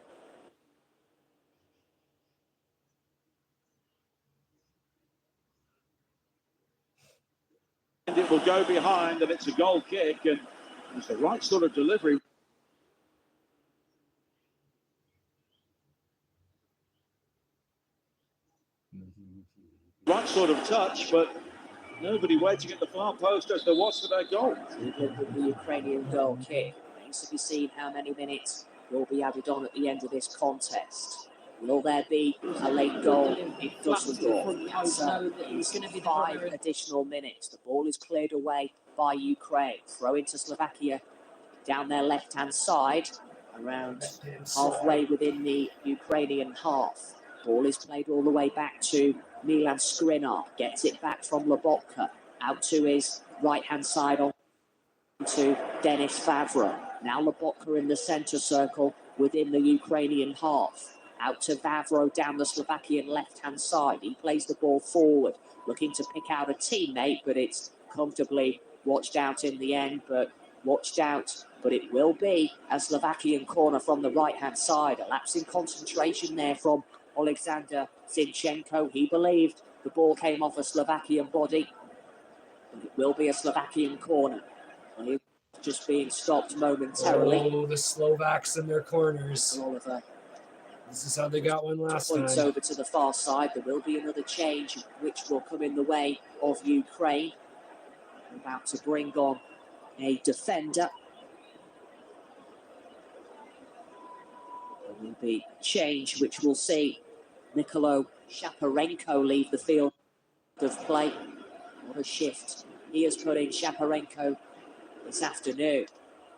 And it will go behind, and it's a goal kick, and it's the right sort of delivery. Right sort of touch, but nobody waiting at the far post as there was for their goal. The Ukrainian goal kick. Remains to be seen how many minutes will be added on at the end of this contest. Will there be a late goal in Dusseldorf? The answer is 5 additional minutes. The ball is cleared away by Ukraine. Throw into Slovakia down their left-hand side, around halfway within the Ukrainian half. Ball is played all the way back to Milan Skriniar. Gets it back from Lobotka. Out to his right-hand side on to Denis Vavra. Now Lobotka in the centre circle within the Ukrainian half. Out to Vavro down the Slovakian left-hand side. He plays the ball forward, looking to pick out a teammate, but it's comfortably watched out in the end. But it will be a Slovakian corner from the right-hand side. A lapse in concentration there from Alexander Zinchenko. He believed the ball came off a Slovakian body. It will be a Slovakian corner. Just being stopped momentarily. Oh, the Slovaks in their corners. Oliver. This is how they got one last time. Points over to the far side. There will be another change, which will come in the way of Ukraine. About to bring on a defender. There will be a change, which will see Mikhailo Shaparenko leave the field of play. What a shift he has put in, Shaparenko, this afternoon.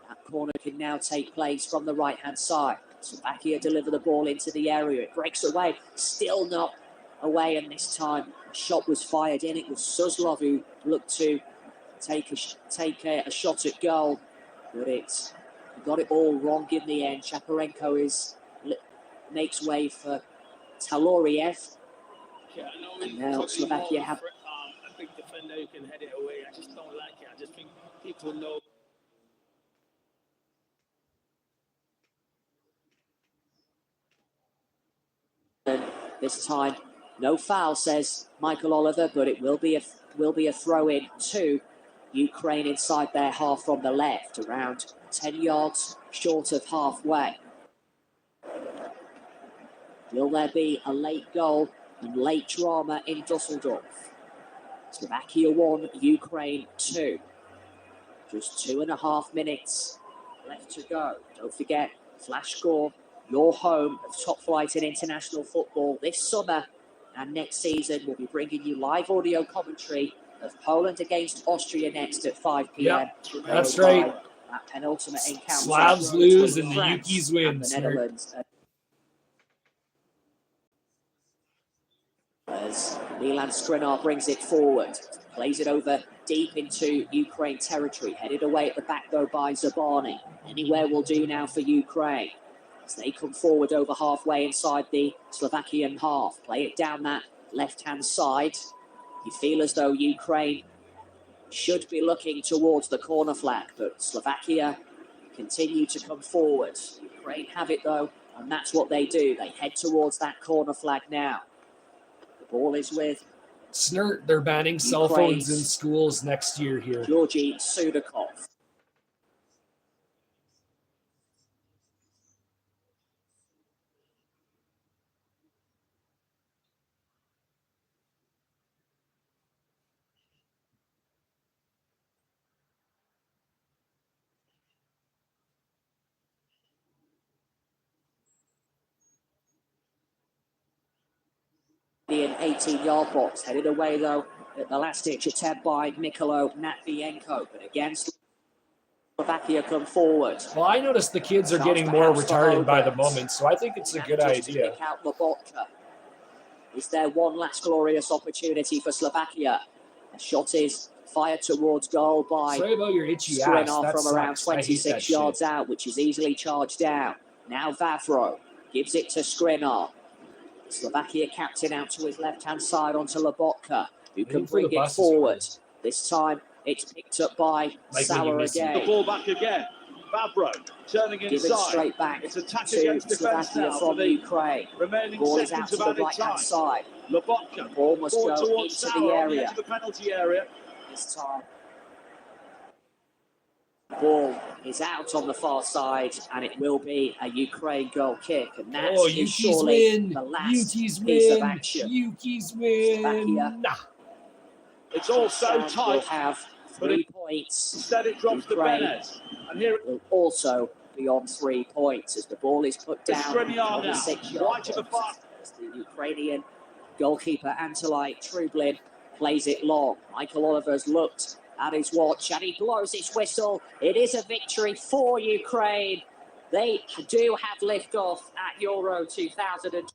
That corner can now take place from the right-hand side. Slovakia deliver the ball into the area. It breaks away. Still not away, and this time a shot was fired in. It was Suslov who looked to take a shot at goal, but he got it all wrong in the end. Shaparenko makes way for Taloriev. Yeah, I know and now Slovakia have a big defender who can head it away. I just don't like it. I just think people know. And this time, no foul, says Michael Oliver, but it will be a throw in to Ukraine inside their half from the left, around 10 yards short of halfway. Will there be a late goal and late drama in Dusseldorf? Slovakia 1, Ukraine 2. Just 2.5 minutes left to go. Don't forget, Flash Score, your home of top flight in international football this summer and next season. We'll be bringing you live audio commentary of Poland against Austria next at 5 p.m. Yep, that's right. That penultimate encounter. Slavs lose and the Ukis win. The Netherlands. As Milan Skriniar brings it forward, plays it over deep into Ukraine territory, headed away at the back though by Zabani. Anywhere will do now for Ukraine. As they come forward over halfway inside the Slovakian half, play it down that left-hand side. You feel as though Ukraine should be looking towards the corner flag, but Slovakia continue to come forward. Ukraine have it though, and that's what they do. They head towards that corner flag now. The ball is with Snert, they're banning cell phones in schools next year here. Georgi Sudakov. the 18-yard box. Headed away, though, at the last-ditch attempt by Mikolo Matvienko. But again, Slovakia come forward. Well, I noticed the kids are getting more retarded by the moment, so I think it's a good idea. Kick out Lobotka. Is there one last glorious opportunity for Slovakia? A shot is fired towards goal by Sorry about your itchy ass. Skriniar That from around sucks. I hate 26 that yards shit. out, which is easily charged down. Now Vavro gives it to Skriniar. Slovakia captain out to his left-hand side onto Lobotka, who can bring it forward. This time it's picked up by Sauer again. The ball back again. Vavro turning inside. Give it straight back It's attack to against defence Slovakia now from for the Ukraine. remaining Ball is out seconds to of the added right-hand time. side. Lobotka. Ball must Ball go towards into Sauer the on the area. edge of the penalty area. This time, ball is out on the far side, and it will be a Ukraine goal kick. And that is surely the last piece of action. Yuki's win. Slovakia. It's all so tight. Will have 3 points. Instead, it drops to Bennett. And here it will also be on 3 points as the ball is put down on the 6-yard box. As the Ukrainian goalkeeper Antolai Trublin plays it long. Michael Oliver's looked at his watch and he blows his whistle. It is a victory for Ukraine. They do have liftoff at Euro 2000.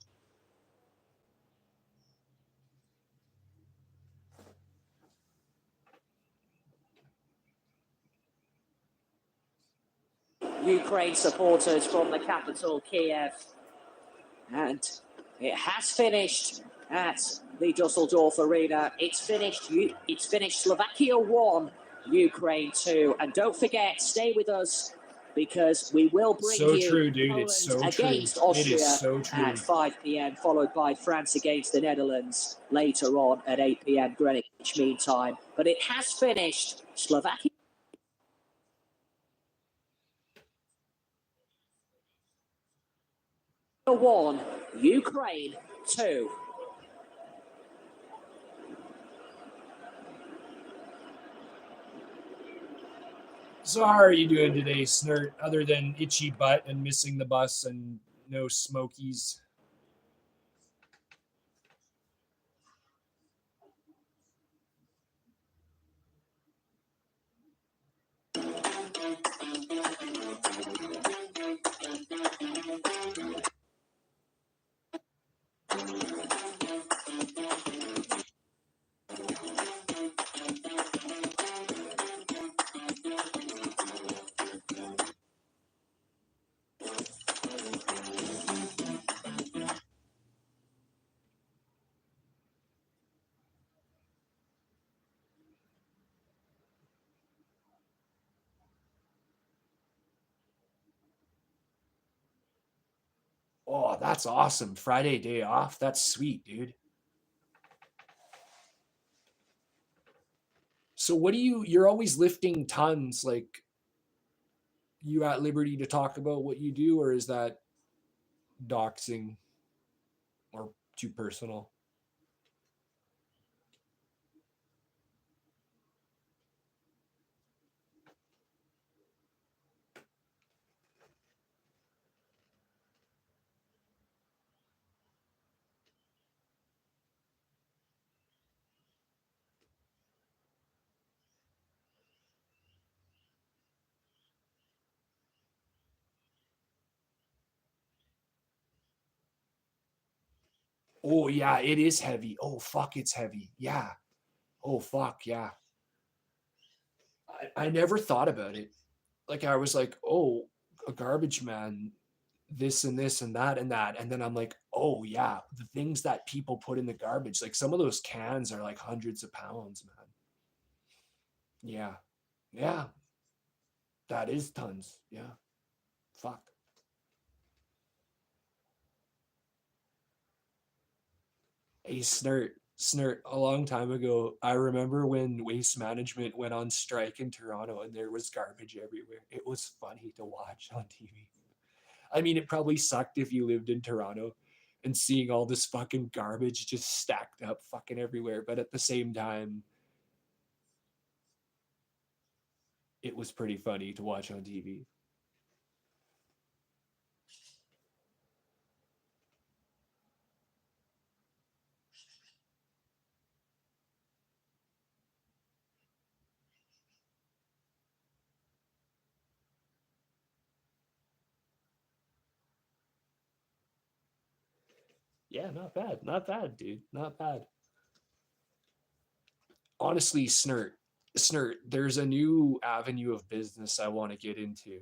Ukraine supporters from the capital, Kiev. And it has finished at the Dusseldorf Arena. It's finished. Slovakia 1, Ukraine 2. And don't forget, stay with us because we will bring you Poland against Austria at 5 p.m, followed by France against the Netherlands later on at 8 p.m. Greenwich Mean Time. But it has finished. Slovakia 1, Ukraine 2. So how are you doing today, Snert, other than itchy butt and missing the bus and no smokies? Oh, that's awesome. Friday day off. That's sweet, dude. So what do you're always lifting tons, like you at liberty to talk about what you do, or is that doxing or too personal? Oh yeah, it is heavy. Oh fuck, it's heavy. Yeah. Oh fuck, yeah. I never thought about it. Like I was like, oh, a garbage man, this and this and that and that. And then I'm like, oh yeah, the things that people put in the garbage. Like some of those cans are like hundreds of pounds, man. Yeah. Yeah. That is tons. Yeah. Fuck. Hey, Snert, a long time ago, I remember when Waste Management went on strike in Toronto and there was garbage everywhere. It was funny to watch on TV. I mean, it probably sucked if you lived in Toronto and seeing all this fucking garbage just stacked up fucking everywhere. But at the same time, it was pretty funny to watch on TV. Yeah, not bad, dude, not bad. Honestly, Snert, there's a new avenue of business I want to get into.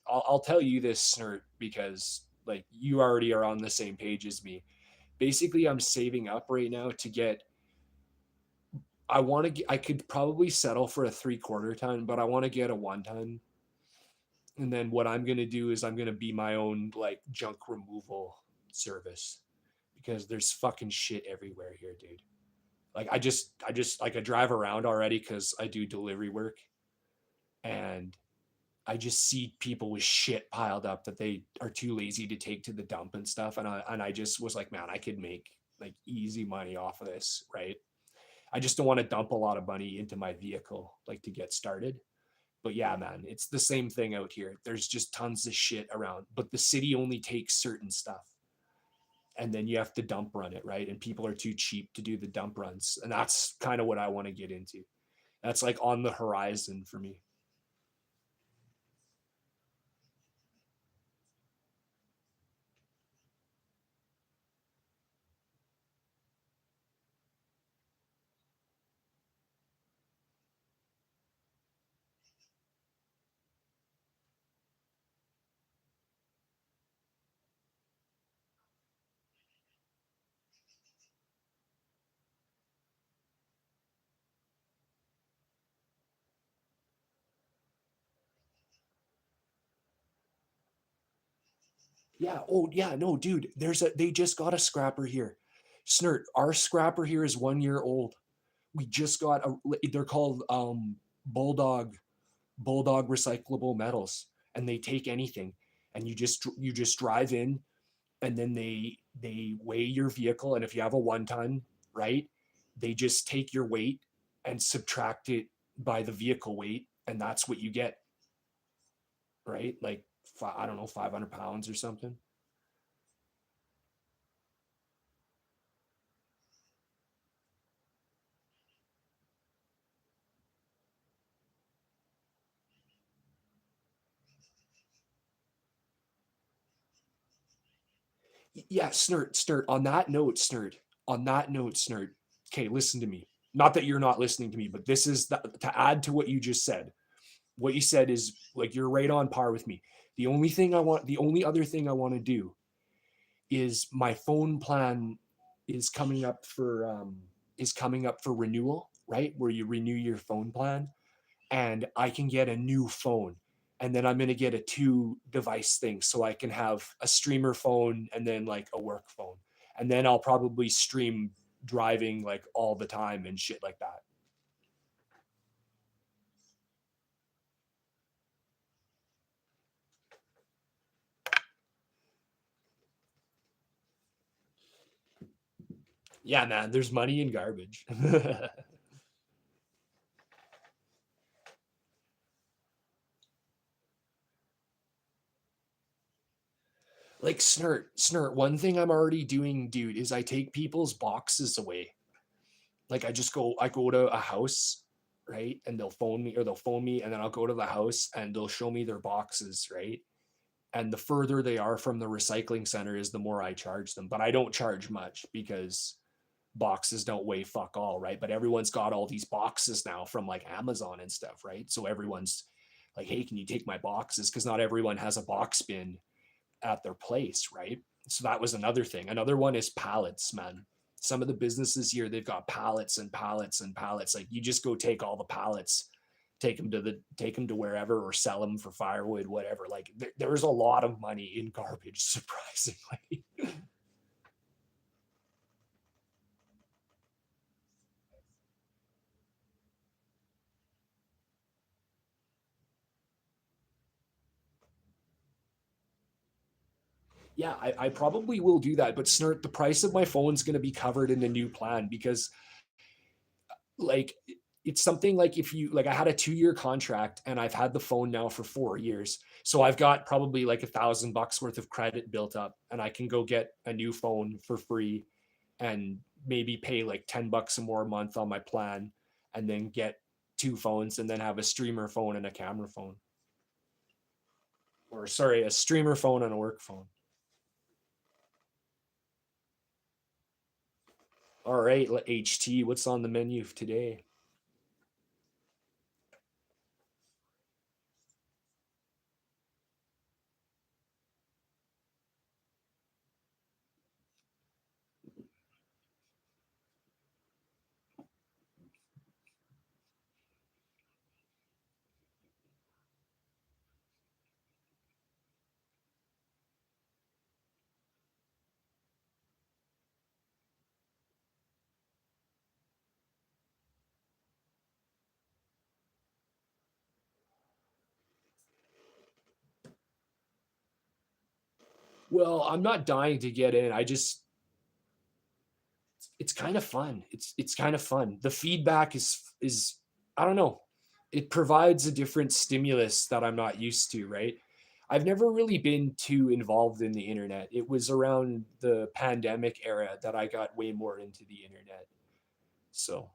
I'll tell you this, Snert, because like you already are on the same page as me. Basically, I'm saving up right now to get. I want to. I could probably settle for a 3/4 ton, but I want to get a 1 ton. And then what I'm gonna do is I'm gonna be my own like junk removal service because there's fucking shit everywhere here, dude. Like I just like I drive around already because I do delivery work, and I just see people with shit piled up that they are too lazy to take to the dump and stuff. And I just was like, man, I could make like easy money off of this, right? I just don't want to dump a lot of money into my vehicle like to get started. But yeah, man, it's the same thing out here. There's just tons of shit around, but the city only takes certain stuff. And then you have to dump run it, right? And people are too cheap to do the dump runs. And that's kind of what I want to get into. That's like on the horizon for me. Yeah. Oh, yeah. No, dude. They just got a scrapper here. Snert, our scrapper here is 1 year old. We just got a. They're called Bulldog recyclable metals, and they take anything. And you just drive in, and then they weigh your vehicle, and if you have a 1 ton, right, they just take your weight and subtract it by the vehicle weight, and that's what you get, right? Like I don't know, 500 pounds or something. Yeah, Snert. On that note, Snert. Okay, listen to me. Not that you're not listening to me, but this is to add to what you just said. What you said is like you're right on par with me. The only other thing I want to do is my phone plan is coming up for renewal, right? Where you renew your phone plan, and I can get a new phone. And then I'm going to get a 2 device thing so I can have a streamer phone and then like a work phone. And then I'll probably stream driving like all the time and shit like that. Yeah, man, there's money in garbage. Like Snert, one thing I'm already doing, dude, is I take people's boxes away. Like I go to a house, right? And they'll phone me, and then I'll go to the house and they'll show me their boxes, right? And the further they are from the recycling center is the more I charge them. But I don't charge much because boxes don't weigh fuck all, right? But everyone's got all these boxes now from like Amazon and stuff, right? So everyone's like, hey, can you take my boxes? Because not everyone has a box bin at their place, right? So that was another thing. Another one is pallets, man. Some of the businesses here, they've got pallets and pallets and pallets. Like you just go take all the pallets, take them to wherever, or sell them for firewood, whatever. Like there's a lot of money in garbage, surprisingly. Yeah, I probably will do that. But Snert, the price of my phone's going to be covered in the new plan because like it's something like if you like I had a 2 year contract and I've had the phone now for 4 years. So I've got probably like $1,000 worth of credit built up, and I can go get a new phone for free and maybe pay like $10 more a month on my plan, and then get 2 phones and then have a streamer phone and a camera phone. Or sorry, a streamer phone and a work phone. All right, HT, what's on the menu today? Well, I'm not dying to get in. It's kind of fun. It's kind of fun. The feedback is I don't know. It provides a different stimulus that I'm not used to, right? I've never really been too involved in the internet. It was around the pandemic era that I got way more into the internet. So,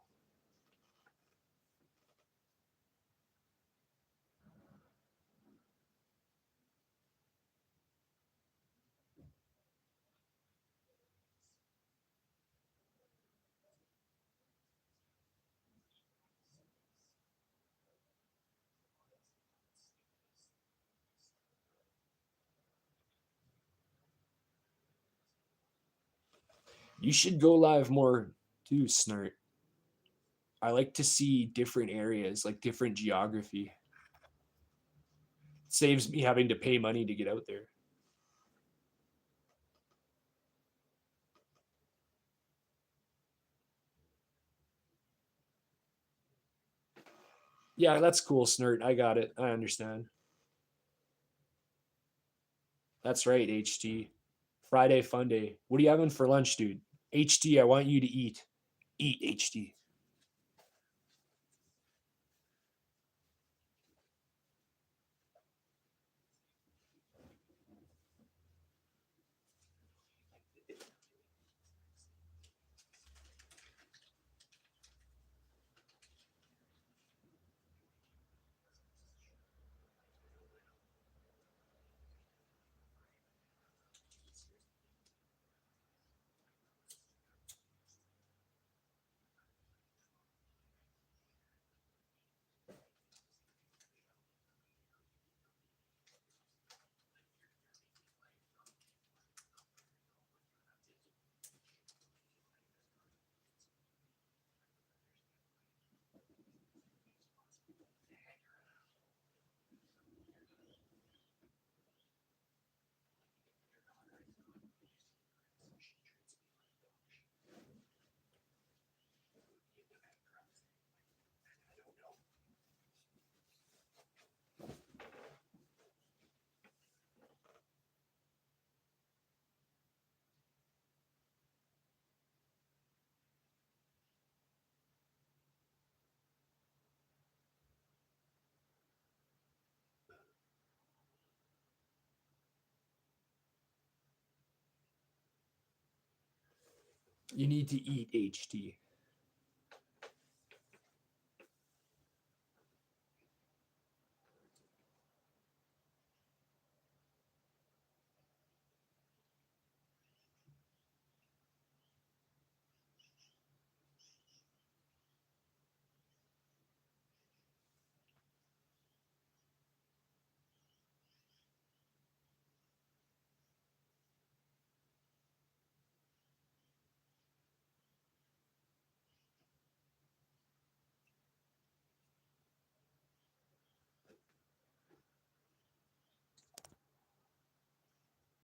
you should go live more too, Snart. I like to see different areas, like different geography. Saves me having to pay money to get out there. Yeah, that's cool, Snert. I got it. I understand. That's right, HT. Friday fun day. What are you having for lunch, dude? HT, I want you to eat. Eat, HT. You need to eat, HT.